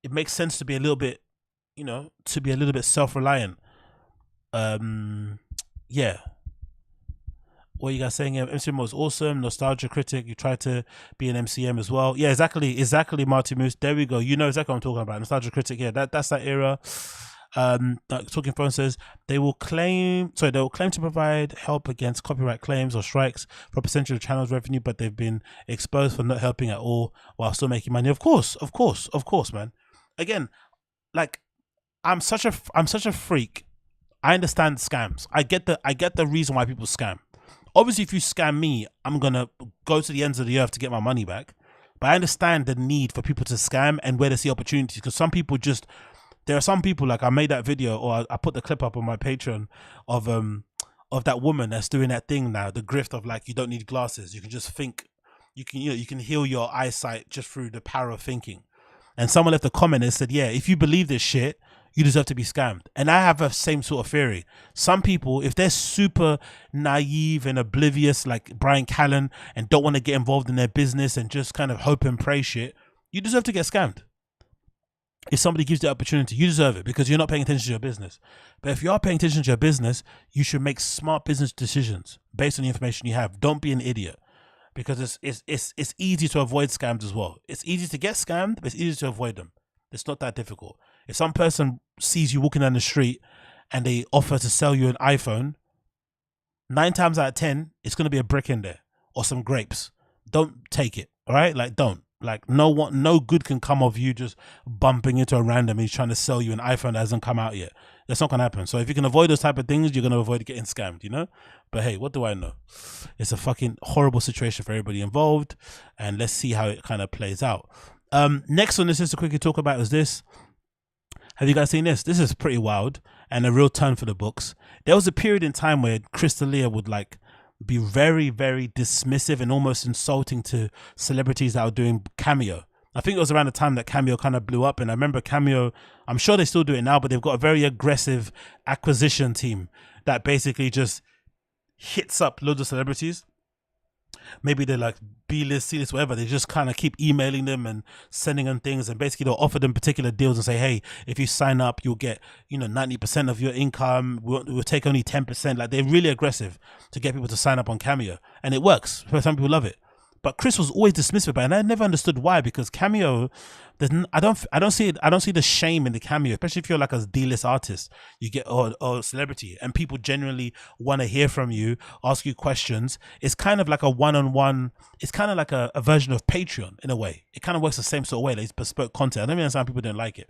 it makes sense to be a little bit, self-reliant. Yeah. What are you guys saying? MCM was awesome. Nostalgia critic. You tried to be an MCM as well. Yeah, exactly. Marty Moose. There we go. You know exactly what I'm talking about. Nostalgia critic. Yeah, that's that era. Talking Phone says they will claim to provide help against copyright claims or strikes for a percentage of the channel's revenue, but they've been exposed for not helping at all while still making money. Of course, man. Again, like I'm such a freak. I understand scams. I get the reason why people scam. Obviously, if you scam me, I'm going to go to the ends of the earth to get my money back. But I understand the need for people to scam and where they see opportunities. Because there are some people, like I made that video, or I put the clip up on my Patreon of that woman that's doing that thing now, the grift of like, you don't need glasses. You can just think, you can heal your eyesight just through the power of thinking. And someone left a comment and said, yeah, if you believe this shit, you deserve to be scammed. And I have the same sort of theory. Some people, if they're super naive and oblivious like BRYAN, CALLEN, and don't want to get involved in their business and just kind of hope and pray shit, you deserve to get scammed. If somebody gives you the opportunity, you deserve it because you're not paying attention to your business. But if you are paying attention to your business, you should make smart business decisions based on the information you have. Don't be an idiot, because it's easy to avoid scams as well. It's easy to get scammed, but it's easy to avoid them. It's not that difficult. If some person sees you walking down the street and they offer to sell you an iPhone, 9 times out of 10, it's going to be a brick in there or some grapes. Don't take it. All right? Like, don't. Like no good can come of you just bumping into a random. He's trying to sell you an iPhone that hasn't come out yet. That's not gonna happen. So if you can avoid those type of things, you're gonna avoid getting scammed, you know? But hey, what do I know? It's a fucking horrible situation for everybody involved, and let's see how it kind of plays out. Next one, just to quickly talk about is this. Have you guys seen this? This is pretty wild and a real turn for the books. There was a period in time where Chris D'Elia would like be very, very dismissive and almost insulting to celebrities that were doing Cameo. I think it was around the time that Cameo kind of blew up, and I remember Cameo, I'm sure they still do it now, but they've got a very aggressive acquisition team that basically just hits up loads of celebrities. Maybe they're like B-list, C-list, whatever. They just kind of keep emailing them and sending them things, and basically they'll offer them particular deals and say, hey, if you sign up, you'll get, 90% of your income. We'll take only 10%. Like, they're really aggressive to get people to sign up on Cameo, and it works. Some people love it. But Chris was always dismissive about it, and I never understood why, because Cameo, I don't see the shame in the Cameo, especially if you're like a D-list artist, you get or celebrity, and people genuinely want to hear from you, ask you questions. It's kind of like a one-on-one. It's kind of like a version of Patreon in a way. It kind of works the same sort of way. It's bespoke content. I don't understand people don't like it,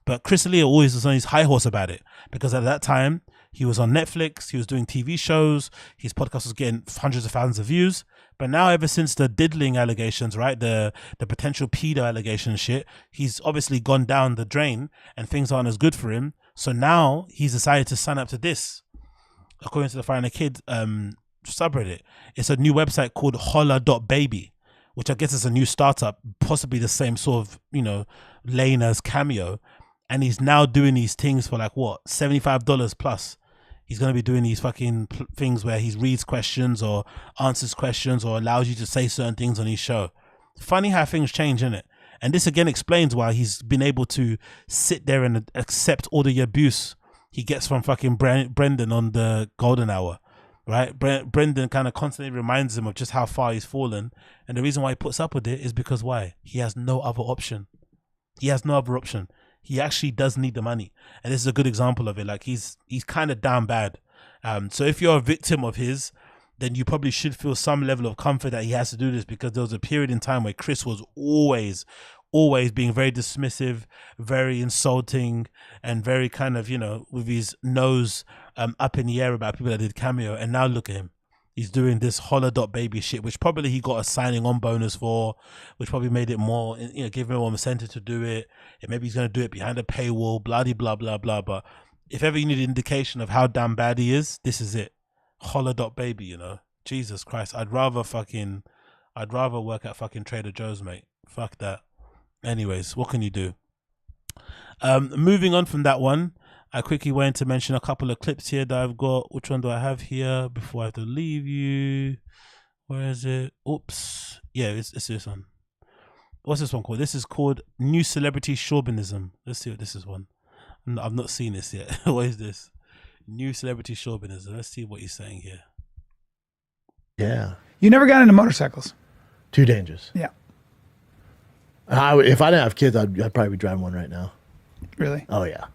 but Chris D'Elia always was on his high horse about it, because at that time he was on Netflix, he was doing TV shows, his podcast was getting hundreds of thousands of views. But now, ever since the diddling allegations, right, the potential pedo allegation shit, he's obviously gone down the drain and things aren't as good for him. So now he's decided to sign up to this. According to the Finding a Kid subreddit, it's a new website called holla.baby, which I guess is a new startup, possibly the same sort of, lane as Cameo. And he's now doing these things for like, what, $75 plus. He's going to be doing these fucking things where he reads questions or answers questions or allows you to say certain things on his show. Funny how things change, isn't it? And this again explains why he's been able to sit there and accept all the abuse he gets from fucking Brendan on the Golden Hour, right? Brendan kind of constantly reminds him of just how far he's fallen. And the reason why he puts up with it is because why? He has no other option. He has no other option. He actually does need the money, and this is a good example of it. Like, he's kind of down bad. So if you're a victim of his, then you probably should feel some level of comfort that he has to do this, because there was a period in time where Chris was always being very dismissive, very insulting, and very kind of, with his nose up in the air about people that did Cameo. And now look at him. He's doing this holla.baby shit, which probably he got a signing on bonus for, which probably made it more, give him more incentive to do it. And maybe he's going to do it behind a paywall, blah, blah, blah, blah. But if ever you need an indication of how damn bad he is, this is it. Holla.baby, Jesus Christ. I'd rather work at fucking Trader Joe's, mate. Fuck that. Anyways, what can you do? Moving on from that one, I quickly wanted to mention a couple of clips here that I've got. Which one do I have here before I have to leave you? Where is it? Oops. Yeah, it's this one. What's this one called? This is called New Celebrity Chauvinism. Let's see what this is one. I've not seen this yet. What is this? New Celebrity Chauvinism. Let's see what he's saying here. Yeah. You never got into motorcycles. Too dangerous. Yeah. If I didn't have kids, I'd probably be driving one right now. Really? Oh, yeah.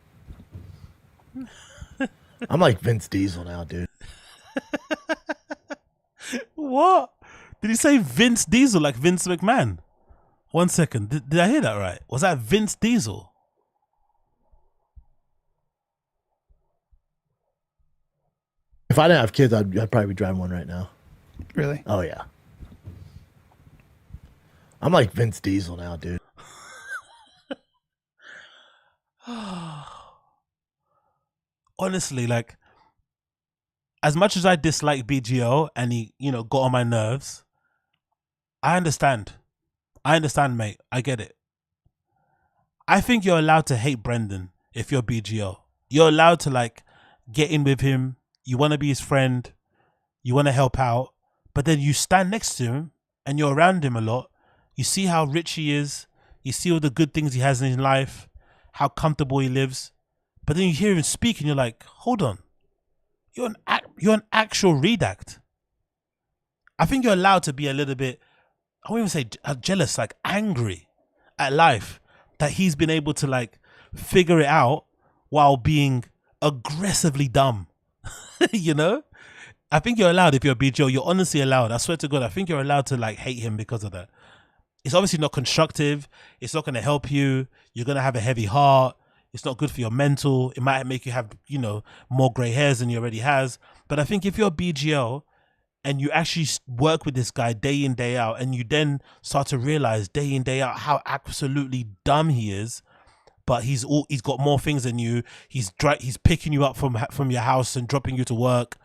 I'm like Vince Diesel now, dude. What? Did he say Vince Diesel like Vince McMahon? 1 second. Did I hear that right? Was that Vince Diesel? If I didn't have kids, I'd probably be driving one right now. Really? Oh, yeah. I'm like Vince Diesel now, dude. Honestly, like, as much as I dislike BGO and he, got on my nerves, I understand. Mate. I get it. I think you're allowed to hate Brendan if you're BGO. You're allowed to, like, get in with him. You want to be his friend. You want to help out. But then you stand next to him and you're around him a lot. You see how rich he is. You see all the good things he has in his life, how comfortable he lives. But then you hear him speak and you're like, hold on. You're an actual redact. I think you're allowed to be a little bit, I won't even say jealous, like angry at life that he's been able to like figure it out while being aggressively dumb. I think you're allowed if you're a BGO. You're honestly allowed. I swear to God, I think you're allowed to like hate him because of that. it's obviously not constructive. It's not going to help you. You're going to have a heavy heart. It's not good for your mental. It might make you have, you know, more gray hairs than you already has. But I think if you're a BGL and you actually work with this guy day in, day out, and you then start to realize day in, day out how absolutely dumb he is, but he's got more things than you. He's picking you up from your house and dropping you to work.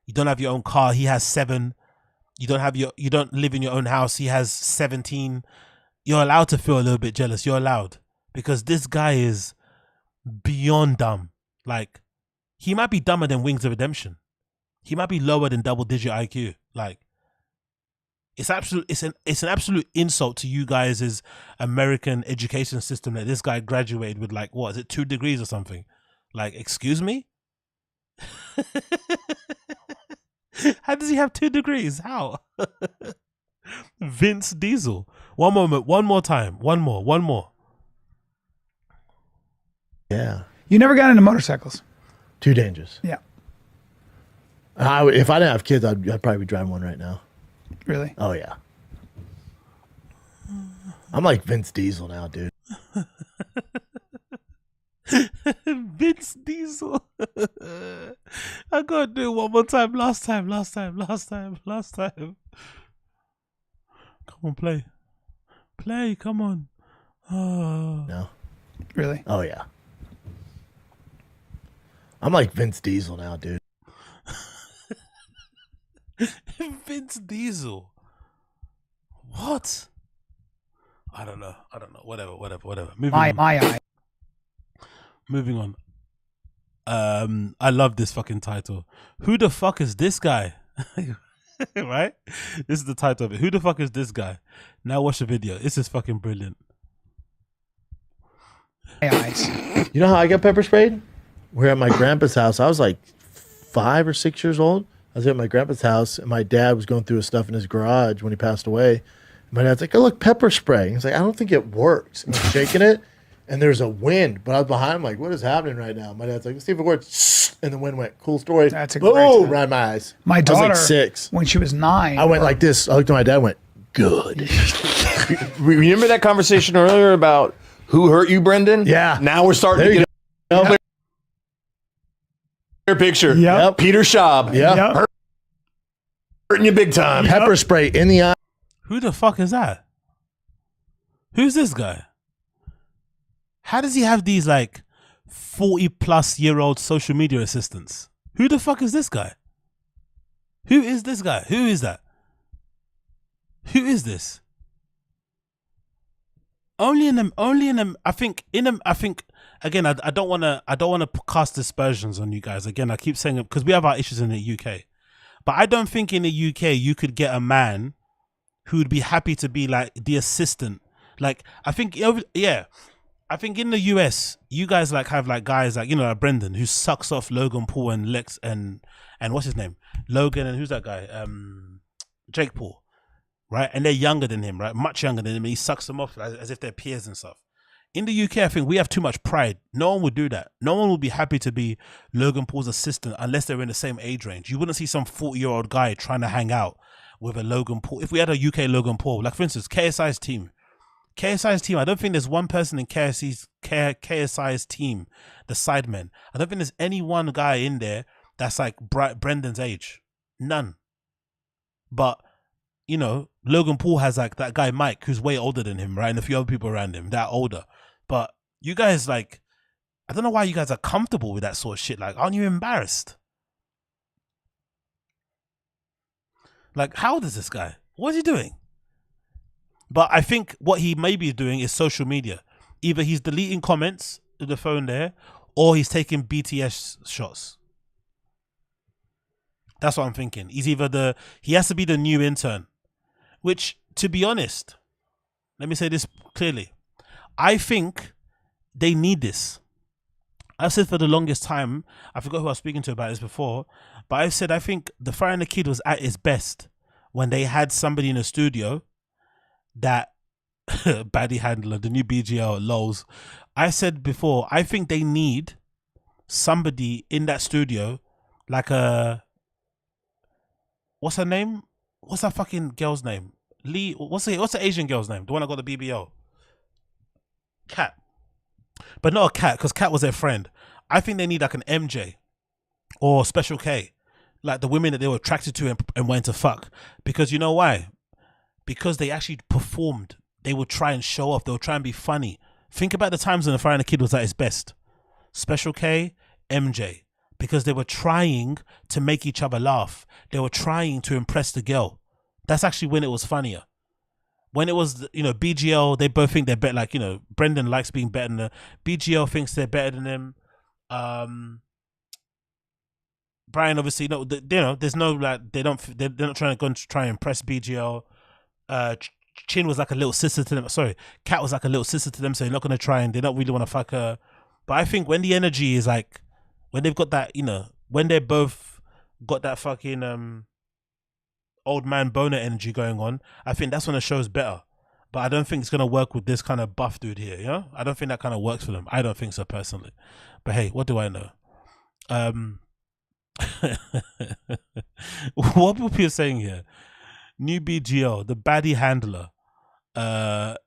You don't have your own car. He has 7. You don't live in your own house. He has 17. You're allowed to feel a little bit jealous. You're allowed, because this guy is beyond dumb. Like, he might be dumber than Wings of Redemption. He might be lower than double digit IQ. Like, it's an absolute insult to you guys' American education system that this guy graduated with, like, what is it, 2 degrees or something? Like, excuse me? How does he have 2 degrees? How? Vince Diesel. One moment, one more time. One more. Yeah. You never got into motorcycles. Too dangerous. Yeah. If I didn't have kids, I'd probably be driving one right now. Really? Oh, yeah. I'm like Vince Diesel now, dude. Vince Diesel. I gotta do it one more time. Last time. Come on, play. Come on. Oh. No. Really? Oh, yeah. I'm like Vince Diesel now, dude. Vince Diesel. What? I don't know. Whatever. My eye. Moving on. I love this fucking title. Who the fuck is this guy? Right? This is the title of it. Who the fuck is this guy? Now watch the video. This is fucking brilliant. My eyes. You know how I got pepper sprayed? We're at my grandpa's house. I was like 5 or 6 years old. I was at my grandpa's house, and my dad was going through his stuff in his garage when he passed away. My dad's like, "Oh, look, pepper spray." He's like, "I don't think it works." And I'm shaking it, and there's a wind. But I was behind him like, what is happening right now? My dad's like, "Let's see if it works." And the wind went. Cool story. That's a great boom, time. right in my eyes. My daughter, I was like 6. when she was 9. I went like this. I looked at my dad and went, "Good." Remember that conversation earlier about who hurt you, Brendan? Yeah. Now we're starting There to you get go. a clear picture. Yep. Peter Schaub. Yeah. Yep. Hurting you big time. Pepper spray in the eye. Who the fuck is that? Who's this guy? How does he have these like 40-plus-year-old social media assistants? Who the fuck is this guy? Who is this guy? Who is that? Who is this? I think again, I don't want to cast dispersions on you guys. Again, I keep saying it because we have our issues in the UK. But I don't think in the UK you could get a man who would be happy to be like the assistant. Like, I think in the US, you guys like have like guys like, you know, like Brendan, who sucks off Logan Paul and Lex and what's his name? Logan, and who's that guy? Jake Paul, right? And they're younger than him, right? Much younger than him. And he sucks them off as if they're peers and stuff. In the UK, I think we have too much pride. No one would do that. No one would be happy to be Logan Paul's assistant unless they're in the same age range. You wouldn't see some 40-year-old guy trying to hang out with a Logan Paul. If we had a UK Logan Paul, like for instance, KSI's team, I don't think there's one person in KSI's team, the sidemen. I don't think there's any one guy in there that's like Brendan's age. None. But, you know, Logan Paul has like that guy Mike, who's way older than him, right? And a few other people around him that are older. But you guys, like, I don't know why you guys are comfortable with that sort of shit. Like, aren't you embarrassed? Like, how old is this guy? What is he doing? But I think what he may be doing is social media. Either he's deleting comments to the phone there, or he's taking BTS shots. That's what I'm thinking. He has to be the new intern. Which, to be honest, let me say this clearly. I think they need this. I've said for the longest time, I forgot who I was speaking to about this before, but I've said I think The Fire and the Kid was at its best when they had somebody in the studio that baddie handler, the new BGL, lols. I said before, I think they need somebody in that studio like what's her name? What's that fucking girl's name? Lee. What's the Asian girl's name? The one that got the BBL. Kat. But not a Kat, because Kat was their friend. I think they need like an MJ or Special K, like the women that they were attracted to and went to fuck. Because you know why? Because they actually performed. They would try and show off. They would try and be funny. Think about the times when the Fire and the Kid was at its best. Special K, MJ. Because they were trying to make each other laugh. They were trying to impress the girl. That's actually when it was funnier. When it was, BGL, they both think they're better. Like, Brendan likes being better than her. BGL thinks they're better than him. Bryan, obviously, there's no, like, they're not trying to go and try and impress BGL. Chin was like a little sister to them. Sorry, Kat was like a little sister to them, so they're not going to try and they don't really want to fuck her. But I think when the energy is like, when they've got that, when they both got that fucking old man boner energy going on, I think that's when the show's better. But I don't think it's going to work with this kind of buff dude here, I don't think that kind of works for them. I don't think so personally. But hey, what do I know? What people are saying here? New BGL, the baddie handler,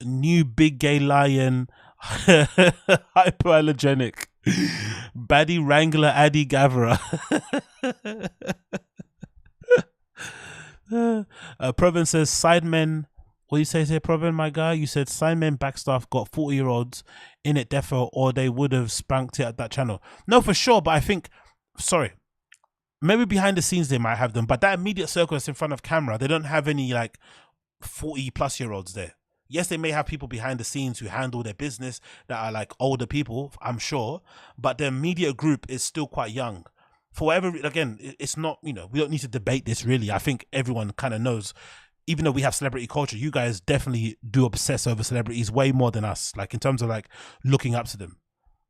new big gay lion, hypoallergenic, baddie wrangler, addy gatherer. Proven says sidemen. What do you say here, Proven, my guy? You said sidemen backstaff got 40-year-olds in it, defo, or they would have spanked it at that channel. No, for sure, but I think, sorry, maybe behind the scenes they might have them, but that immediate circle that's in front of camera, they don't have any like 40-plus-year-olds there. Yes, they may have people behind the scenes who handle their business that are like older people, I'm sure, but the immediate group is still quite young. For whatever, again, it's not, we don't need to debate this really. I think everyone kind of knows, even though we have celebrity culture, you guys definitely do obsess over celebrities way more than us, like in terms of like looking up to them.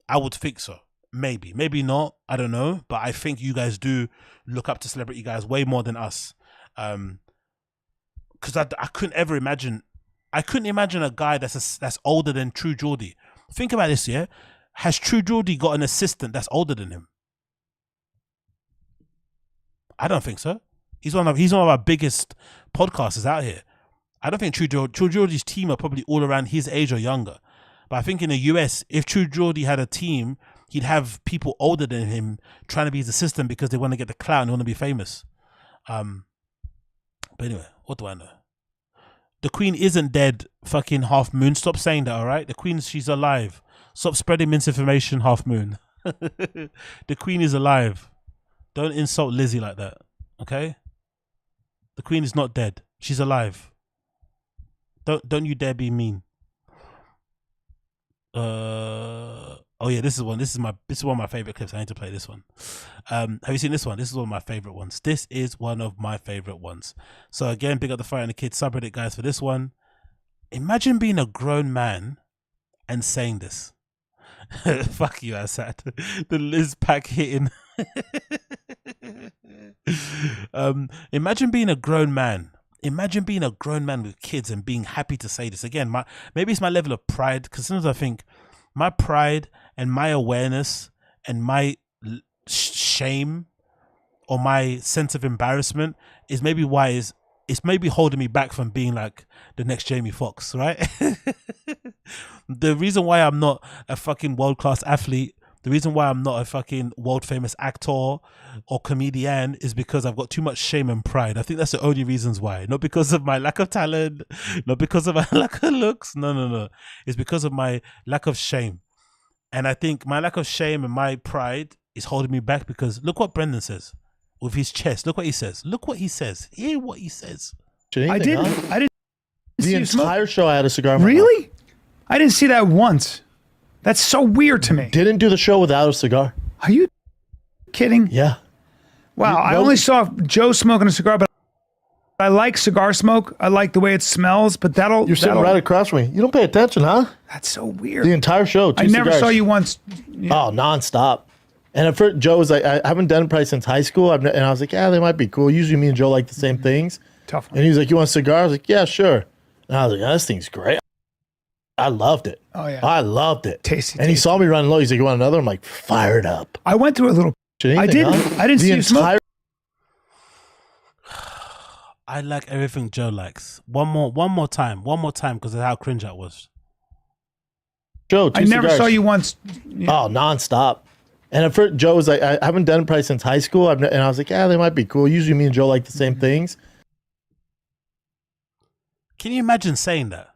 I would think so. Maybe not, I don't know, but I think you guys do look up to celebrity guys way more than us. Because I couldn't ever imagine, a guy that's older than True Geordie. Think about this, yeah? Has True Geordie got an assistant that's older than him? I don't think so. He's one of our biggest podcasters out here. I don't think True Geordie's team are probably all around his age or younger. But I think in the US, if True Geordie had a team, he'd have people older than him trying to be his assistant because they want to get the clout and they want to be famous. But anyway, what do I know? The Queen isn't dead, fucking Half Moon. Stop saying that, all right? The Queen, she's alive. Stop spreading misinformation, Half Moon. The Queen is alive. Don't insult Lizzie like that, okay? The Queen is not dead. She's alive. Don't you dare be mean. Oh yeah, this is one of my favorite clips. I need to play this one. Have you seen this one? This is one of my favorite ones. This is one of my favorite ones. So again, big up the Fire and the Kid subreddit guys for this one. Imagine being a grown man and saying this. Fuck you, Assad. The Liz pack hitting. Imagine being a grown man. Imagine being a grown man with kids and being happy to say this. Again, maybe it's my level of pride, because sometimes I think my pride and my awareness and my shame or my sense of embarrassment is maybe why it's maybe holding me back from being like the next Jamie Foxx, right? The reason why I'm not a fucking world-class athlete, the reason why I'm not a fucking world-famous actor or comedian is because I've got too much shame and pride. I think that's the only reasons why. Not because of my lack of talent, not because of my lack of looks. No. It's because of my lack of shame. And I think my lack of shame and my pride is holding me back, because look what Brendan says with his chest. Look what he says. Look what he says. Hear what he says. I didn't. The entire show I had a cigar. Really? I didn't see that once. That's so weird to me. Didn't do the show without a cigar. Are you kidding? Yeah. Wow, I only saw Joe smoking a cigar, but I like cigar smoke. I like the way it smells, but You're sitting right across from me. You don't pay attention, huh? That's so weird. The entire show, I never saw you once. Oh, nonstop. And at first, Joe was like, I haven't done it probably since high school. And I was like, yeah, they might be cool. Usually me and Joe like the same things. Tough one. And he was like, you want a cigar? I was like, yeah, sure. And I was like, yeah, this thing's great. I loved it. Oh, yeah. I loved it. Tasty. And he saw me running low. He's like, you want another? I'm like, fired up. I went through a little. I didn't see you smoke. I like everything Joe likes. One more time, because of how cringe that was. Joe, I never saw you once. Oh, nonstop. And at first, Joe was like, I haven't done it probably since high school. And I was like, yeah, they might be cool. Usually me and Joe like the same things. Can you imagine saying that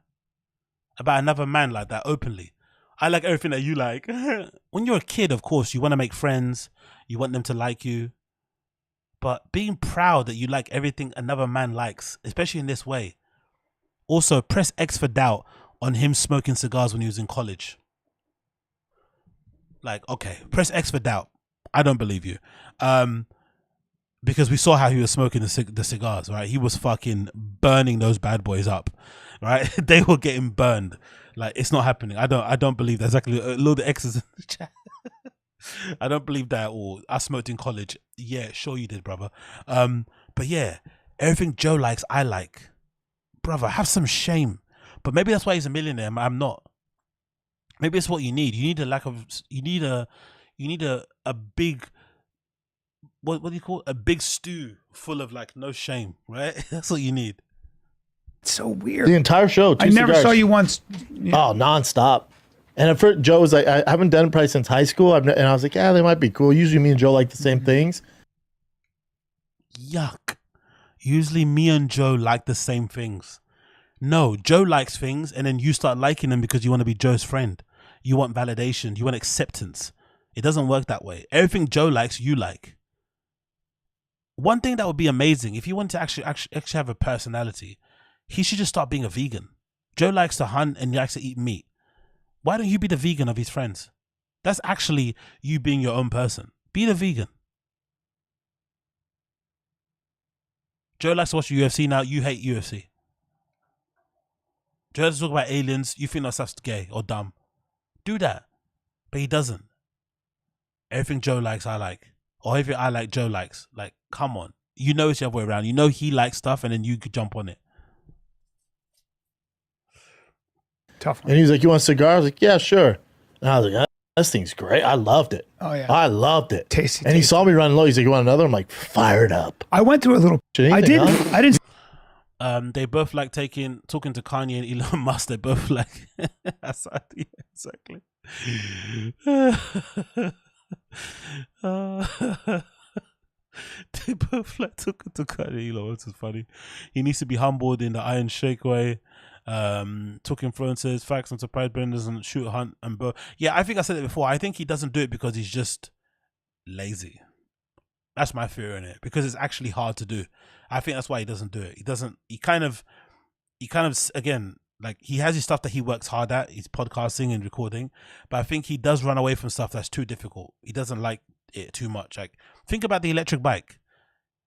about another man like that openly? I like everything that you like. When you're a kid, of course, you want to make friends. You want them to like you. But being proud that you like everything another man likes, especially in this way. Also, press X for doubt on him smoking cigars when he was in college. Like, okay, press X for doubt. I don't believe you. Because we saw how he was smoking the cigars, right? He was fucking burning those bad boys up, right? They were getting burned. Like, it's not happening. I don't believe that. Exactly. A load of X's in the chat. I don't believe that at all. I smoked in college. Yeah, sure you did, brother. But yeah, everything Joe likes, I like. Brother, have some shame. But maybe that's why he's a millionaire. I'm not. Maybe it's what you need. You need a big, what do you call it? A big stew full of like no shame, right? That's what you need. It's so weird. The entire show. I never saw you once. Oh, nonstop. And at first, Joe was like, I haven't done it probably since high school. And I was like, yeah, they might be cool. Usually me and Joe like the same things. Yuck. Usually me and Joe like the same things. No, Joe likes things and then you start liking them because you want to be Joe's friend. You want validation. You want acceptance. It doesn't work that way. Everything Joe likes, you like. One thing that would be amazing, if you want to actually have a personality, he should just start being a vegan. Joe likes to hunt and he likes to eat meat. Why don't you be the vegan of his friends? That's actually you being your own person. Be the vegan. Joe likes to watch the UFC now. You hate UFC. Joe likes to talk about aliens. You think that stuff's gay or dumb. Do that. But he doesn't. Everything Joe likes, I like. Or everything I like, Joe likes. Like, come on. You know it's the other way around. You know he likes stuff and then you could jump on it. Tough one. And he was like, you want a cigar? I was like, yeah, sure. And I was like, this thing's great. I loved it. Oh, yeah. I loved it. Tasty. And he saw me running low. He's like, you want another? I'm like, fired up. I went through a little. I didn't. They both like talking to Kanye and Elon Musk. They both like, exactly. They both like talking to Kanye. Elon Musk is funny. He needs to be humbled in the Iron Shake way. Took influences, facts. I'm surprised Ben doesn't shoot, hunt, and bow. Yeah, I think I said it before. I think he doesn't do it because he's just lazy. That's my fear in it, because it's actually hard to do. I think that's why he doesn't do it. He kind of again, like, he has his stuff that he works hard at. He's podcasting and recording, but I think he does run away from stuff that's too difficult. He doesn't like it too much. Like, think about the electric bike.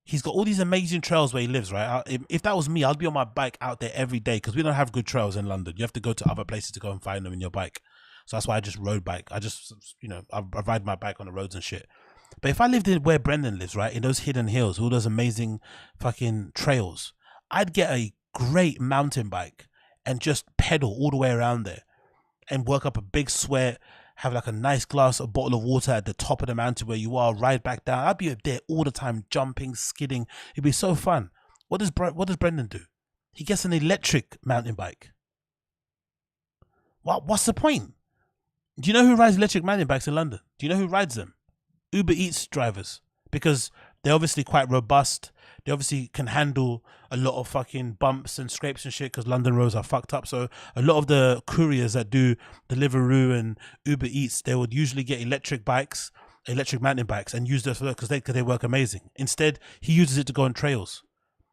He's got all these amazing trails where he lives, right? If that was me, I'd be on my bike out there every day, because we don't have good trails in London. You have to go to other places to go and find them in your bike. So that's why I just road bike. I just, I ride my bike on the roads and shit. But if I lived in where Brendan lives, right, in those hidden hills, all those amazing fucking trails, I'd get a great mountain bike and just pedal all the way around there and work up a big sweat, have like a nice bottle of water at the top of the mountain where you are, ride back down. I'd be there all the time, jumping, skidding. It'd be so fun. What does Brendan do? He gets an electric mountain bike. What's the point? Do you know who rides electric mountain bikes in London? Do you know who rides them? Uber Eats drivers, because they're obviously quite robust. They obviously can handle a lot of fucking bumps and scrapes and shit, because London roads are fucked up. So a lot of the couriers that do Deliveroo and Uber Eats, they would usually get electric mountain bikes, and use those for because they work amazing. Instead, he uses it to go on trails.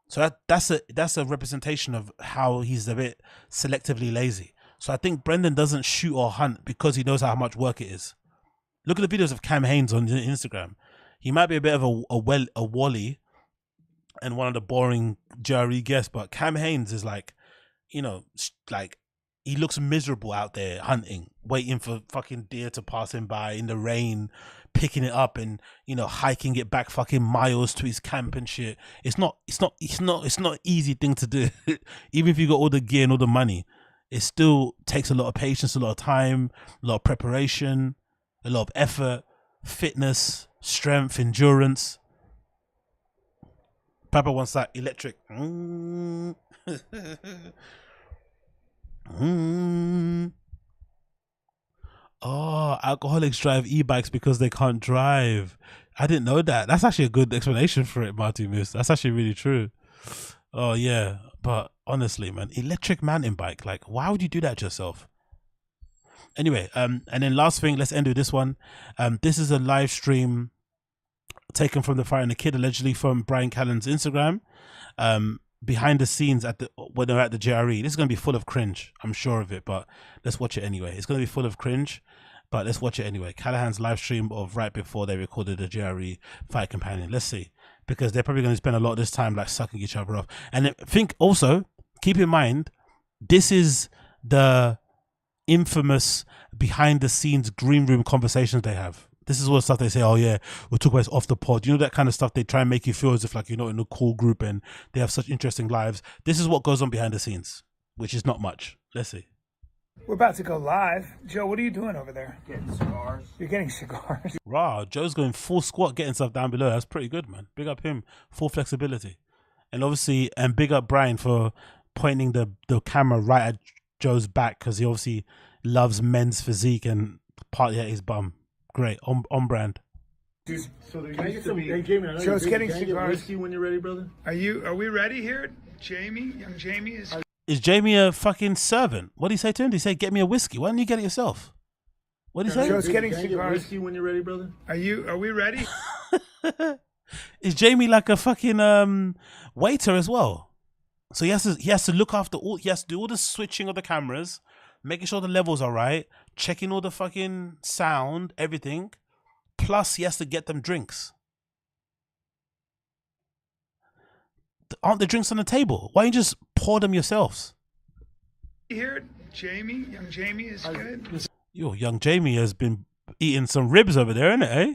So that's a representation of how he's a bit selectively lazy. So I think Brendan doesn't shoot or hunt because he knows how much work it is. Look at the videos of Cam Haynes on Instagram. He might be a bit of a Wally and one of the boring JRE guests, but Cam Haynes is like, like, he looks miserable out there hunting, waiting for fucking deer to pass him by in the rain, picking it up and, hiking it back fucking miles to his camp and shit. It's not an easy thing to do. Even if you got all the gear and all the money, it still takes a lot of patience, a lot of time, a lot of preparation, a lot of effort, fitness, strength, endurance. Papa wants that electric. Oh, alcoholics drive e-bikes because they can't drive. I didn't know that. That's actually a good explanation for it, Marty Moose. That's actually really true. Oh yeah, but honestly, man, electric mountain bike. Like, why would you do that to yourself? Anyway, and then last thing, let's end with this one. This is a live stream taken from the Fire and the Kid, allegedly from Brian Callen's Instagram. Behind the scenes when they're at the GRE. This is going to be full of cringe. I'm sure of it, but let's watch it anyway. It's going to be full of cringe, but let's watch it anyway. Callahan's live stream of right before they recorded the GRE Fight Companion. Let's see, because they're probably going to spend a lot of this time like sucking each other off. And keep in mind, this is the infamous behind the scenes green room conversations they have. This is all the stuff they say, oh yeah, we'll talk about this off the pod. You know, that kind of stuff. They try and make you feel as if like you're not in a cool group and they have such interesting lives. This is what goes on behind the scenes, which is not much. Let's see. We're about to go live. Joe, what are you doing over there? Getting cigars. You're getting cigars. Wow, Joe's going full squat, getting stuff down below. That's pretty good, man. Big up him. Full flexibility. And obviously, and big up Brian for pointing the camera right at Joe's back, because he obviously loves men's physique and partly at his bum. Great, on brand. So there used to be. Hey, Jamie, I know Joe's you're getting can I get cigars. whiskey when you're ready, brother. Are we ready here? Jamie, young Jamie Is Jamie a fucking servant? What did he say to him? Did he say, get me a whiskey? Why don't you get it yourself? What did he say? Joe's getting Can I get cigars. whiskey when you're ready, brother. Are we ready? Is Jamie like a fucking waiter as well? So he has to look after all. He has to do all the switching of the cameras, making sure the levels are right, checking all the fucking sound, everything. Plus, he has to get them drinks. Aren't the drinks on the table? Why don't you just pour them yourselves? Here, Jamie, young Jamie is good. Yo, young Jamie has been eating some ribs over there, innit, eh?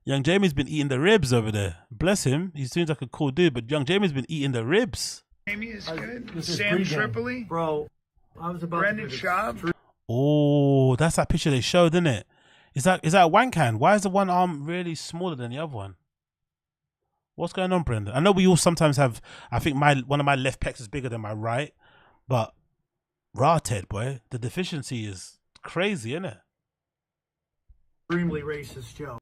Young Jamie's been eating the ribs over there. Bless him. He seems like a cool dude, but young Jamie's been eating the ribs. Jamie is good. Sam Tripoli. Bro, I was about Brendan Schaub. Oh, that's that picture they showed, isn't it? Is that a wank hand? Why is the one arm really smaller than the other one? What's going on, Brendan? I know we all sometimes have. I think one of my left pecs is bigger than my right, but Ted, boy, the deficiency is crazy, isn't it? extremely racist, Joe.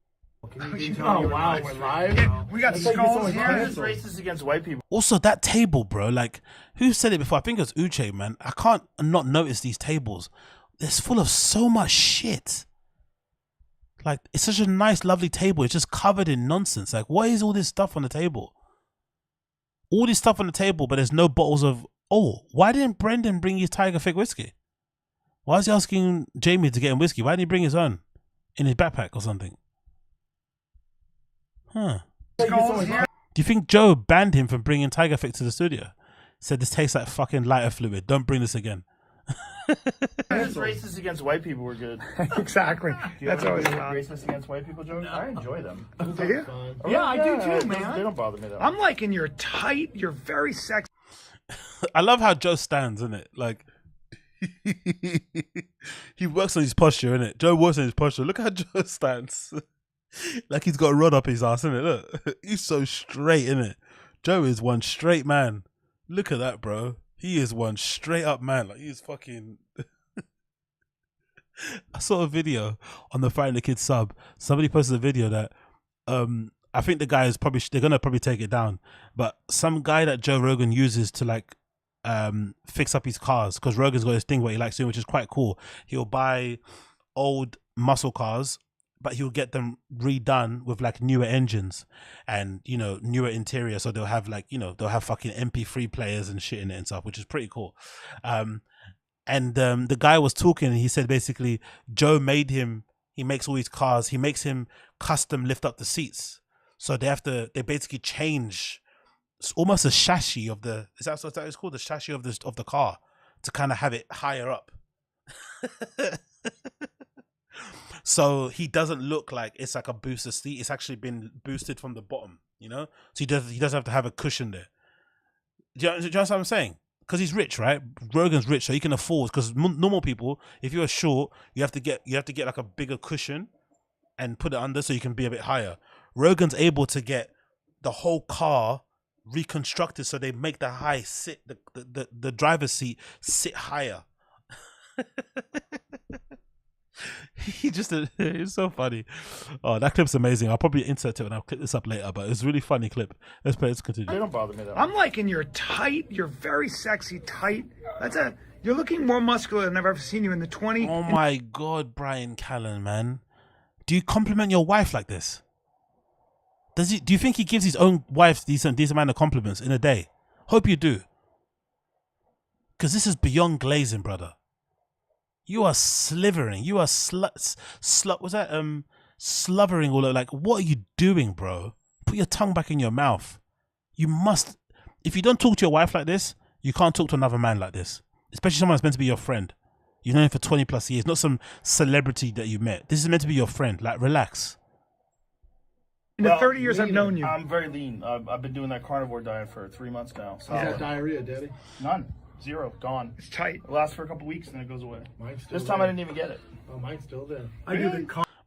Oh wow, we're live. We got skulls here. Racist against white people. Also, that table, bro. Like, who said it before? I think it was Uche, man. I can't not notice these tables. It's full of so much shit. Like, it's such a nice, lovely table. It's just covered in nonsense. Like, what is all this stuff on the table? All this stuff on the table, but there's no bottles of... Oh, why didn't Brendan bring his Tiger Fig whiskey? Why is he asking Jamie to get him whiskey? Why didn't he bring his own in his backpack or something? Huh. Do you think Joe banned him from bringing Tiger Fig to the studio? Said this tastes like fucking lighter fluid. Don't bring this again. His racist against white people were good. Exactly. That's always racist against white people, Joe. I enjoy them. Do you? Yeah, I do too, man. They don't bother me though. I'm liking your tight. You're very sexy. I love how Joe stands, innit? Like, he works on his posture, innit? Joe works on his posture. Look how Joe stands. Like he's got a rod up his ass, innit? Look, he's so straight, innit? Joe is one straight man. Look at that, bro. He is one straight up man. Like, he's fucking... I saw a video on the Fighting the Kids sub. Somebody posted a video that I think the guy is probably... They're going to probably take it down. But some guy that Joe Rogan uses to like fix up his cars, because Rogan's got this thing what he likes doing, which is quite cool. He'll buy old muscle cars, but he'll get them redone with like newer engines and, you know, newer interior. So they'll have like, you know, they'll have fucking MP3 players and shit in it and stuff, which is pretty cool. And the guy was talking and he said basically Joe made him, he makes all these cars, he makes him custom lift up the seats. So they basically change, it's almost a chassis of the, is that what it's called? The chassis of the car to kind of have it higher up. So he doesn't look like it's like a booster seat. It's actually been boosted from the bottom, you know? So he doesn't have to have a cushion there. Do you understand what I'm saying? Because he's rich, right? Rogan's rich, so he can afford, because normal people, if you're short, you have to get like a bigger cushion and put it under so you can be a bit higher. Rogan's able to get the whole car reconstructed so they make the high sit the driver's seat sit higher. He just it's so funny. Oh, that clip's amazing. I'll probably insert it and I'll clip this up later, but it's a really funny clip. Let's continue. They don't bother me though. I'm liking your tight. You're very sexy, tight. You're looking more muscular than I've ever seen you in the 20. Oh my God, Bryan Callen, man. Do you compliment your wife like this? Do you think he gives his own wife these amount of compliments in a day? Hope you do. Because this is beyond glazing, brother. You are slivering. You are slovering all over. Like, what are you doing, bro? Put your tongue back in your mouth. You must. If you don't talk to your wife like this, you can't talk to another man like this. Especially someone that's meant to be your friend. You've known him for 20 plus years, not some celebrity that you met. This is meant to be your friend. Like, relax. In the 30 years I've known you. I'm very lean. I've been doing that carnivore diet for 3 months now. So. Is that diarrhea, Daddy? None. Zero. Gone. It's tight. It lasts for a couple weeks and then it goes away. This time I didn't even get it. Oh, mine's still there.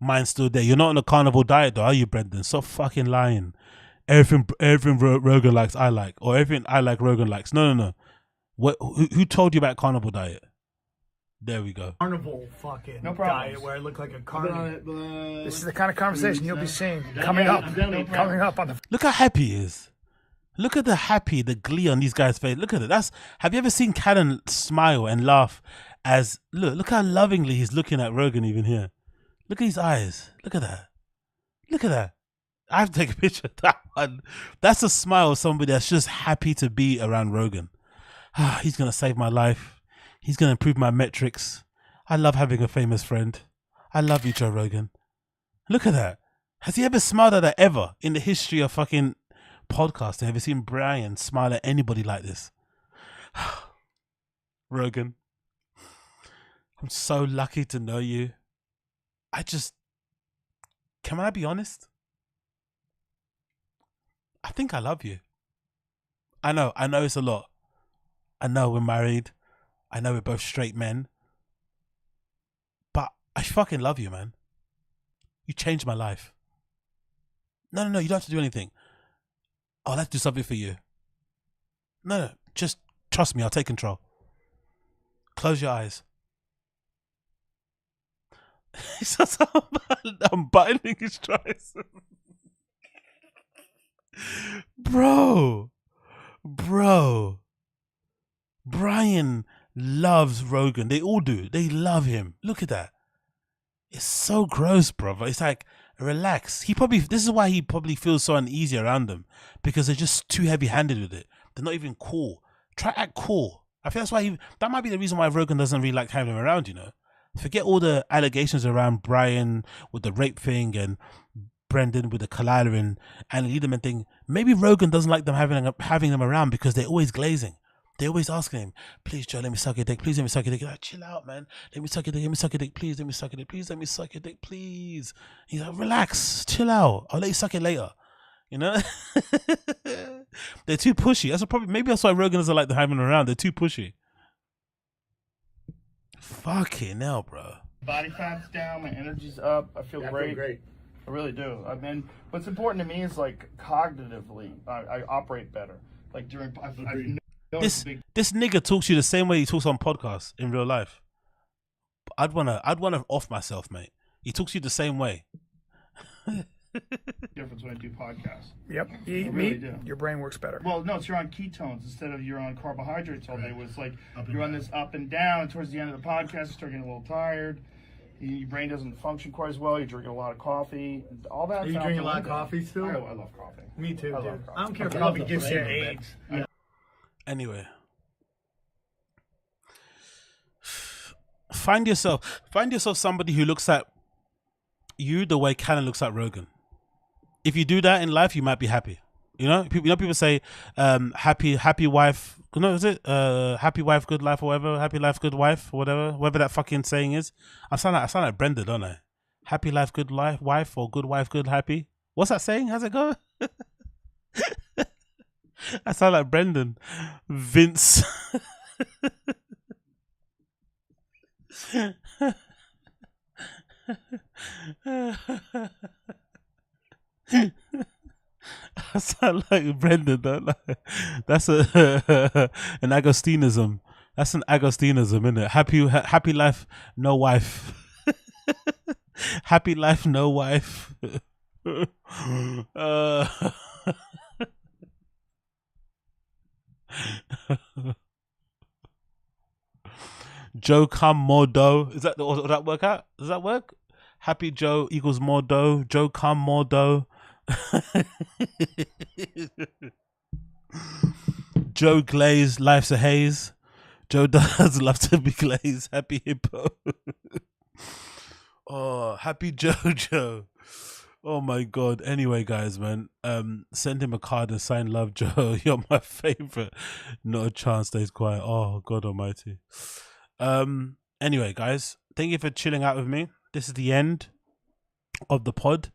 Mine's still there. You're not on a carnival diet though, are you, Brendan? Stop fucking lying. Everything Rogan likes, I like. Or everything I like, Rogan likes. No. Who told you about carnival diet? There we go. Carnival fucking diet where I look like a carnival. This is the kind of conversation you'll be seeing coming up on the. Look how happy he is. Look at the glee on these guys' face. Look at it. Have you ever seen Callen smile and laugh as look how lovingly he's looking at Rogan even here. Look at his eyes. Look at that. Look at that. I have to take a picture of that one. That's a smile of somebody that's just happy to be around Rogan. He's gonna save my life. He's gonna improve my metrics. I love having a famous friend. I love you, Joe Rogan. Look at that. Has he ever smiled at that ever in the history of fucking podcasting? Have you seen Bryan smile at anybody like this? Rogan, I'm so lucky to know you. Can I be honest? I think I love you. I know it's a lot. I know we're married. I know we're both straight men. But I fucking love you, man. You changed my life. No, you don't have to do anything. I'll have to do something for you. No, just trust me, I'll take control. Close your eyes. He's just unbuttoning his trousers. Bro. Bryan loves Rogan. They all do. They love him. Look at that. It's so gross, brother. It's like, relax. This is why he probably feels so uneasy around them, because they're just too heavy-handed with it. They're not even cool. Try act cool. I think that's why that might be the reason why Rogan doesn't really like having him around, you know. Forget all the allegations around Bryan with the rape thing and Brendan with the CALLEN and Liederman thing. Maybe Rogan doesn't like them having them around because they're always glazing. They're always asking him, please, Joe, let me suck your dick. Please, let me suck your dick. Like, chill out, man. Let me suck your dick. Let me suck your dick. Please, let me suck your dick. Please, let me suck your dick. Please. He's like, relax. Chill out. I'll let you suck it later. You know? They're too pushy. Maybe that's why Rogan doesn't like them having them around. They're too pushy. Fucking hell, bro. Body fat's down. My energy's up. I feel great. I really do. I mean, what's important to me is like cognitively, I operate better. Like during, this nigga talks to you the same way he talks on podcasts in real life. I'd wanna off myself, mate. He talks to you the same way. Difference when I do podcasts. Yep. You eat meat, your brain works better. Well, no, it's you're on ketones instead of you're on carbohydrates all day. It's like you're on this up and down, and towards the end of the podcast, you start getting a little tired. Your brain doesn't function quite as well. You're drinking a lot of coffee. All that. Are you drinking a lot of coffee still? I love coffee. Me too, dude. I don't care if coffee gives you AIDS. Anyway, find yourself somebody who looks at you the way Callen looks at Rogan. If you do that in life, you might be happy. You know, people say, happy wife. No, is it happy wife, good life, or whatever? Happy life, good wife, or whatever that fucking saying is. I sound like Brenda, don't I? Happy life, good life, wife, or good wife, good happy. What's that saying? How's it go? I sound like Brendan. Vince. I sound like Brendan, don't I? That's an Agostinism. That's an Agostinism, isn't it? Happy life, no wife. Happy life, no wife. Joe come more dough. Is that does that work out? Does that work? Happy Joe equals more dough. Joe come more dough. Joe glaze, life's a haze. Joe does love to be glazed. Happy hippo. Oh, happy Jojo. Oh my god. Anyway, guys, man, send him a card and sign love, Joe. You're my favorite. Not a chance stays quiet. Oh god almighty. Anyway, guys, thank you for chilling out with me. This is the end of the pod.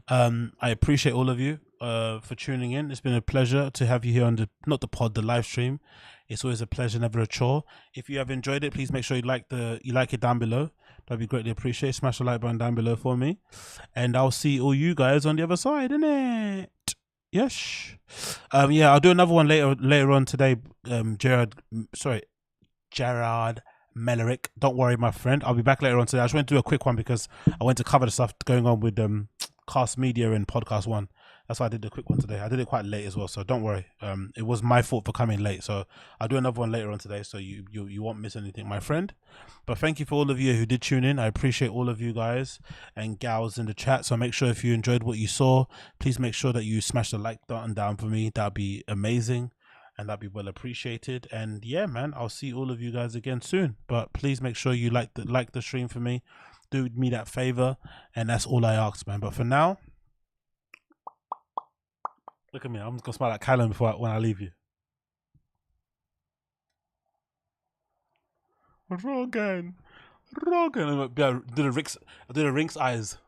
I appreciate all of you for tuning in. It's been a pleasure to have you here on the the live stream. It's always a pleasure, never a chore. If you have enjoyed it, please make sure you like it down below. That'd be greatly appreciated. Smash the like button down below for me, and I'll see all you guys on the other side, innit? Yes. Yeah, I'll do another one later on today. Gerard Mellerick. Don't worry, my friend. I'll be back later on today. I just want to do a quick one because I went to cover the stuff going on with Cast Media and Podcast One. That's why I did the quick one today. I did it quite late as well, so don't worry. It was my fault for coming late, so I'll do another one later on today, so you won't miss anything, my friend. But thank you for all of you who did tune in. I appreciate all of you guys and gals in the chat. So make sure if you enjoyed what you saw, please make sure that you smash the like button down for me. That'd be amazing. And that'd be well appreciated. And yeah, man, I'll see all of you guys again soon. But please make sure you like the stream for me. Do me that favor, and that's all I ask, man. But for now, look at me. I'm just gonna smile at Callen when I leave you. Rogan. I do the Rinks eyes.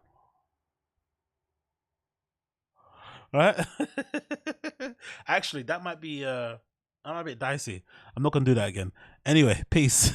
Right? Actually, that might be a bit dicey. I'm not gonna do that again. Anyway, peace.